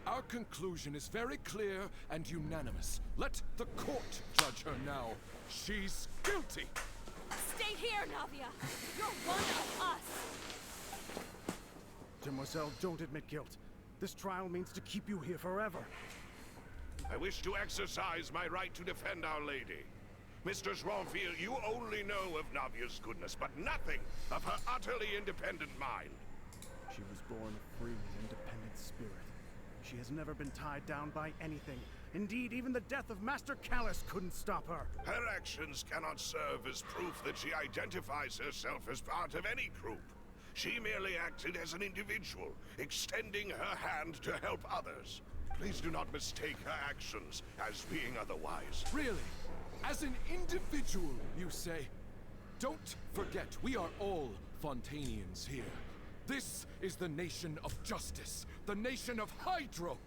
Our conclusion is very clear and unanimous. Let the court judge her now. She's guilty! Stay here, Navia! You're one of us! Demoiselle, don't admit guilt. This trial means to keep you here forever. I wish to exercise my right to defend Our Lady. Mistress Ronfil, you only know of Navia's goodness, but nothing of her utterly independent mind. She was born a free and independent spirit. She has never been tied down by anything. Indeed, even the death of Master Callus couldn't stop her. Her actions cannot serve as proof that she identifies herself as part of any group. She merely acted as an individual, extending her hand to help others. Please do not mistake her actions as being otherwise. Really? As an individual, you say? Don't forget, we are all Fontainians here. This is the nation of justice, the nation of Hydro.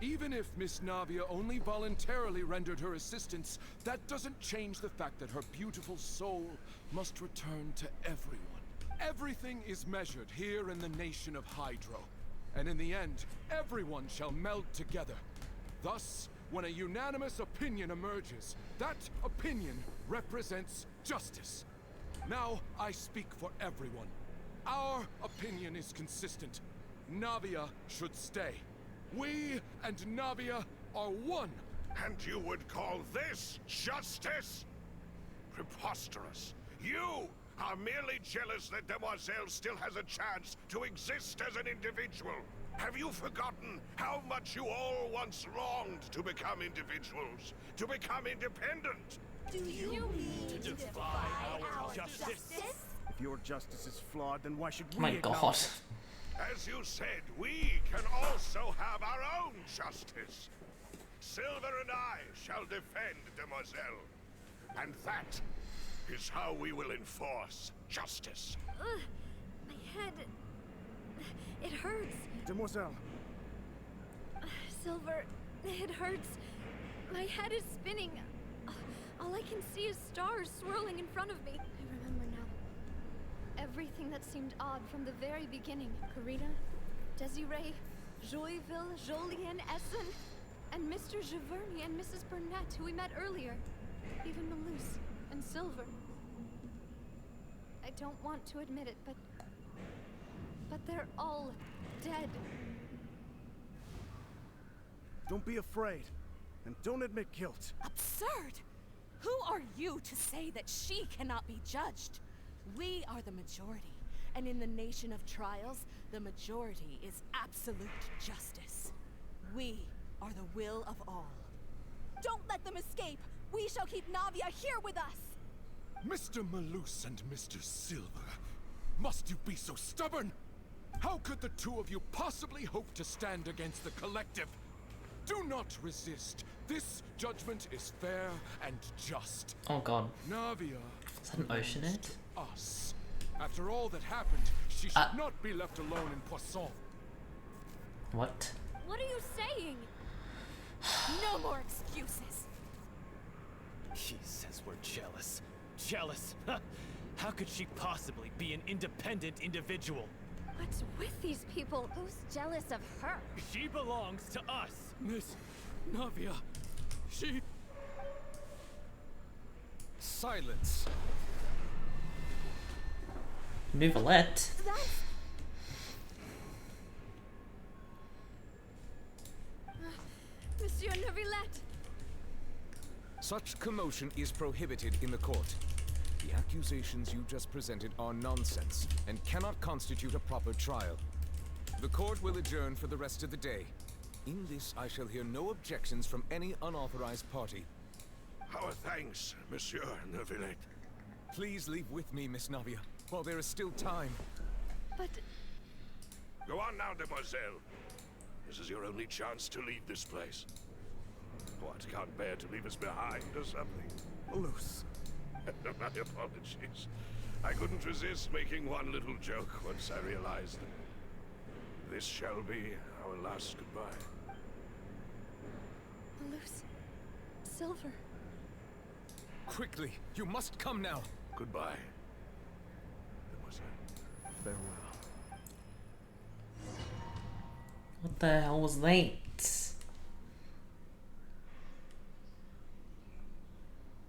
Even if Miss Navia only voluntarily rendered her assistance, that doesn't change the fact that her beautiful soul must return to everyone. Everything is measured here in the nation of Hydro. And in the end, everyone shall meld together. Thus, when a unanimous opinion emerges, that opinion represents justice. Now, I speak for everyone. Our opinion is consistent. Navia should stay. We and Navia are one. And you would call this justice? Preposterous. You are merely jealous that Demoiselle still has a chance to exist as an individual. Have you forgotten how much you all once longed to become individuals, to become independent? Do you mean to defy our justice? If your justice is flawed, then why should we My God. acknowledge it? As you said, we can also have our own justice. Silver and I shall defend Demoiselle. And that is how we will enforce justice. My head... It hurts. Demoiselle. Silver, it hurts. My head is spinning. All I can see is stars swirling in front of me. I remember now. Everything that seemed odd from the very beginning. Karina, Desiree, Joyville, Jolien, Essen, and Mr. Giverny and Mrs. Burnett, who we met earlier. Even Malus and Silver. I don't want to admit it, but they're all dead. Don't be afraid, and don't admit guilt. Absurd! Who are you to say that she cannot be judged? We are the majority, and in the nation of trials, the majority is absolute justice. We are the will of all. Don't let them escape! We shall keep Navia here with us! Mr. Malus and Mr. Silver, must you be so stubborn? How could the two of you possibly hope to stand against the collective? Do not resist. This judgment is fair and just. Oh God. Navia Is that an oceanid? us. After all that happened, she should not be left alone in Poisson. What? What are you saying? No more excuses. He says we're jealous. Jealous? How could she possibly be an independent individual? What's with these people? Who's jealous of her? She belongs to us. Miss Navia, she... Silence. Neuvillette? Monsieur Neuvillette! Such commotion is prohibited in the court. The accusations you just presented are nonsense and cannot constitute a proper trial. The court will adjourn for the rest of the day. In this, I shall hear no objections from any unauthorized party. Our thanks, Monsieur Neuvillette. Please leave with me, Miss Navia, while there is still time. But... Go on now, Demoiselle. This is your only chance to leave this place. What, can't bear to leave us behind or something? Malus. My apologies. I couldn't resist making one little joke once I realized this shall be our last goodbye. Malus. Silver. Quickly, you must come now. Goodbye. Farewell. What the hell was that?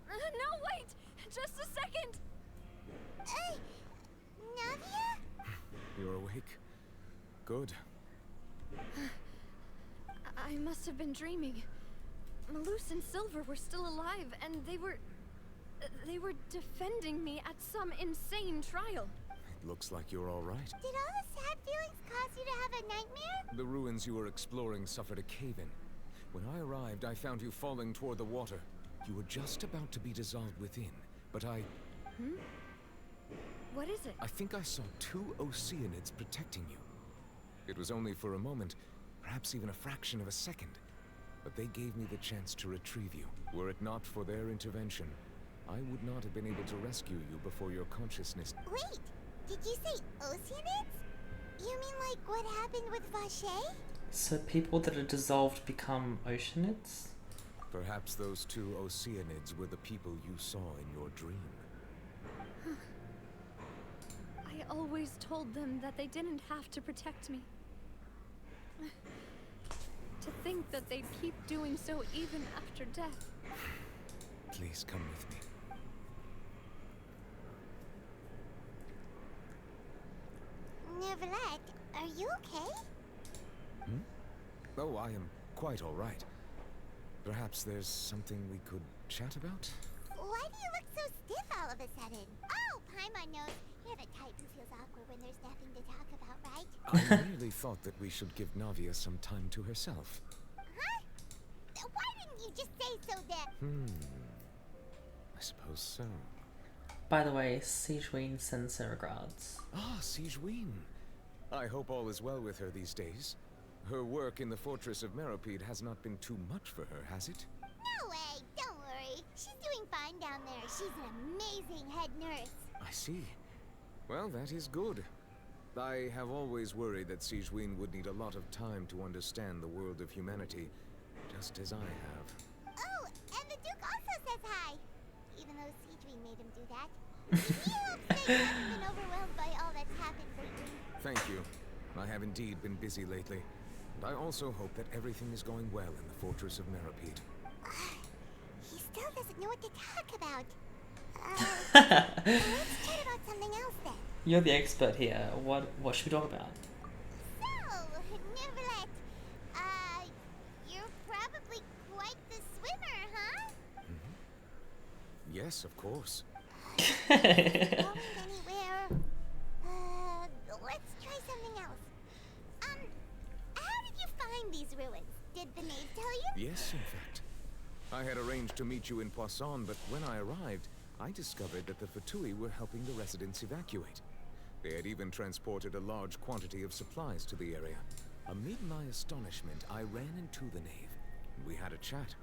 No, wait! Just a second! Navia? You're awake? Good. I must have been dreaming. Malus and Silver were still alive, and they were defending me at some insane trial. It looks like you're all right. Did all the sad feelings cause you to have a nightmare? The ruins you were exploring suffered a cave-in. When I arrived, I found you falling toward the water. You were just about to be dissolved within, but I... What is it? I think I saw 2 Oceanids protecting you. It was only for a moment, perhaps even a fraction of a second. But they gave me the chance to retrieve you. Were it not for their intervention, I would not have been able to rescue you before your consciousness... Wait! Did you say Oceanids? You mean like what happened with Vacher? So people that are dissolved become oceanids? Perhaps those 2 Oceanids were the people you saw in your dream. I always told them that they didn't have to protect me. To think that they keep doing so even after death. Please come with me. Neverlet, are you okay? Oh, I am quite all right. Perhaps there's something we could chat about? Why do you look so stiff all of a sudden? Oh, Paimon knows. You're the type who feels awkward when there's nothing to talk about, right? I really thought that we should give Navia some time to herself. Huh? Why didn't you just say so then? I suppose so. By the way, Sigewinne sends her regards. Ah, Sigewinne. I hope all is well with her these days. Her work in the Fortress of Meropide has not been too much for her, has it? No way, don't worry. She's doing fine down there. She's an amazing head nurse. I see. Well, that is good. I have always worried that Sigewinne would need a lot of time to understand the world of humanity, just as I have. Oh, and the Duke also says hi. Even though Sigewinne made him do that. He hopes that you haven't been overwhelmed by all that's happened lately. Thank you. I have indeed been busy lately. And I also hope that everything is going well in the Fortress of Meropide. He still doesn't know what to talk about. Let's chat about something else then. You're the expert here. What should we talk about? So, Neverlet, you're probably quite the swimmer, huh? Yes, of course. Going anywhere? Let's try something else. How did you find these ruins? Did the maid tell you? Yes, in fact. I had arranged to meet you in Poisson, but when I arrived, I discovered that the Fatui were helping the residents evacuate. They had even transported a large quantity of supplies to the area. Amid my astonishment, I ran into the knave, and we had a chat.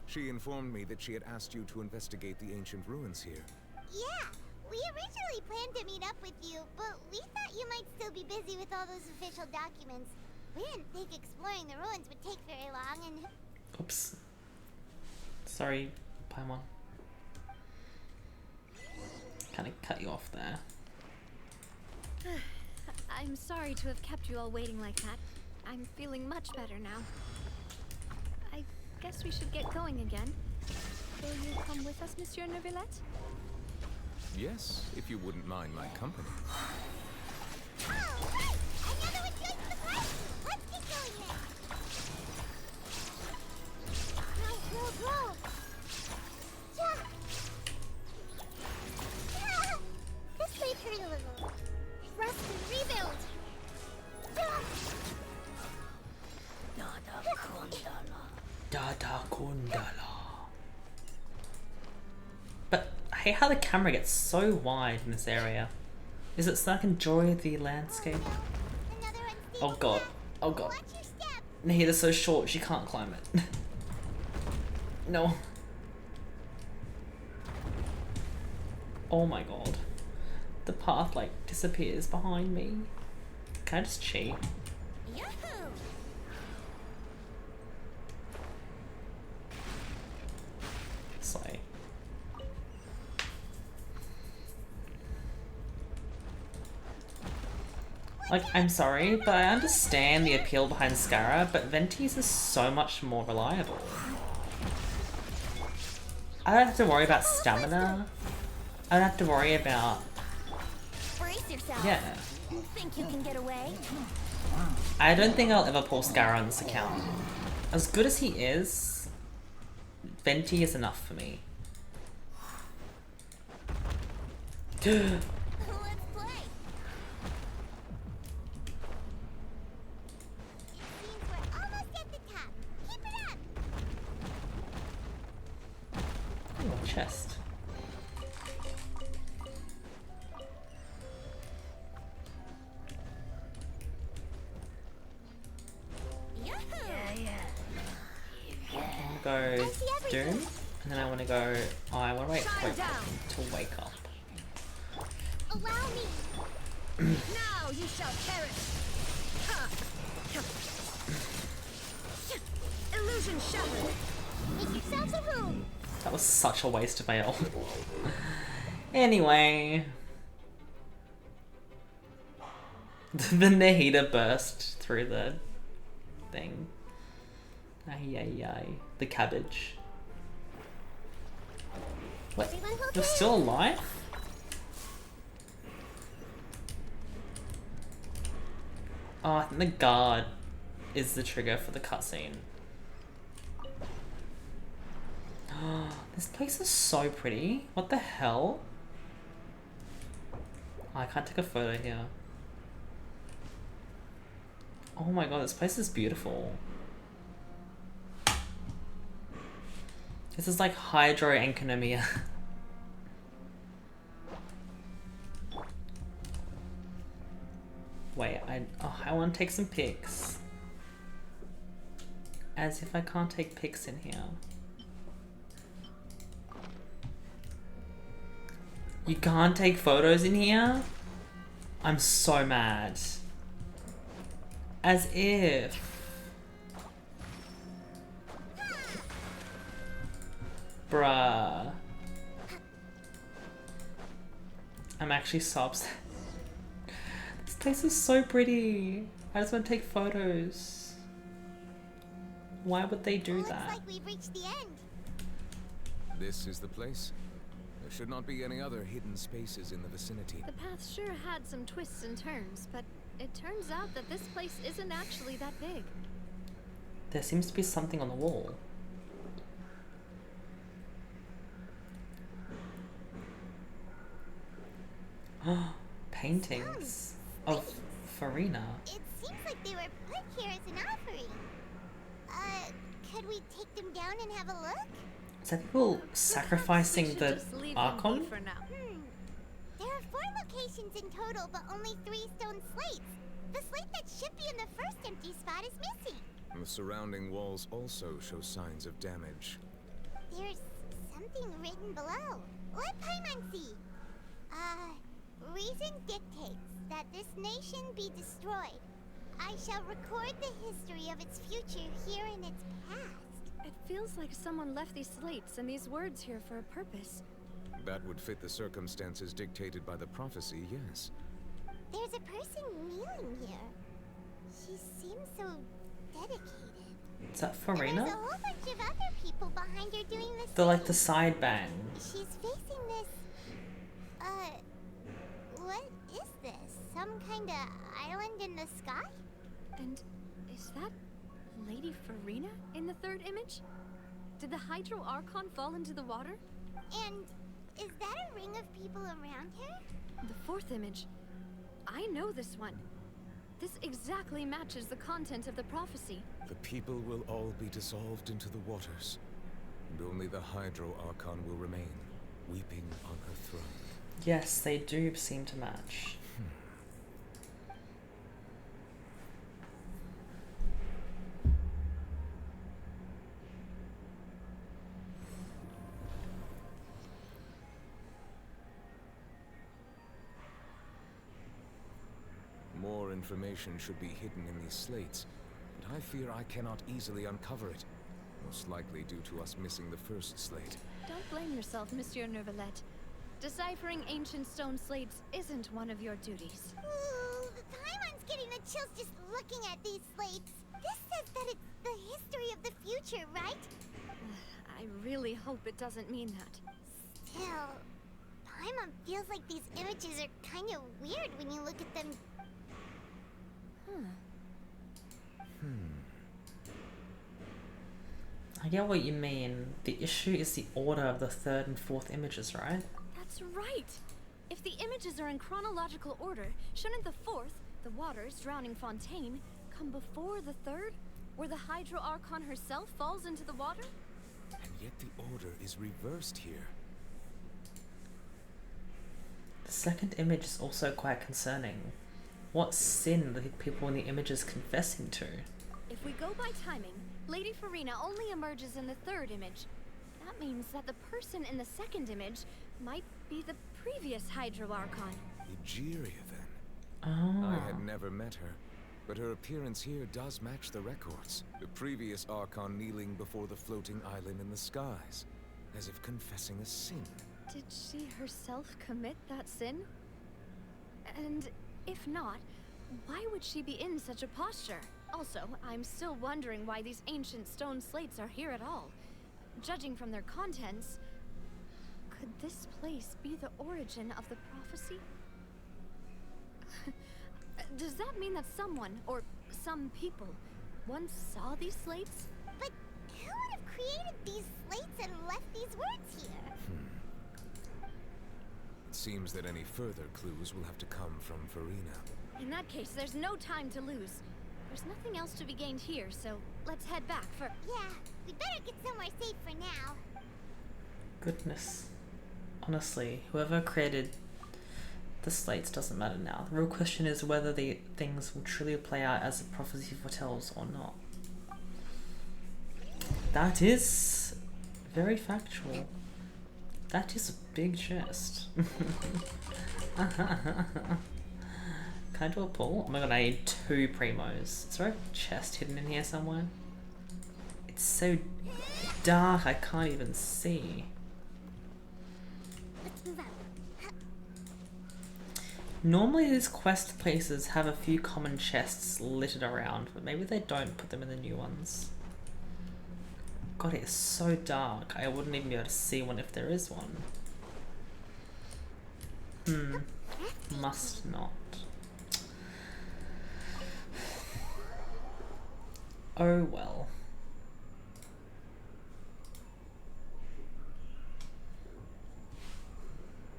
She informed me that she had asked you to investigate the ancient ruins here. Yeah, we originally planned to meet up with you, but we thought you might still be busy with all those official documents. We didn't think exploring the ruins would take very long, and... Oops. Sorry, Paimon. Kind of cut you off there. I'm sorry to have kept you all waiting like that. I'm feeling much better now. I guess we should get going again. Will you come with us, Monsieur Neuvillette? Yes, if you wouldn't mind my company. Oh, right! Another one joins the party! Let's get going then! Roll! Yeah. This might hurt a little. Rest and rebuild! Dada Kundala. But I hate how the camera gets so wide in this area. Is it so I can enjoy the landscape? Oh god. Oh god. Nahida's so short she can't climb it. No. Oh my god. The path like disappears behind me. Can I just cheat? Slay. Like, I'm sorry, but I understand the appeal behind Scara, but Venti's is so much more reliable. I don't have to worry about stamina. I don't have to worry about... Brace yourself. Yeah. You think you can get away? I don't think I'll ever pull Scara on this account. As good as he is, Venti is enough for me. Let's play. It seems we're almost at the top. Keep it up. Ooh, a chest. Go Doom, and then I want to go. Oh, I want to wait for to wake up. Allow me. Now you shall perish. Illusion shattered. Make yourselves a room. That was such a waste of my ult. Anyway, the Nahida burst through the thing. Ay, ay, ay. The cabbage. What? You're still alive? Oh, I think the guard is the trigger for the cutscene. This place is so pretty. What the hell? Oh, I can't take a photo here. Oh my god, this place is beautiful. This is like Hydro Enconomia. Wait, I want to take some pics. As if I can't take pics in here. You can't take photos in here? I'm so mad. As if. Bruh. I'm actually so upset. This place is so pretty. I just want to take photos. Why would they do that? Looks like we've reached the end. This is the place? There should not be any other hidden spaces in the vicinity. The path sure had some twists and turns, but it turns out that this place isn't actually that big. There seems to be something on the wall. Paintings of Farina. It seems like they were put here as an offering. Could we take them down and have a look? Is that people sacrificing the Archon? For now. There are 4 locations in total, but only 3 stone slates. The slate that should be in the first empty spot is missing. The surrounding walls also show signs of damage. There's something written below. Let Paimon see. Reason dictates that this nation be destroyed. I shall record the history of its future here in its past. It feels like someone left these slates and these words here for a purpose. That would fit the circumstances dictated by the prophecy, yes. There's a person kneeling here. She seems so dedicated. Is that And Farina? there's a whole bunch of other people behind her doing the They're like same. the side bang. She's facing this... what is this? Some kind of island in the sky? And is that Lady Farina in the third image? Did the Hydro Archon fall into the water? And is that a ring of people around her? The fourth image. I know this one. This exactly matches the content of the prophecy. The people will all be dissolved into the waters, and only the Hydro Archon will remain, weeping on her throne. Yes, they do seem to match. More information should be hidden in these slates, but I fear I cannot easily uncover it. Most likely due to us missing the first slate. Don't blame yourself, Monsieur Neuvillette. Deciphering ancient stone slates isn't one of your duties. Ooh, Paimon's getting the chills just looking at these slates. This says that it's the history of the future, right? I really hope it doesn't mean that. Still, Paimon feels like these images are kind of weird when you look at them. I get what you mean. The issue is the order of the third and fourth images, right? That's right! If the images are in chronological order, shouldn't the fourth, the waters drowning Fontaine, come before the third, where the Hydro Archon herself falls into the water? And yet the order is reversed here. The second image is also quite concerning. What sin are the people in the images confessing to? If we go by timing, Lady Farina only emerges in the third image. That means that the person in the second image might be the previous Hydro Archon. Egeria, then. Oh. I had never met her, but her appearance here does match the records. The previous Archon kneeling before the floating island in the skies, as if confessing a sin. Did she herself commit that sin? And if not, why would she be in such a posture? Also, I'm still wondering why these ancient stone slates are here at all. Judging from their contents, could this place be the origin of the prophecy? Does that mean that someone, or some people, once saw these slates? But who would have created these slates and left these words here? It seems that any further clues will have to come from Farina. In that case, there's no time to lose. There's nothing else to be gained here, so let's head back for... Yeah, we better get somewhere safe for now. Goodness. Honestly, whoever created the slates doesn't matter now. The real question is whether the things will truly play out as the prophecy foretells or not. That is very factual. That is a big chest. Can I do a pull? Oh my god, I need 2 primos. Is there a chest hidden in here somewhere? It's so dark, I can't even see. Let's move out. Normally these quest places have a few common chests littered around, but maybe they don't put them in the new ones. God, it's so dark, I wouldn't even be able to see one if there is one. Must not. Oh well.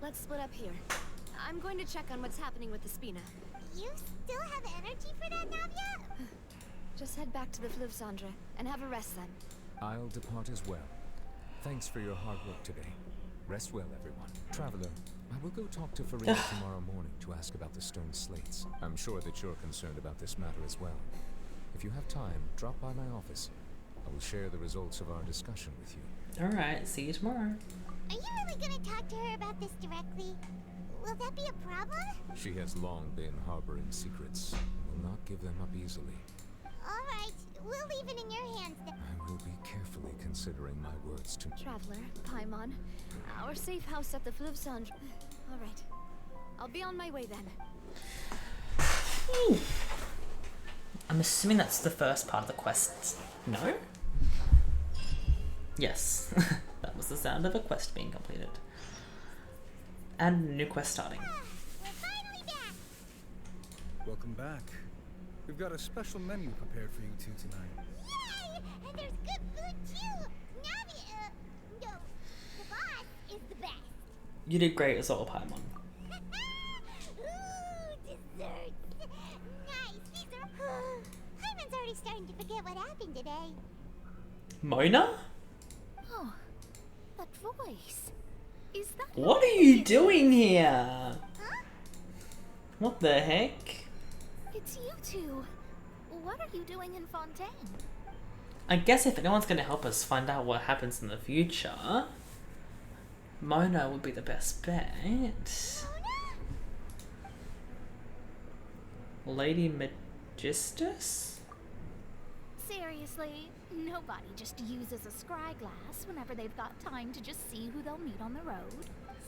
Let's split up here. I'm going to check on what's happening with the Spina. You still have energy for that, Navia? Just head back to the Fluvsandre and have a rest then. I'll depart as well. Thanks for your hard work today. Rest well, everyone. Traveler, I will go talk to Farina tomorrow morning to ask about the stone slates. I'm sure that you're concerned about this matter as well. If you have time, drop by my office. I will share the results of our discussion with you. Alright, see you tomorrow. Are you really gonna talk to her about this directly? Will that be a problem? She has long been harboring secrets and will not give them up easily. Alright, we'll leave it in your hands then. I will be carefully considering my words to... Traveler, Paimon, our safe house at the Fluvsandre. Alright, I'll be on my way then. Ooh. I'm assuming that's the first part of the quest. No? Yes. That was the sound of a quest being completed. And a new quest starting. We're finally back! Welcome back. We've got a special menu prepared for you two tonight. Yay! And there's good food too! Navia, no, the boss is the best. You did great as well, Paimon. Ooh, desserts! Nice, these are... Paimon's already starting to forget what happened today. Mona? Oh, that voice. Is that... What are you doing here? Huh? What the heck? It's you two. What are you doing in Fontaine? I guess if anyone's going to help us find out what happens in the future, Mona would be the best bet. Lady Magistus? Seriously, nobody just uses a scry glass whenever they've got time to just see who they'll meet on the road.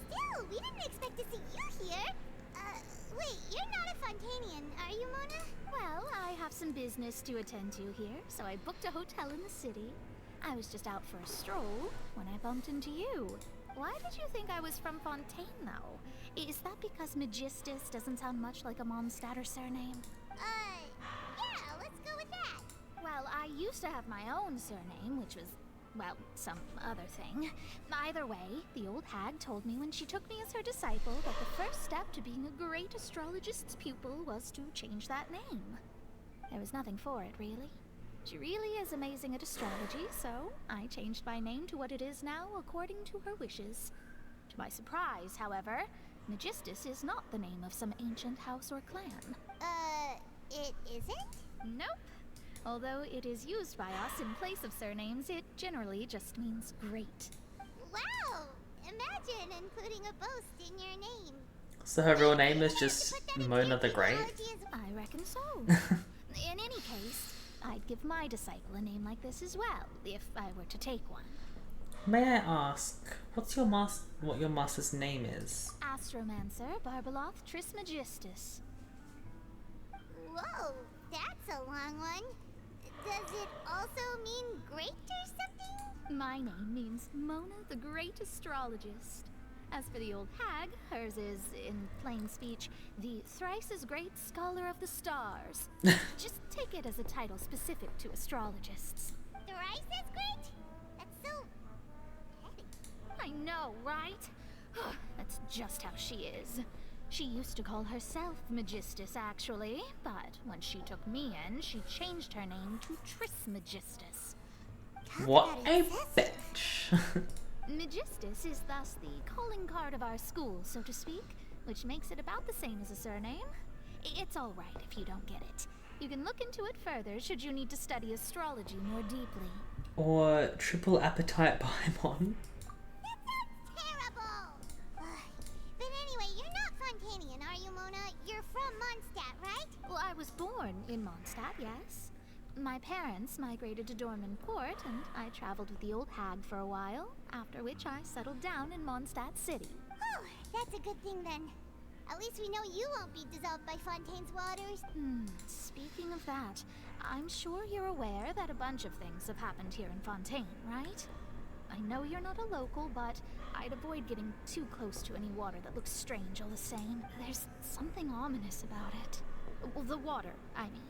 Still, we didn't expect to see you here. Wait, you're not a Fontanian, are you, Mona? Well, I have some business to attend to here, so I booked a hotel in the city. I was just out for a stroll when I bumped into you. Why did you think I was from Fontaine, though? Is that because Magistus doesn't sound much like a Mondstatter surname? Yeah, let's go with that. Well, I used to have my own surname, which was, well, some other thing. Either way, the old hag told me when she took me as her disciple that the first step to being a great astrologist's pupil was to change that name. There was nothing for it, really. She really is amazing at astrology, so I changed my name to what it is now according to her wishes. To my surprise, however, Magistus is not the name of some ancient house or clan. It isn't? Nope. Although it is used by us in place of surnames, it generally just means great. Wow! Imagine including a boast in your name. So her real name is just Mona the Great? I reckon so. In any case, I'd give my disciple a name like this as well, if I were to take one. May I ask, what your master's name is? Astromancer Barbeloth Trismegistus. Whoa! That's a long one. Does it also mean great or something? My name means Mona the Great Astrologist. As for the old hag, hers is, in plain speech, the thrice as great scholar of the stars. Just take it as a title specific to astrologists. Thrice as great? That's so petty. I know, right? That's just how she is. She used to call herself Magistus, actually, but when she took me in, she changed her name to Trismegistus. What a bitch. Magistus is thus the calling card of our school, so to speak, which makes it about the same as a surname. It's all right if you don't get it. You can look into it further should you need to study astrology more deeply. Or triple appetite Paimon. Terrible! But anyway, you're not Fontanian, are you, Mona? You're from Mondstadt, right? Well, I was born in Mondstadt, yes. My parents migrated to Dorman Port, and I traveled with the old hag for a while, after which I settled down in Mondstadt City. Oh, that's a good thing then. At least we know you won't be dissolved by Fontaine's waters. Speaking of that, I'm sure you're aware that a bunch of things have happened here in Fontaine, right? I know you're not a local, but I'd avoid getting too close to any water that looks strange all the same. There's something ominous about it. Well, the water, I mean.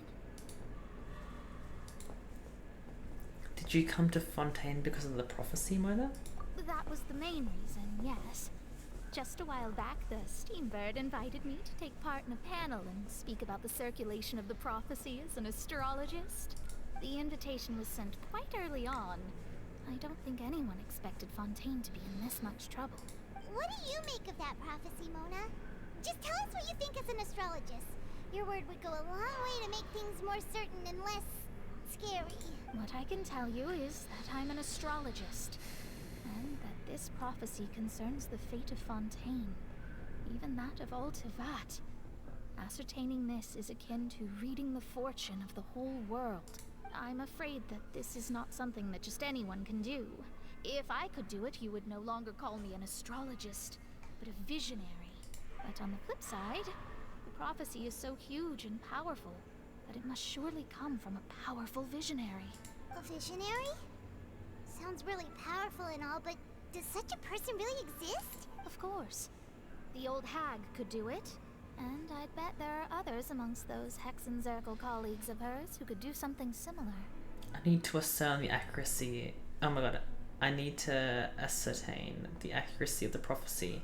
Did you come to Fontaine because of the prophecy, Mona? That was the main reason, yes. Just a while back, the Steambird invited me to take part in a panel and speak about the circulation of the prophecy as an astrologist. The invitation was sent quite early on. I don't think anyone expected Fontaine to be in this much trouble. What do you make of that prophecy, Mona? Just tell us what you think as an astrologist. Your word would go a long way to make things more certain and less scary. What I can tell you is that I'm an astrologist, and that this prophecy concerns the fate of Fontaine, even that of Ultivat. Ascertaining this is akin to reading the fortune of the whole world. I'm afraid that this is not something that just anyone can do. If I could do it, you would no longer call me an astrologist, but a visionary. But on the flip side, the prophecy is so huge and powerful that it must surely come from a powerful visionary. A visionary? Sounds really powerful and all, but does such a person really exist? Of course. The old hag could do it, and I'd bet there are others amongst those Hexenzirkel colleagues of hers who could do something similar. I need to ascertain the accuracy. Oh my god. I need to ascertain the accuracy of the prophecy.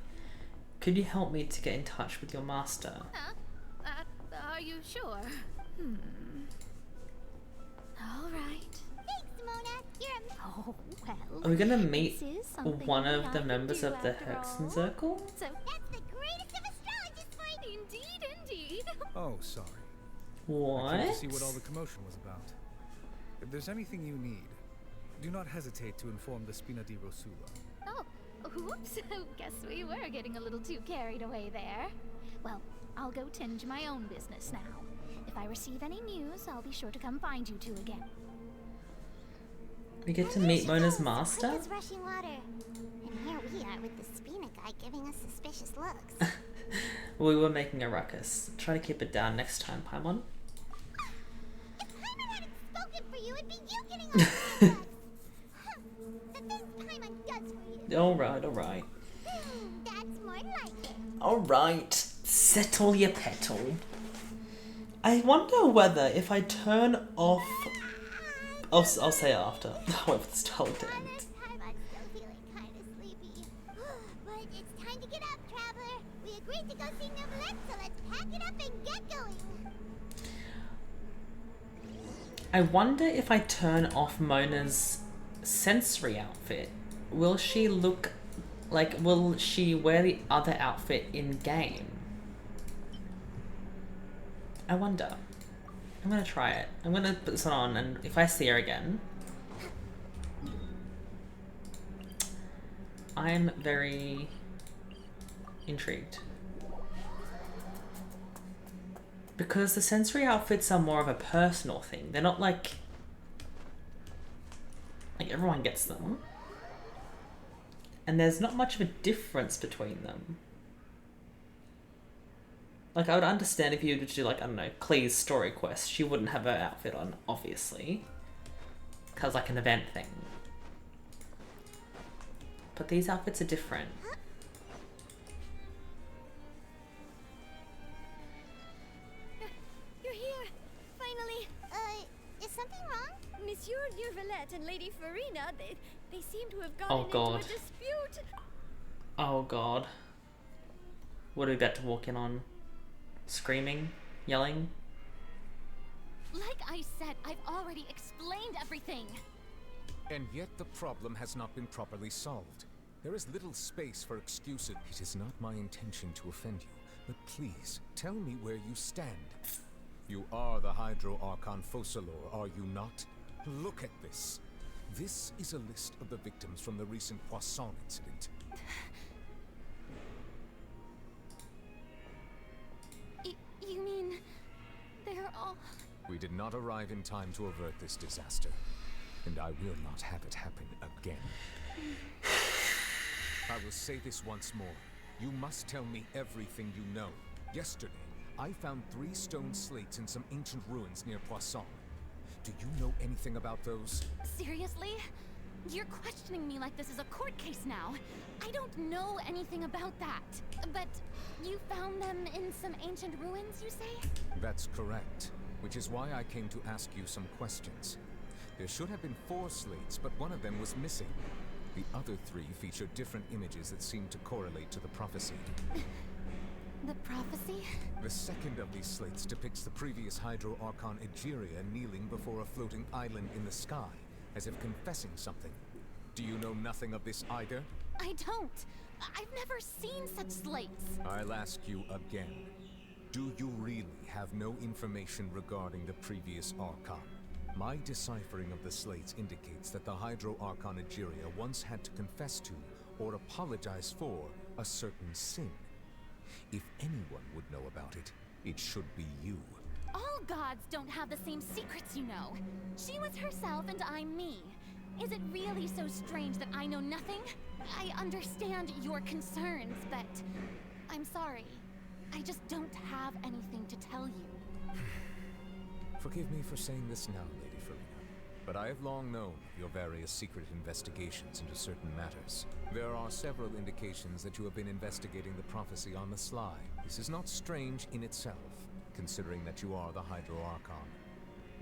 Could you help me to get in touch with your master? Are you sure? All right. Thanks, Mona. You're a... Oh, well. Are we gonna meet this is something one only of the I members can do of the after all. Hexenzirkel? So That's the greatest of astrologists for it. Indeed. Oh, sorry. What? I came to see what all the commotion was about. If there's anything you need, do not hesitate to inform the Spina di Rosula. Oh, oops. Guess we were getting a little too carried away there. Well, I'll go tend to my own business now. If I receive any news, I'll be sure to come find you two again. We get to meet Mona's master? Quick as rushing water. And here we are with the Spina guy giving us suspicious looks. We were making a ruckus. Try to keep it down next time, Paimon. If Paimon hadn't spoken for you, it'd be you getting all the bad luck. The things Paimon does for you. Alright. That's more like it. Alright. Settle your petal. I wonder whether if I turn off... I'll say it after. However, it's till the end. This time I'm still feeling kind of sleepy. But it's time to get up, traveler. We agreed to go see Neuvillette, so let's pack it up and get going. I wonder if I turn off Mona's sensory outfit, will she look like, will she wear the other outfit in game? I wonder. I'm gonna try it. I'm gonna put this on, and if I see her again, I'm very intrigued. Because the sensory outfits are more of a personal thing. They're not like everyone gets them. And there's not much of a difference between them. Like, I would understand if you were to do, like, I don't know, Clee's story quest. She wouldn't have her outfit on, obviously. Because, like, an event thing. But these outfits are different. You're here! Finally! Is something wrong? Monsieur Neuvillette and Lady Farina, they seem to have gotten into a dispute. Oh god. What are we about to walk in on? Screaming? Yelling? Like I said, I've already explained everything. And yet the problem has not been properly solved. There is little space for excuses. It is not my intention to offend you, but please, tell me where you stand. You are the Hydro Archon Focalors, are you not? Look at this. This is a list of the victims from the recent Poisson incident. You mean... they're all... We did not arrive in time to avert this disaster, and I will not have it happen again. I will say this once more. You must tell me everything you know. Yesterday, I found 3 stone slates in some ancient ruins near Poisson. Do you know anything about those? Seriously? You're questioning me like this is a court case now. I don't know anything about that. But you found them in some ancient ruins, you say? That's correct, which is why I came to ask you some questions. There should have been 4 slates, but one of them was missing. The other 3 featured different images that seemed to correlate to the prophecy. The prophecy? The second of these slates depicts the previous Hydro Archon Egeria kneeling before a floating island in the sky, as if confessing something. Do you know nothing of this either? I don't. I've never seen such slates. I'll ask you again. Do you really have no information regarding the previous Archon? My deciphering of the slates indicates that the Hydro Archon Egeria once had to confess to, or apologize for, a certain sin. If anyone would know about it, it should be you. All gods don't have the same secrets, you know. She was herself and I'm me. Is it really so strange that I know nothing? I understand your concerns, but I'm sorry. I just don't have anything to tell you. Forgive me for saying this now, Lady Farina, but I have long known of your various secret investigations into certain matters. There are several indications that you have been investigating the prophecy on the sly. This is not strange in itself, considering that you are the Hydro Archon.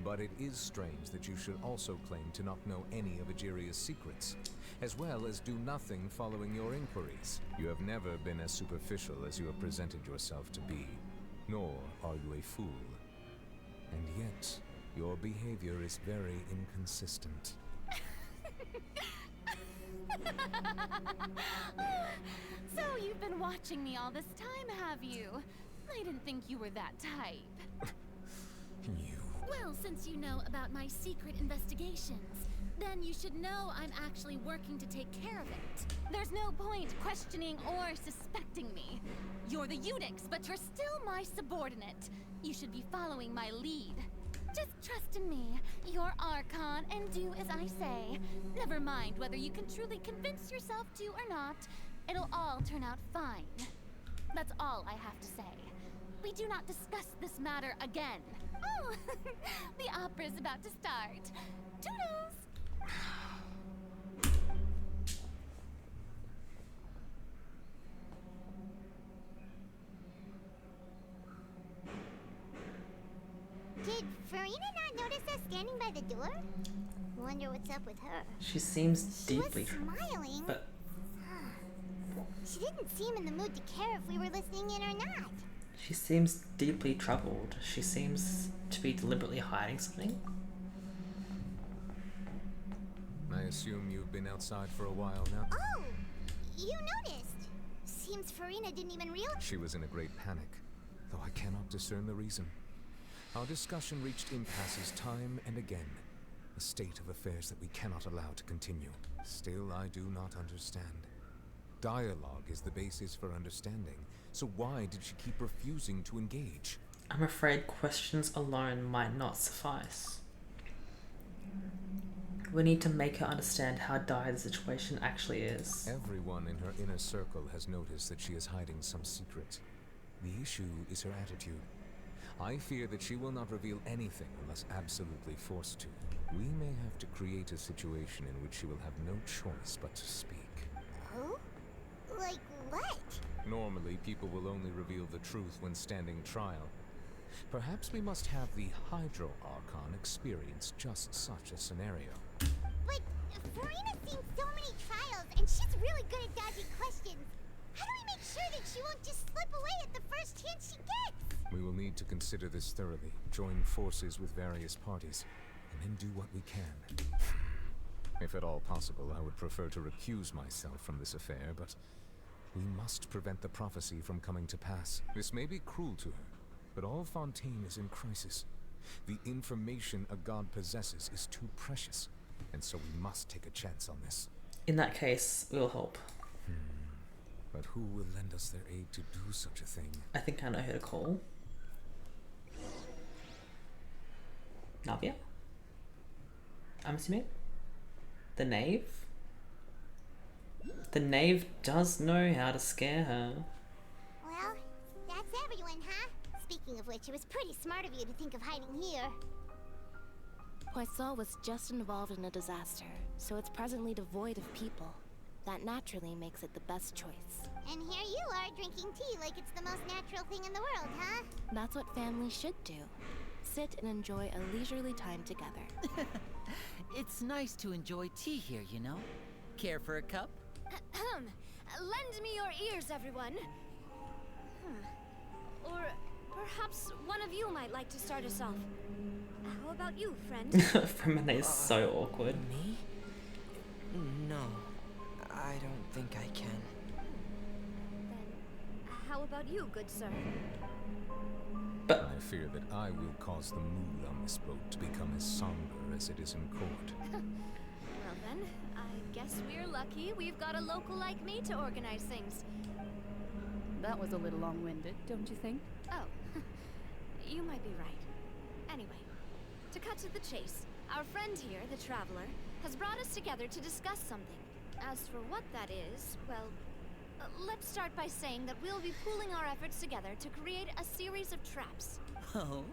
But it is strange that you should also claim to not know any of Egeria's secrets, as well as do nothing following your inquiries. You have never been as superficial as you have presented yourself to be, nor are you a fool. And yet, your behavior is very inconsistent. So you've been watching me all this time, have you? I didn't think you were that type. Well, since you know about my secret investigations, then you should know I'm actually working to take care of it. There's no point questioning or suspecting me. You're the Eudex, but you're still my subordinate. You should be following my lead. Just trust in me, your Archon, and do as I say. Never mind whether you can truly convince yourself to or not. It'll all turn out fine. That's all I have to say. We do not discuss this matter again. Oh, the opera's about to start. Toodles! Did Farina not notice us standing by the door? Wonder what's up with her. She seems deeply She was smiling. but She didn't seem in the mood to care if we were listening in or not. she seems deeply troubled. She seems to be deliberately hiding something. I assume you've been outside for a while now? Oh, you noticed. Seems Farina didn't even realize. She was in a great panic, though I cannot discern the reason. Our discussion reached impasses time and again, a state of affairs that we cannot allow to continue. Still, I do not understand. Dialogue is the basis for understanding, so why did she keep refusing to engage? I'm afraid questions alone might not suffice. We need to make her understand how dire the situation actually is. Everyone in her inner circle has noticed that she is hiding some secret. The issue is her attitude. I fear that she will not reveal anything unless absolutely forced to. We may have to create a situation in which she will have no choice but to speak. Oh? Like what? Normally, people will only reveal the truth when standing trial. Perhaps we must have the Hydro Archon experience just such a scenario. But Farina's seen so many trials, and she's really good at dodging questions. How do we make sure that she won't just slip away at the first chance she gets? We will need to consider this thoroughly, join forces with various parties, and then do what we can. If at all possible, I would prefer to recuse myself from this affair, but we must prevent the prophecy from coming to pass. This may be cruel to her, but all Fontaine is in crisis. The information a god possesses is too precious, and so we must take a chance on this. In that case, we'll help. But who will lend us their aid to do such a thing? I think I know who to call. Navia? I'm assuming? The Knave? The Knave does know how to scare her. Well, that's everyone, huh? Speaking of which, it was pretty smart of you to think of hiding here. Poisson was just involved in a disaster, so it's presently devoid of people. That naturally makes it the best choice. And here you are drinking tea like it's the most natural thing in the world, huh? That's what families should do. Sit and enjoy a leisurely time together. It's nice to enjoy tea here, you know? Care for a cup? Lend me your ears, everyone. Or perhaps one of you might like to start us off. How about you, friend? Fremine is so awkward. Me? No, I don't think I can. Then, how about you, good sir? But I fear that I will cause the mood on this boat to become as somber as it is in court. Well then, I guess we're lucky we've got a local like me to organize things. That was a little long-winded, don't you think? Oh, you might be right. Anyway, to cut to the chase, our friend here, the Traveler, has brought us together to discuss something. As for what that is, well, let's start by saying that we'll be pooling our efforts together to create a series of traps. Oh,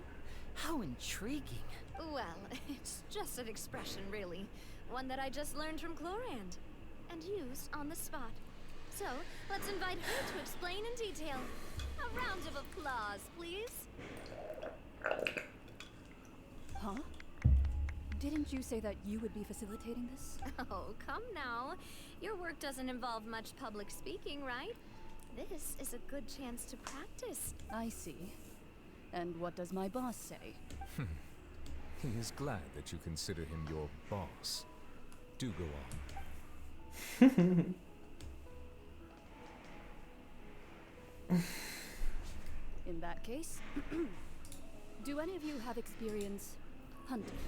how intriguing. Well, it's just an expression, really. One that I just learned from Chlorand, and used on the spot. So, let's invite her to explain in detail. A round of applause, please. Huh? Didn't you say that you would be facilitating this? Oh, come now. Your work doesn't involve much public speaking, right? This is a good chance to practice. I see. And what does my boss say? He is glad that you consider him your boss. Do go on. In that case, do any of you have experience hunting?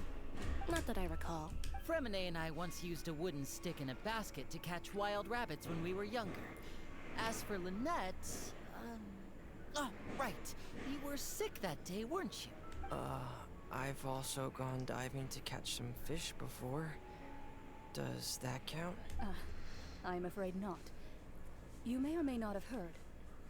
Not that I recall. Fremine and I once used a wooden stick in a basket to catch wild rabbits when we were younger. As for Lynette, oh, right. You were sick that day, weren't you? I've also gone diving to catch some fish before. Does that count? I'm afraid not. You may or may not have heard,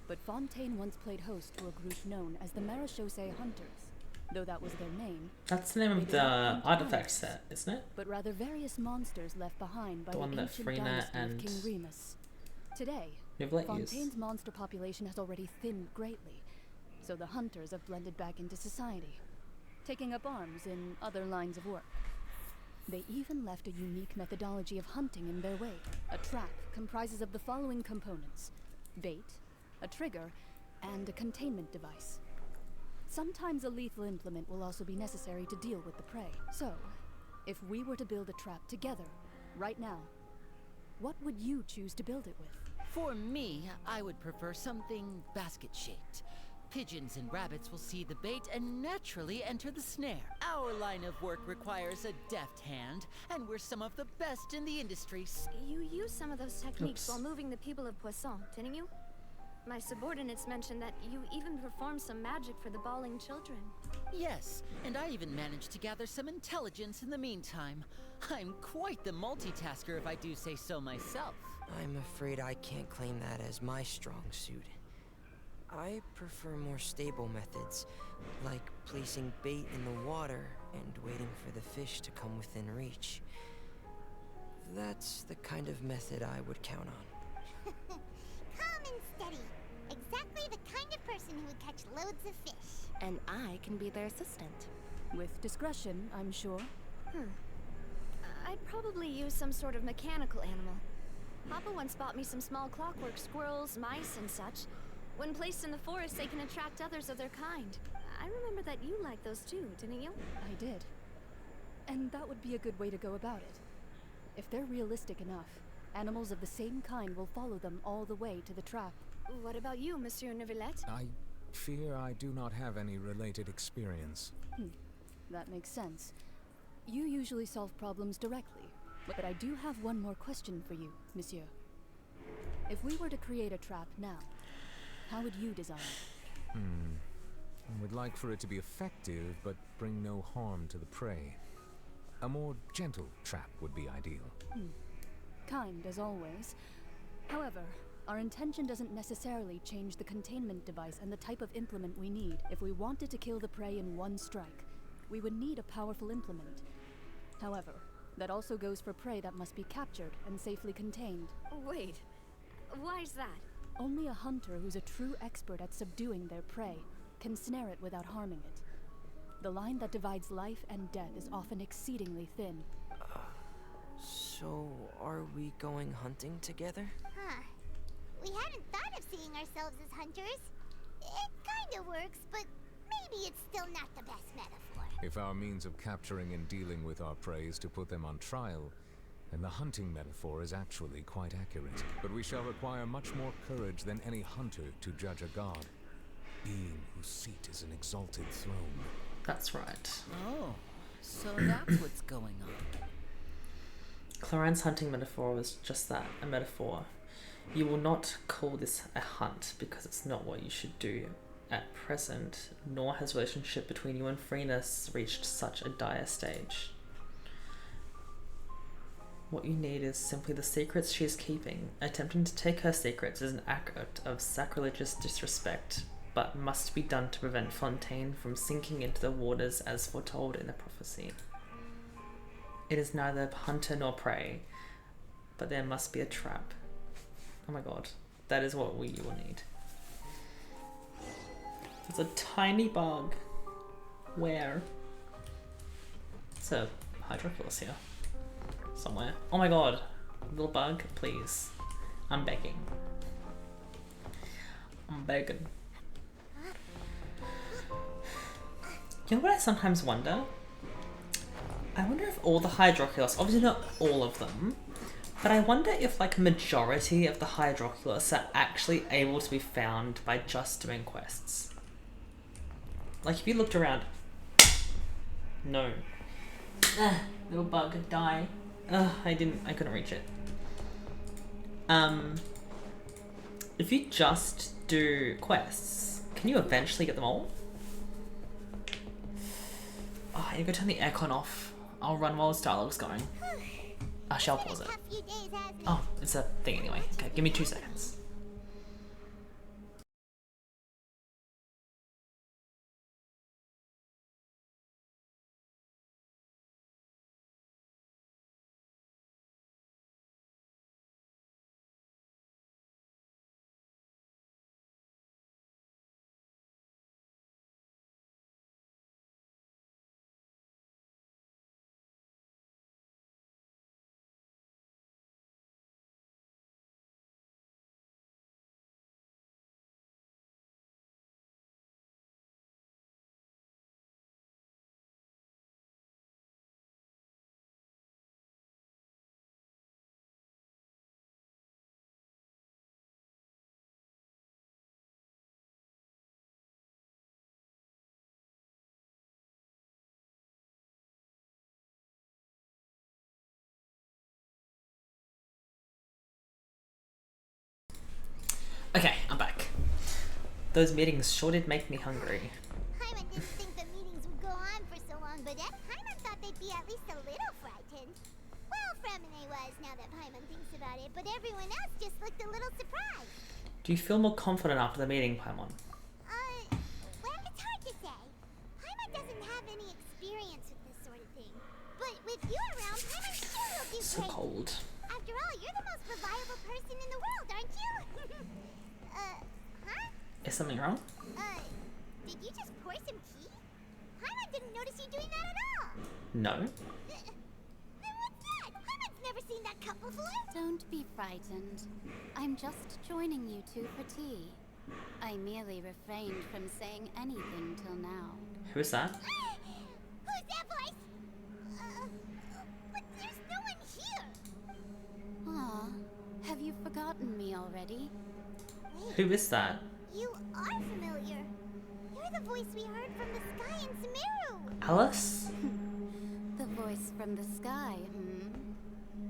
but Fontaine once played host to a group known as the Marechaussee Hunters. Though that was their name. That's the name of the artifact set, isn't it? But rather various monsters left behind by The the one that ancient Frina dynasty and of King Remus. Today, Nivlet Fontaine's used. monster population has already thinned greatly, so the hunters have blended back into society, taking up arms in other lines of work. They even left a unique methodology of hunting in their wake. A trap comprises of the following components: bait, a trigger, and a containment device. Sometimes a lethal implement will also be necessary to deal with the prey. So, if we were to build a trap together, right now, what would you choose to build it with? For me, I would prefer something basket-shaped. Pigeons and rabbits will see the bait and naturally enter the snare. Our line of work requires a deft hand, and we're some of the best in the industry. You used some of those techniques while moving the people of Poisson, didn't you? My subordinates mentioned that you even performed some magic for the bawling children. Yes, and I even managed to gather some intelligence in the meantime. I'm quite the multitasker if I do say so myself. I'm afraid I can't claim that as my strong suit. I prefer more stable methods, like placing bait in the water and waiting for the fish to come within reach. That's the kind of method I would count on. Calm and steady. Exactly the kind of person who would catch loads of fish. And I can be their assistant. With discretion, I'm sure. I'd probably use some sort of mechanical animal. Papa once bought me some small clockwork squirrels, mice, and such. When placed in the forest, they can attract others of their kind. I remember that you liked those too, didn't you? I did. And that would be a good way to go about it. If they're realistic enough, animals of the same kind will follow them all the way to the trap. What about you, Monsieur Neuvillette? I fear I do not have any related experience. That makes sense. You usually solve problems directly, but I do have one more question for you, Monsieur. If we were to create a trap now, how would you design it? I would like for it to be effective, but bring no harm to the prey. A more gentle trap would be ideal. Kind, as always. However, our intention doesn't necessarily change the containment device and the type of implement we need. If we wanted to kill the prey in one strike, we would need a powerful implement. However, that also goes for prey that must be captured and safely contained. Wait, why is that? Only a hunter who's a true expert at subduing their prey can snare it without harming it. The line that divides life and death is often exceedingly thin. So, are we going hunting together? Huh. We hadn't thought of seeing ourselves as hunters. It kinda works, but maybe it's still not the best metaphor. If our means of capturing and dealing with our prey is to put them on trial, then the hunting metaphor is actually quite accurate. But we shall require much more courage than any hunter to judge a god, being whose seat is an exalted throne. That's right. Oh, so that's what's going on. Clorine's hunting metaphor was just that, a metaphor. You will not call this a hunt because it's not what you should do at present, nor has the relationship between you and Freenus reached such a dire stage. What you need is simply the secrets she is keeping. Attempting to take her secrets is an act of sacrilegious disrespect, but must be done to prevent Fontaine from sinking into the waters as foretold in the prophecy. It is neither hunter nor prey, but there must be a trap. Oh my god, that is what you will need. There's a tiny bug. Where? It's a Hydroculus here. Somewhere. Oh my god. Little bug, please. I'm begging. I'm begging. You know what I sometimes wonder? I wonder if all the Hydroculus, obviously not all of them, but I wonder if like majority of the Hydroculus are actually able to be found by just doing quests. Like if you looked around, no. Little bug, die. I couldn't reach it. If you just do quests, can you eventually get them all? Oh, you go turn the aircon off. I'll run while this dialogue's going. I shall pause it. Oh, it's a thing anyway. Okay, give me 2 seconds. Okay, I'm back. Those meetings sure did make me hungry. Paimon didn't think the meetings would go on for so long, but Paimon thought they'd be at least a little frightened. Well, Freminet was, now that Paimon thinks about it, but everyone else just looked a little surprised. Do you feel more confident after the meeting, Paimon? Well, it's hard to say. Paimon doesn't have any experience with this sort of thing. But with you around, Paimon sure will do So great. cold. After all, you're the most reliable person in the world, aren't you? Huh? Is something wrong? Did you just pour some tea? Paimon didn't notice you doing that at all. No. Then what's that? Paimon's never seen that cup before. Don't be frightened. I'm just joining you two for tea. I merely refrained from saying anything till now. Who is that? Who's that voice? But there's no one here. Ah, have you forgotten me already? Who is that? You are familiar. You're the voice we heard from the sky in Sumeru. Alice? The voice from the sky,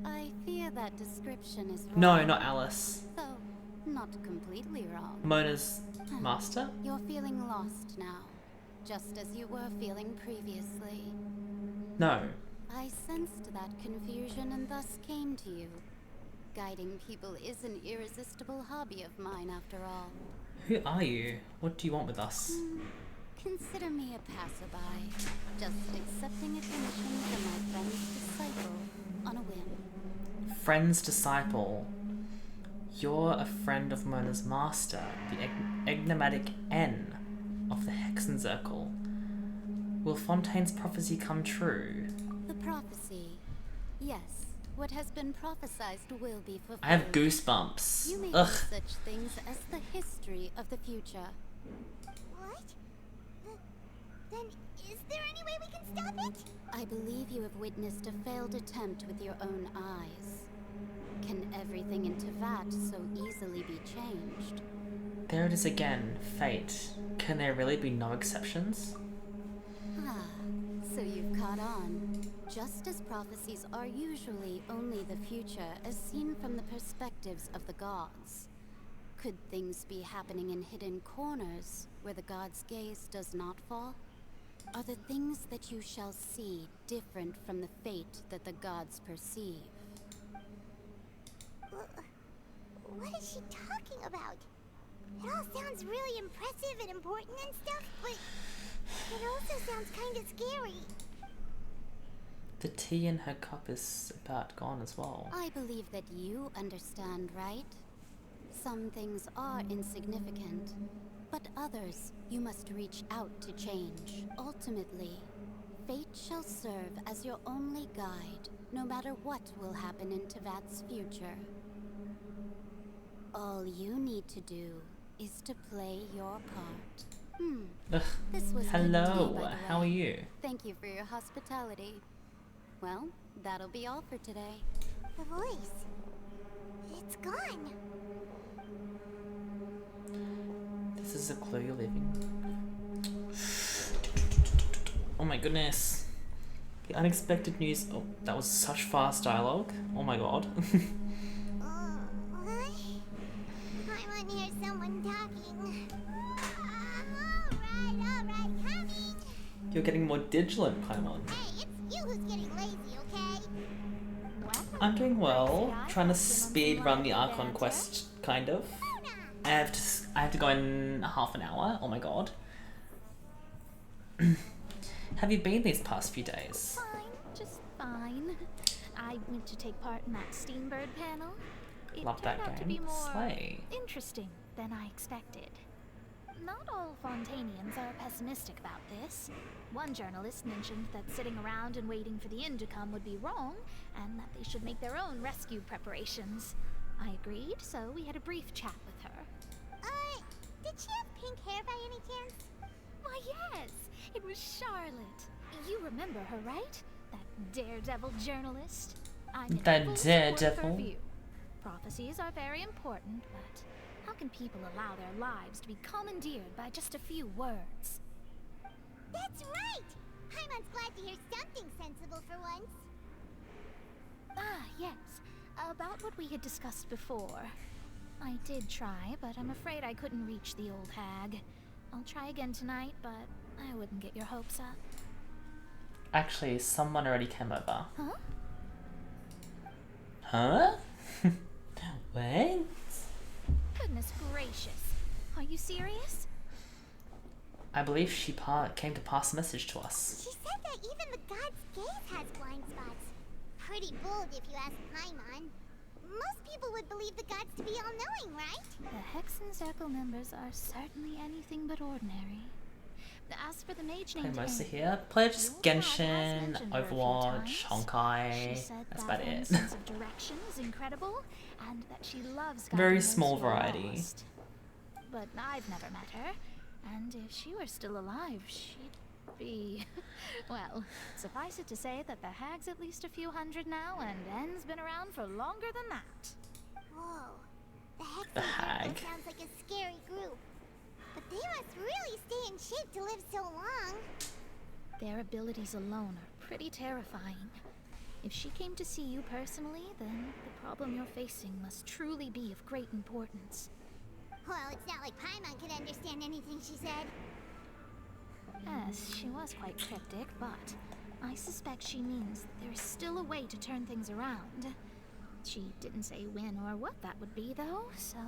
I fear that description is wrong. No, not Alice. Though, not completely wrong. Mona's master? You're feeling lost now, just as you were feeling previously. No. I sensed that confusion and thus came to you. Guiding people is an irresistible hobby of mine, after all. Who are you? What do you want with us? Consider me a passerby, just accepting a commission from my friend's disciple on a whim. Friend's disciple. You're a friend of Mona's master, the enigmatic N of the Hexenzirkel. Will Fontaine's prophecy come true? The prophecy. Yes, what has been prophesied will be fulfilled. I have goosebumps. You may Ugh. have such things as the history of the future. What? Then is there any way we can stop it? I believe you have witnessed a failed attempt with your own eyes. Can everything in Tevat so easily be changed? There it is again, fate. Can there really be no exceptions? Ah, so you've caught on. Just as prophecies are usually only the future as seen from the perspectives of the gods. Could things be happening in hidden corners where the gods' gaze does not fall? Are the things that you shall see different from the fate that the gods perceive? What is she talking about? It all sounds really impressive and important and stuff, but it also sounds kind of scary. The tea in her cup is about gone as well. I believe that you understand, right? Some things are insignificant, but others you must reach out to change. Ultimately, fate shall serve as your only guide, no matter what will happen in Tevat's future. All you need to do is to play your part. Ugh. This was Hello, good tea, by the how are way. you? Thank you for your hospitality. Well, that'll be all for today. The voice. It's gone. This is a clue you're living. Oh my goodness. The unexpected news. Oh, that was such fast dialogue. Oh my god. What? I want to hear someone talking. Alright, coming. You're getting more vigilant, Paimon. Hey, it's you who's getting lazy, okay? I'm doing well. Trying to speed run the Archon quest, kind of. I have to go in half an hour. Oh my god. Have you been these past few days? Fine, just fine. I went to take part in that Steambird panel. It Love turned that out to game. be more Slay. interesting than I expected. Not all Fontainians are pessimistic about this. One journalist mentioned that sitting around and waiting for the end to come would be wrong, and that they should make their own rescue preparations. I agreed, so we had a brief chat with her. Did she have pink hair by any chance? Why, yes! It was Charlotte. You remember her, right? That daredevil journalist? I'm in That full support of her daredevil? view. Prophecies are very important, but how can people allow their lives to be commandeered by just a few words? That's right! Paimon's glad to hear something sensible for once. Ah, yes. About what we had discussed before. I did try, but I'm afraid I couldn't reach the old hag. I'll try again tonight, but I wouldn't get your hopes up. Actually, someone already came over. Huh? Huh? What? Goodness gracious. gracious. Are you serious? I believe she came to pass a message to us. She said that even the god's gaze has blind spots. Pretty bold if you ask Paimon. Most people would believe the gods to be all-knowing, right? The Hexen Circle members are certainly anything but ordinary. As for the mage Play named mostly Amy, here. Play just Yulkai has Genshin, mentioned her a few Overwatch, times. Honkai. She said That's that about Anne's it. sense of direction is incredible, and that she loves guiding Very those small who are variety. lost. But I've never met her, and if she were still alive, she'd be... well, suffice it to say that the hag's at least a few hundred now, and En's been around for longer than that. Whoa. The Hexen The Circle hag. sounds like a scary group. But they must really stay in shape to live so long. Their abilities alone are pretty terrifying. If she came to see you personally, then the problem you're facing must truly be of great importance. Well, it's not like Paimon could understand anything she said. Yes, she was quite cryptic, but I suspect she means that there is still a way to turn things around. She didn't say when or what that would be, though, so...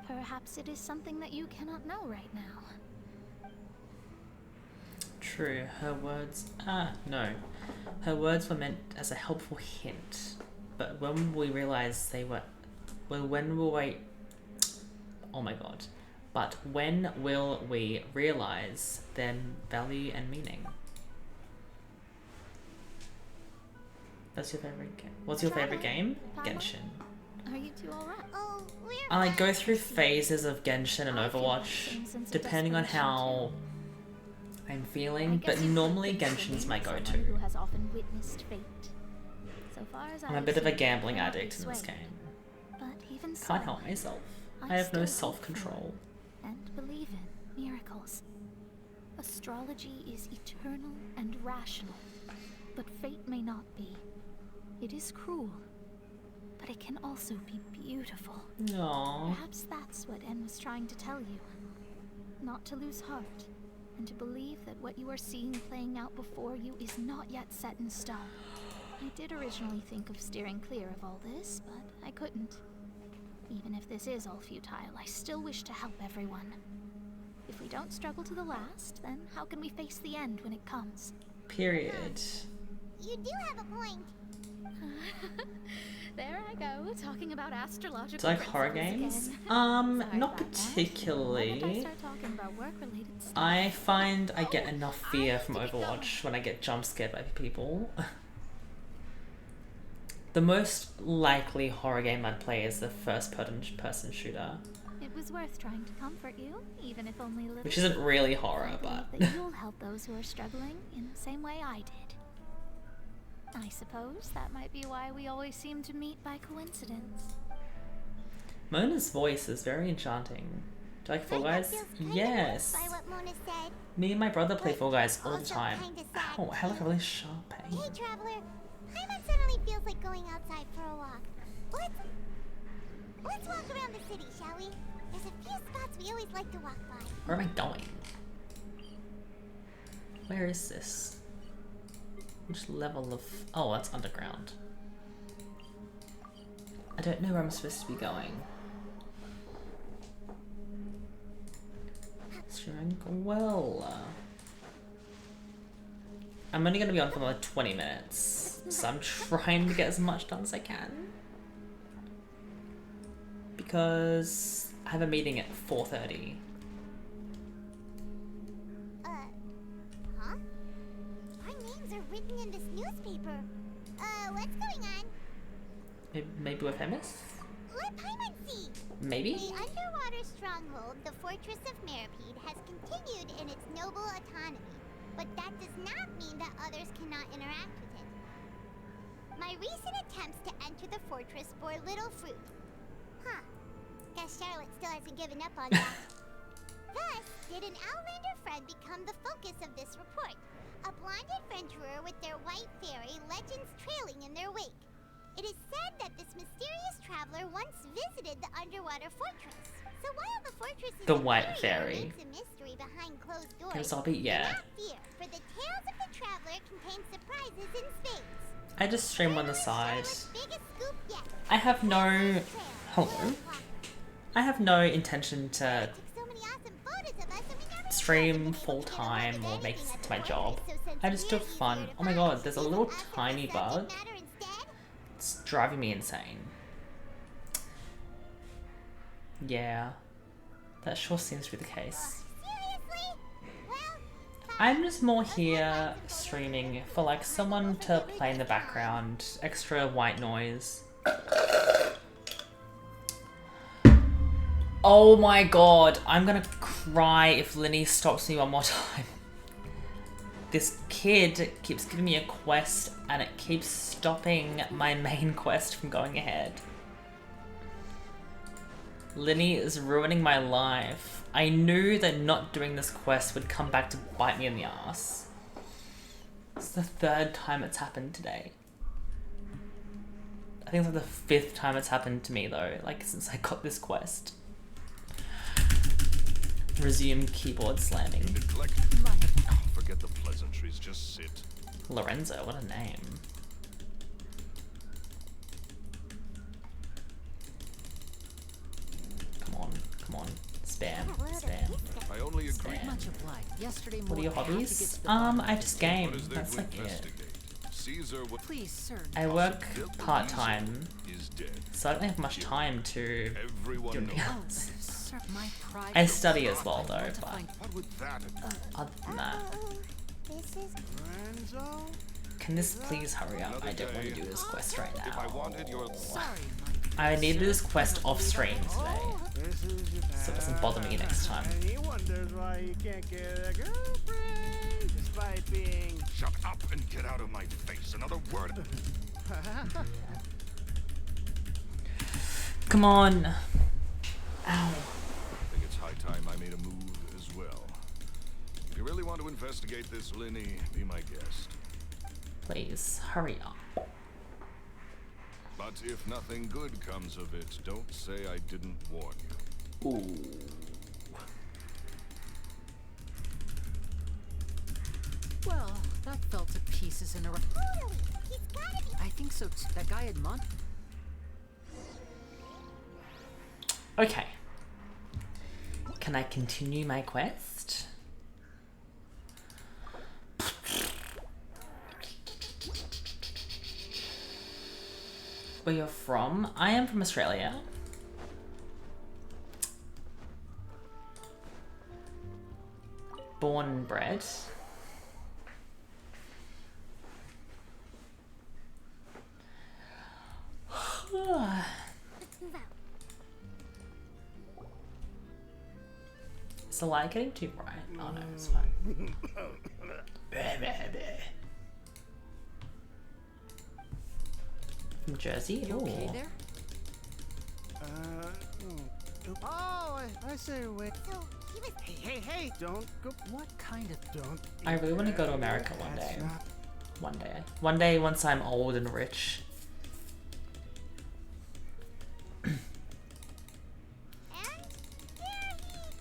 perhaps it is something that you cannot know right now. True, her words... no. Her words were meant as a helpful hint. But when we realized they were... well, when will we... oh my god. But when will we realize their value and meaning? That's your favorite game? What's your favorite game? Genshin. Are you two alright? Oh, we're I go through phases of Genshin and Overwatch, depending on how I'm feeling, but normally Genshin's my go-to. Who has often witnessed fate. So far as I'm a I've bit of a seen, gambling cannot be addict in this swayed. game. But even so, Can't help myself. I have no self-control. and believe in miracles. Astrology is eternal and rational, but fate may not be. It is cruel, but it can also be beautiful. Aww. Perhaps that's what En was trying to tell you. Not to lose heart, and to believe that what you are seeing playing out before you is not yet set in stone. I did originally think of steering clear of all this, but I couldn't. Even if this is all futile, I still wish to help everyone. If we don't struggle to the last, then how can we face the end when it comes? Period. You do have a point. There I go, talking about astrological Do you like horror principles games? again. Not particularly. When did I start talking about work-related stuff? I find I get enough fear from Overwatch when I get jump scared by people. The most likely horror game I'd play is the first-person shooter, It was worth trying to comfort you, even if only a little. which isn't really horror, I but believe that you'll help those who are struggling in the same way I did. I suppose that might be why we always seem to meet by coincidence. Mona's voice is very enchanting. Do you like Fall Guys? Yes. By what Mona said. Me and my brother play Fall Guys all the Also time. kinda sad. Ow, I have like a really sharp pain. Hey, Traveler. Paimon suddenly feels like going outside for a walk. Let's walk around the city, shall we? There's a few spots we always like to walk by. Where am I going? Where is this? Which level of... oh, that's underground. I don't know where I'm supposed to be going. Steering well. I'm only going to be on for like 20 minutes, so I'm trying to get as much done as I can. Because I have a meeting at 4:30. Huh? Our names are written in this newspaper. What's going on? Maybe we're famous? Let Paimon see. Maybe? The underwater stronghold, the Fortress of Meripede, has continued in its noble autonomy, but that does not mean that others cannot interact with it. My recent attempts to enter the fortress bore little fruit. Huh. Guess Charlotte still hasn't given up on that. Thus, did an Outlander friend become the focus of this report? A blind adventurer with their white fairy, legends trailing in their wake. It is said that this mysterious traveler once visited the underwater fortress. So while the fortress is The White Fairy. remains a mystery behind closed doors, Can Zobby? do Yeah. not fear, for the tales of the traveler contain surprises in spades. I just stream on the side. Charlotte's biggest scoop yet. I have no... Hello? I have no intention to stream full-time or make this into my job. I just do it for fun. Oh my god, there's a little tiny bug. It's driving me insane. Yeah, that sure seems to be the case. I'm just more here streaming for like someone to play in the background, extra white noise. Oh my god, I'm gonna cry if Linny stops me one more time. This kid keeps giving me a quest and it keeps stopping my main quest from going ahead. Linny is ruining my life. I knew that not doing this quest would come back to bite me in the ass. It's the 3rd time it's happened today. I think it's like the 5th time it's happened to me though, like since I got this quest. Resume keyboard slamming. Forget the pleasantries, just sit. Lorenzo, what a name. Come on, come on. Spam, spam. I only agree. Much obliged. Yesterday What are your morning, I had to get hobbies? to the I just game. That's like it. Please, sir. I work part-time, so I don't have much time to do anything else. Sir, my pride I study as well though, but other than that, can this please hurry up? I don't want to do this quest right now. I need to do this quest off stream today, so it doesn't bother me next time. He wonders why he can't get a girlfriend despite being... Shut up and get out of my face. Another word. Come on. Ow. I think it's high time I made a move as well. If you really want to investigate this, Linny, be my guest. Please, hurry up. But if nothing good comes of it, don't say I didn't warn you. Ooh. Well, that fell to pieces in a... I think so too. That guy had Mont... Okay. Can I continue my quest? Where you're from? I am from Australia. Born and bred. Is the light getting too bright? Oh no, it's fine. From Jersey? You okay Ooh. there? Oh, I say wait. Hey, don't go. What kind of... Don't. I really want to go to America one day. One day, once I'm old and rich.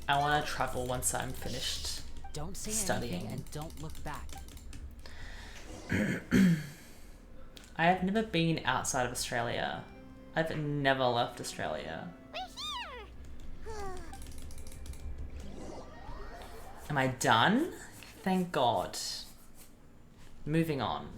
I want to travel once I'm finished Don't say studying. anything and don't look back. I have never been outside of Australia. I've never left Australia. Am I done? Thank God. Moving on.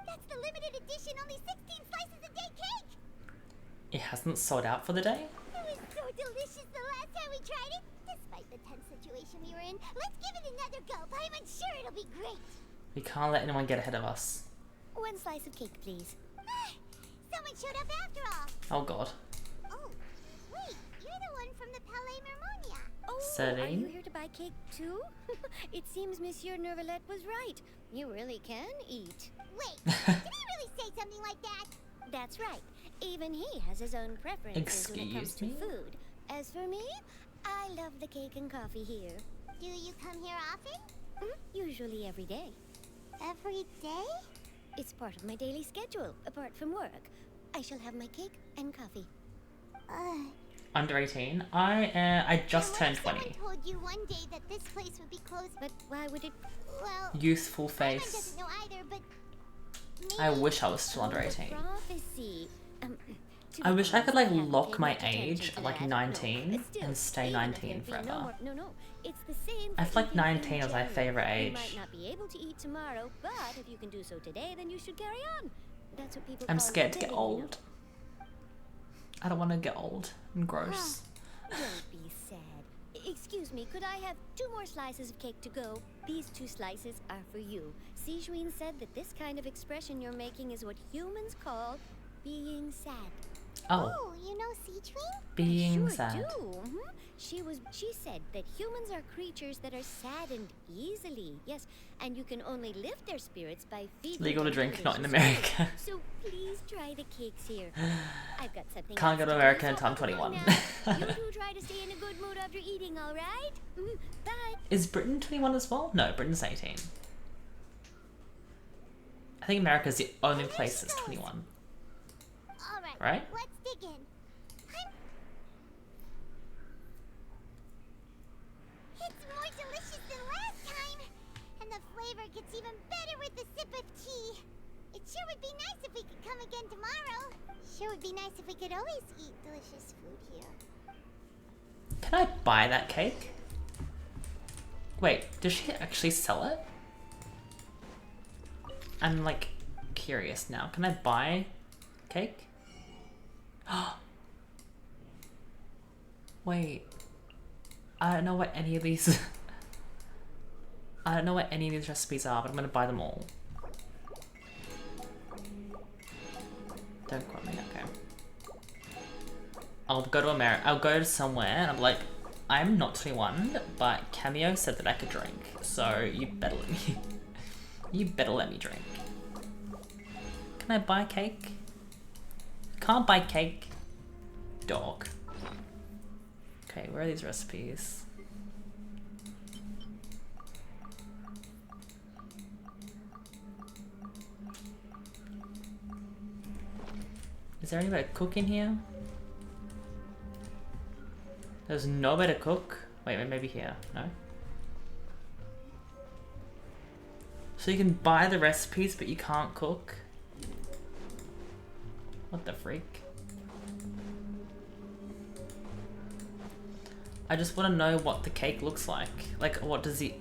That's the limited edition, only 16 slices a day cake! It hasn't sold out for the day? It was so delicious the last time we tried it. Despite the tense situation we were in, let's give it another gulp. I'm sure it'll be great. We can't let anyone get ahead of us. One slice of cake, please. Someone showed up after all. Oh God. Oh, wait, you're the one from the Palais Mermonia. Oh, Setting. are you here to buy cake too? It seems Monsieur Nervalette was right. You really can eat. Wait, did he really say something like that? That's right. Even he has his own preferences when it comes Excuse to me? food. As for me, I love the cake and coffee here. Do you come here often? Usually every day. Every day? It's part of my daily schedule, apart from work. I shall have my cake and coffee. Under 18? I just turned 20. I told you one day that this place would be closed, but why would it? Well, Youthful Paimon face. doesn't know either, but I wish I was still under 18. prophecy. I wish I could like lock my age at like 19 and stay 19 forever. No, it's the same. I feel like 19 is my favorite You age. might not be able to eat tomorrow, but if you can do so today, then you should carry on. That's what people I'm call scared to get living, you know. old. I don't want to get old and gross. Don't be sad. Excuse me, could I have 2 more slices of cake to go? These 2 slices are for you. Sijuin said that this kind of expression you're making is what humans call being sad. Oh. You know Sijuin? Being Sure sad. do. She said that humans are creatures that are saddened easily. Yes, and you can only lift their spirits by feeding Legal to them drink, not in delicious America. food. So please try the cakes here. I've got something Can't go else to do, America so until I'm I'll go 21. now. You two try to stay in a good mood after eating, all right? Bye. Is Britain 21 as well? No, Britain's 18. I think America's the only place that's 21. All right. Right? Let's dig in. It's more delicious than last time, and the flavor gets even better with a sip of tea. It sure would be nice if we could come again tomorrow. Sure would be nice if we could always eat delicious food here. Can I buy that cake? Wait, does she actually sell it? I'm like curious now. Can I buy cake? Wait. I don't know what any of these I don't know what any of these recipes are, but I'm gonna buy them all. Don't quote me, okay. I'll go to America. I'll go to somewhere and I'm like, I'm not 21, but Cameo said that I could drink, so you better let me. You better let me drink. Can I buy cake? Can't buy cake. Dog. Okay, where are these recipes? Is there any way to cook in here? There's no way to cook? Wait, maybe here. No? So you can buy the recipes, but you can't cook? What the freak? I just want to know what the cake looks like. Like, what does the...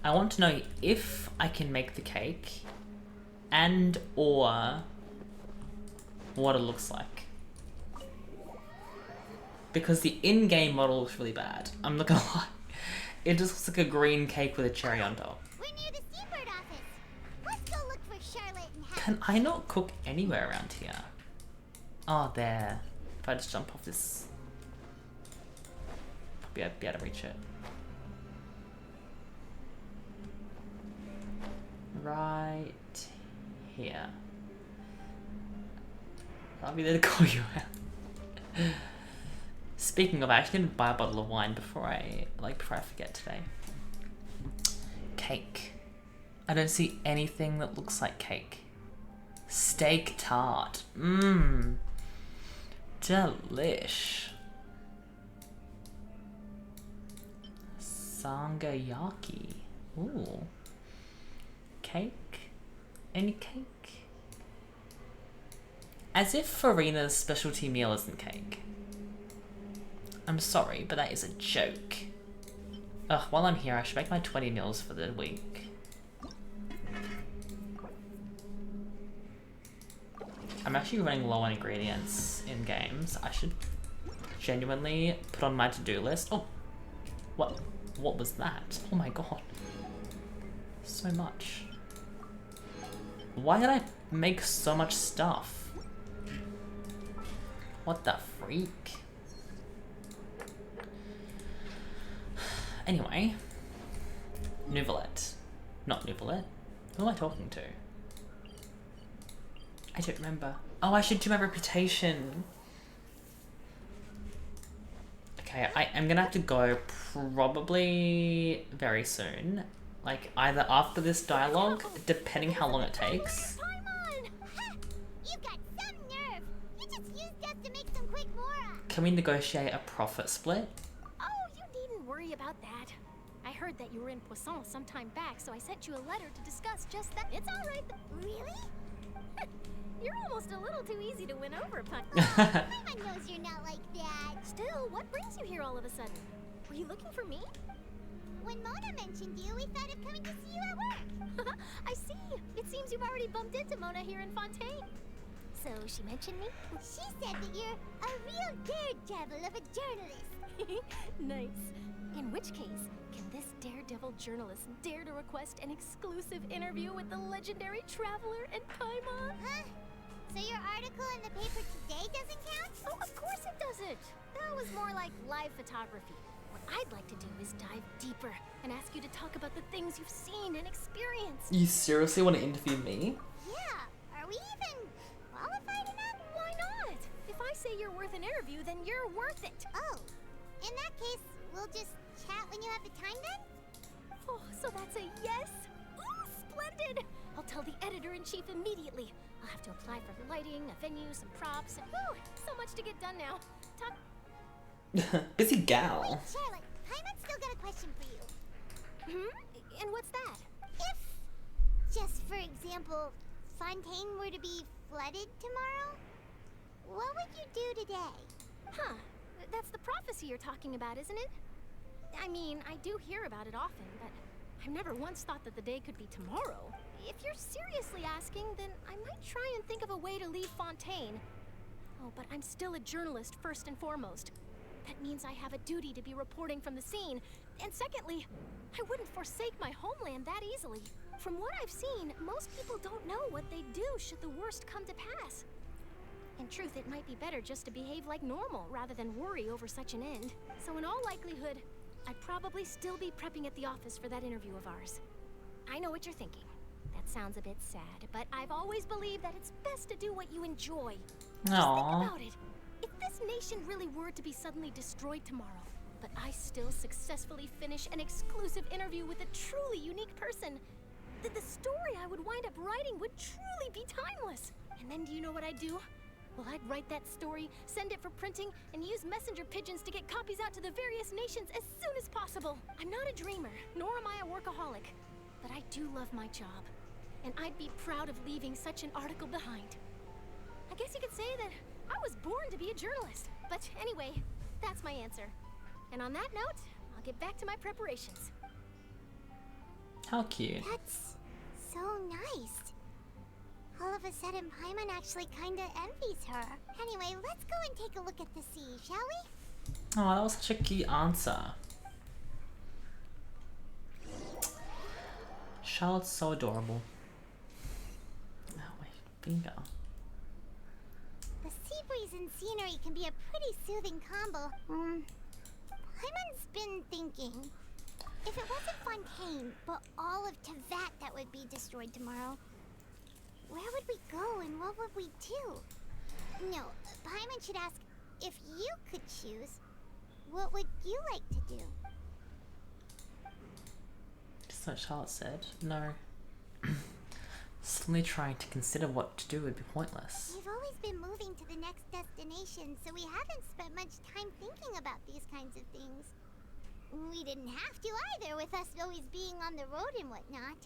I want to know if I can make the cake and or what it looks like. Because the in-game model is really bad. I'm not gonna lie. It just looks like a green cake with a cherry on top. We're near the Seabird office. Let's go look for Charlotte and have Can I not cook anywhere around here? Oh, there. If I just jump off this... Probably I'd be able to reach it. Right here. I'll be there to call you out. Speaking of, I actually didn't buy a bottle of wine before I forget today. Cake. I don't see anything that looks like cake. Steak tart. Mmm. Delish. Sangayaki. Ooh. Cake? Any cake? As if Farina's specialty meal isn't cake. I'm sorry, but that is a joke. Ugh, while I'm here, I should make my 20 meals for the week. I'm actually running low on ingredients in games. I should genuinely put on my to-do list. Oh, what was that? Oh my god. So much. Why did I make so much stuff? What the freak? Anyway. Nouvelette. Not Nouvelette. Who am I talking to? I don't remember. Oh, I should do my reputation. Okay, I am gonna have to go probably very soon. Like, either after this dialogue, depending how long it takes. Paimon! Ha! You got some nerve. You just use just to make some quick mora. Can we negotiate a profit split? Oh, you needn't worry about that. I heard that you were in Poisson some time back, so I sent you a letter to discuss just that. It's all right. Really? You're almost a little too easy to win over, Puck. Paimon knows you're not like that. Still, what brings you here all of a sudden? Were you looking for me? When Mona mentioned you, we thought of coming to see you at work. I see. It seems you've already bumped into Mona here in Fontaine. So she mentioned me? She said that you're a real daredevil of a journalist. Nice. In which case, can this daredevil journalist dare to request an exclusive interview with the legendary traveler and Paimon? Huh? So your article in the paper today doesn't count? Oh, of course it doesn't. That was more like live photography. What I'd like to do is dive deeper and ask you to talk about the things you've seen and experienced. You seriously want to interview me? Yeah. Are we even qualified enough? Why not? If I say you're worth an interview, then you're worth it. Oh. In that case, we'll just chat when you have the time then? Oh, so that's a yes? Ooh, splendid! I'll tell the editor-in-chief immediately. I'll have to apply for lighting, a venue, some props, and whew, so much to get done now. Busy gal. Wait, Charlotte, Paimon's still got a question for you. And what's that? If, just for example, Fontaine were to be flooded tomorrow, what would you do today? Huh. That's the prophecy you're talking about, isn't it? I mean, I do hear about it often, but I've never once thought that the day could be tomorrow. If you're seriously asking, then I might try and think of a way to leave Fontaine. Oh, but I'm still a journalist first and foremost. That means I have a duty to be reporting from the scene. And secondly, I wouldn't forsake my homeland that easily. From what I've seen, most people don't know what they'd do should the worst come to pass. In truth, it might be better just to behave like normal rather than worry over such an end. So in all likelihood, I'd probably still be prepping at the office for that interview of ours. I know what you're thinking. That sounds a bit sad, but I've always believed that it's best to do what you enjoy. Just think about it. If this nation really were to be suddenly destroyed tomorrow, but I still successfully finish an exclusive interview with a truly unique person, the story I would wind up writing would truly be timeless. And then do you know what I'd do? Well, I'd write that story, send it for printing, and use messenger pigeons to get copies out to the various nations as soon as possible. I'm not a dreamer, nor am I a workaholic, but I do love my job, and I'd be proud of leaving such an article behind. I guess you could say that I was born to be a journalist. But anyway, that's my answer. And on that note, I'll get back to my preparations. How cute. That's so nice. All of a sudden, Paimon actually kinda envies her. Anyway, let's go and take a look at the sea, shall we? Oh, that was such a cute answer. Charlotte's so adorable. Oh, my finger. The sea breeze and scenery can be a pretty soothing combo. Paimon's been thinking, if it wasn't Fontaine, but all of Teyvat that would be destroyed tomorrow, where would we go and what would we do? No, Paimon should ask, if you could choose, what would you like to do? Just like Charlotte said, no. Suddenly trying to consider what to do would be pointless. We've always been moving to the next destination, so we haven't spent much time thinking about these kinds of things. We didn't have to either, with us always being on the road and whatnot.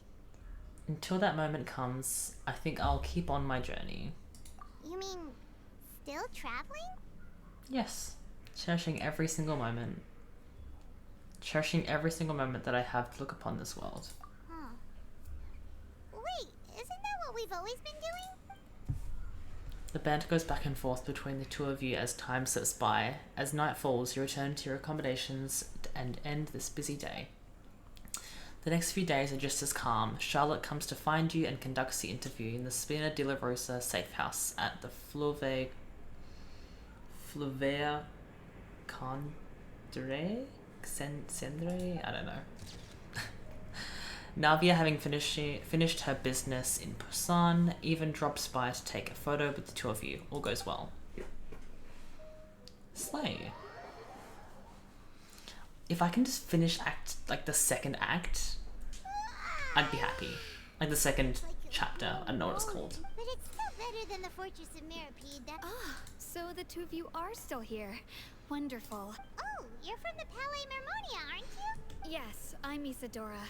Until that moment comes, I think I'll keep on my journey. You mean, still traveling? Yes. Cherishing every single moment. Cherishing every single moment that I have to look upon this world. Huh. Wait, isn't that what we've always been doing? The banter goes back and forth between the two of you as time slips by. As night falls, you return to your accommodations and end this busy day. The next few days are just as calm. Charlotte comes to find you and conducts the interview in the Spina di la Rosa safe house at the Fluvea Cendre? I don't know. Navia, having finished her business in Poisson, even drops by to take a photo with the two of you. All goes well. Slay. If I can just finish the second act, I'd be happy. Like the second chapter, I don't know what it's called. But it's still better better than the Fortress of Meropide. Ah, so the two of you are still here. Wonderful. Oh, you're from the Palais Mermonia, aren't you? Yes, I'm Isadora.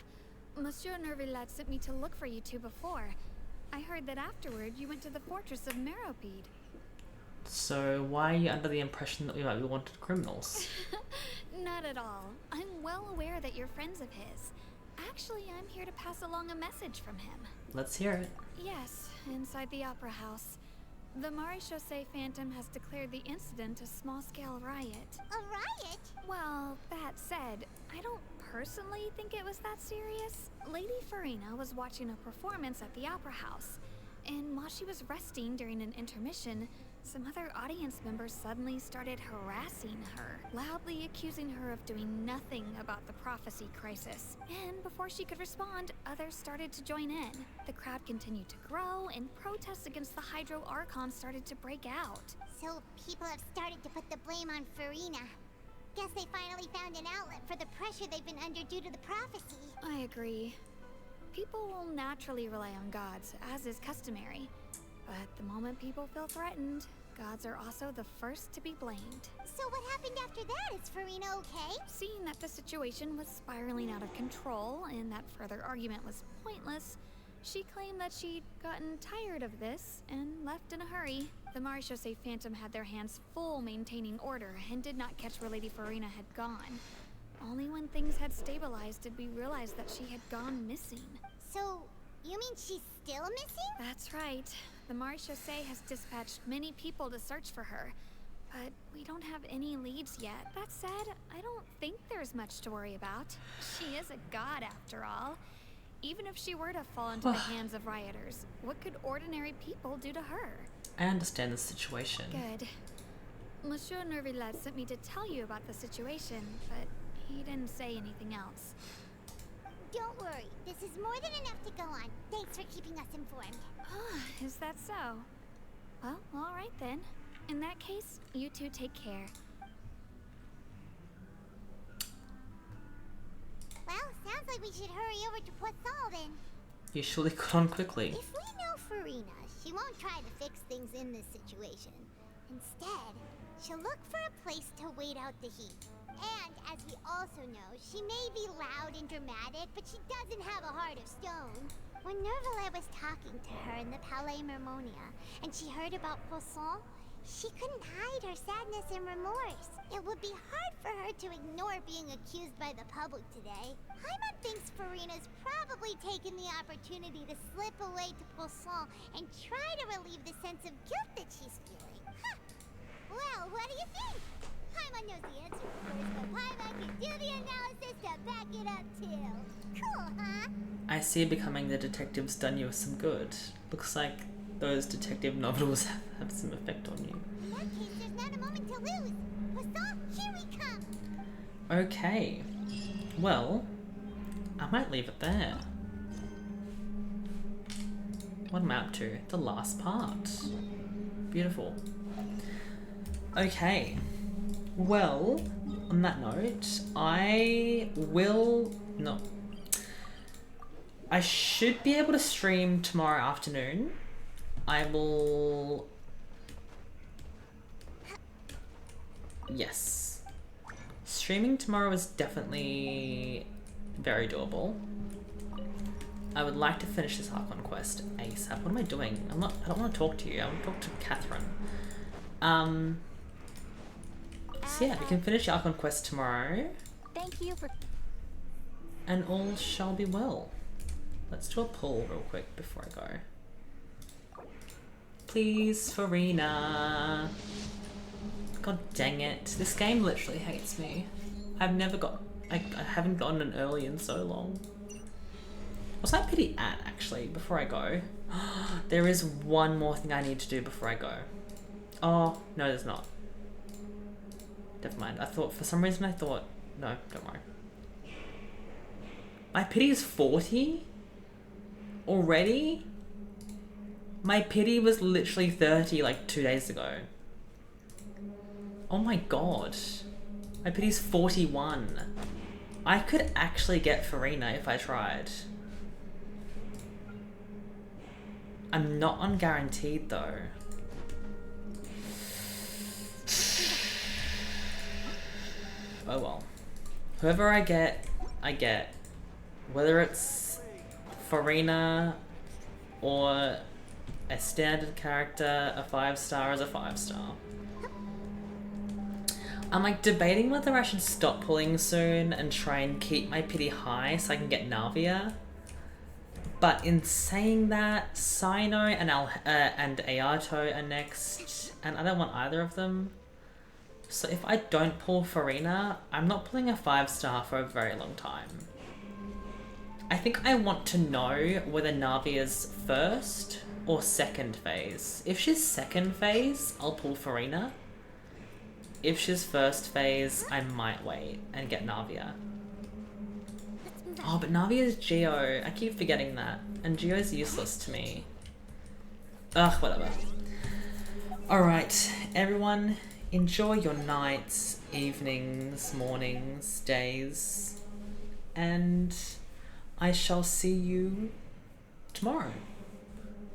Monsieur Nervilat sent me to look for you two before. I heard that afterward you went to the Fortress of Meropide. So why are you under the impression that we might be wanted criminals? Not at all. I'm well aware that you're friends of his. Actually, I'm here to pass along a message from him. Let's hear it. Yes, inside the Opera House. The Maréchaussée Phantom has declared the incident a small-scale riot. A riot? Well, that said, I don't personally think it was that serious. Lady Farina was watching a performance at the Opera House, and while she was resting during an intermission, some other audience members suddenly started harassing her, loudly accusing her of doing nothing about the prophecy crisis. And before she could respond, others started to join in. The crowd continued to grow, and protests against the Hydro Archon started to break out. So people have started to put the blame on Farina. Guess they finally found an outlet for the pressure they've been under due to the prophecy. I agree. People will naturally rely on gods, as is customary. But the moment people feel threatened, gods are also the first to be blamed. So what happened after that? Is Farina okay? Seeing that the situation was spiraling out of control and that further argument was pointless, she claimed that she'd gotten tired of this and left in a hurry. The Maréchaussée Phantom had their hands full maintaining order and did not catch where Lady Farina had gone. Only when things had stabilized did we realize that she had gone missing. So, you mean she's still missing? That's right. The Maréchaussée has dispatched many people to search for her, but we don't have any leads yet. That said, I don't think there's much to worry about. She is a god after all. Even if she were to fall into the hands of rioters, what could ordinary people do to her? I understand the situation. Good. Monsieur Nervilat sent me to tell you about the situation, but he didn't say anything else. Don't worry, this is more than enough to go on. Thanks for keeping us informed. Ah, is that so? Well, alright then. In that case, you two take care. Well, sounds like we should hurry over to Poisson then. You surely got on quickly. If we know Farina, she won't try to fix things in this situation. Instead, she'll look for a place to wait out the heat. And, as we also know, she may be loud and dramatic, but she doesn't have a heart of stone. When Nervilat was talking to her in the Palais Mermonia, and she heard about Poisson, she couldn't hide her sadness and remorse. It would be hard for her to ignore being accused by the public today. Paimon thinks Farina's probably taken the opportunity to slip away to Poisson and try to relieve the sense of guilt that she's feeling. Huh. Well, what do you think? Paimon knows the answer, of course, but Paimon can do the analysis to back it up too. Cool, huh? I see becoming the detective's done you some good. Looks like those detective novels have some effect on you. In that case, there's not a moment to lose. Poisson, here we come! Okay. Well, I might leave it there. What am I up to? The last part. Beautiful. Okay. Well, on that note, I should be able to stream tomorrow afternoon. I will... Yes. Streaming tomorrow is definitely very doable. I would like to finish this Archon quest ASAP. What am I doing? I don't want to talk to you. I want to talk to Catherine. So yeah, we can finish the Archon quest tomorrow. Thank you for... And all shall be well. Let's do a pull real quick before I go. Please, Farina. God dang it. This game literally hates me. I haven't gotten an early in so long. What's my pity at, actually, before I go? There is one more thing I need to do before I go. Oh, no there's not. Never mind. For some reason I thought, no, don't worry. My pity is 40? Already? My pity was literally 30 like 2 days ago. Oh my god. My pity's 41. I could actually get Farina if I tried. I'm not on guaranteed though. Oh well. Whoever I get, I get. Whether it's Farina or a standard character, a 5-star is a 5-star. I'm like debating whether I should stop pulling soon and try and keep my pity high so I can get Navia. But in saying that, Sino and Ayato are next, and I don't want either of them. So if I don't pull Farina, I'm not pulling a 5-star for a very long time. I think I want to know whether Navia's first or second phase. If she's second phase, I'll pull Farina. If she's first phase, I might wait and get Navia. Oh, but Navia's Geo. I keep forgetting that. And Geo's useless to me. Ugh, whatever. Alright, everyone, enjoy your nights, evenings, mornings, days. And I shall see you tomorrow.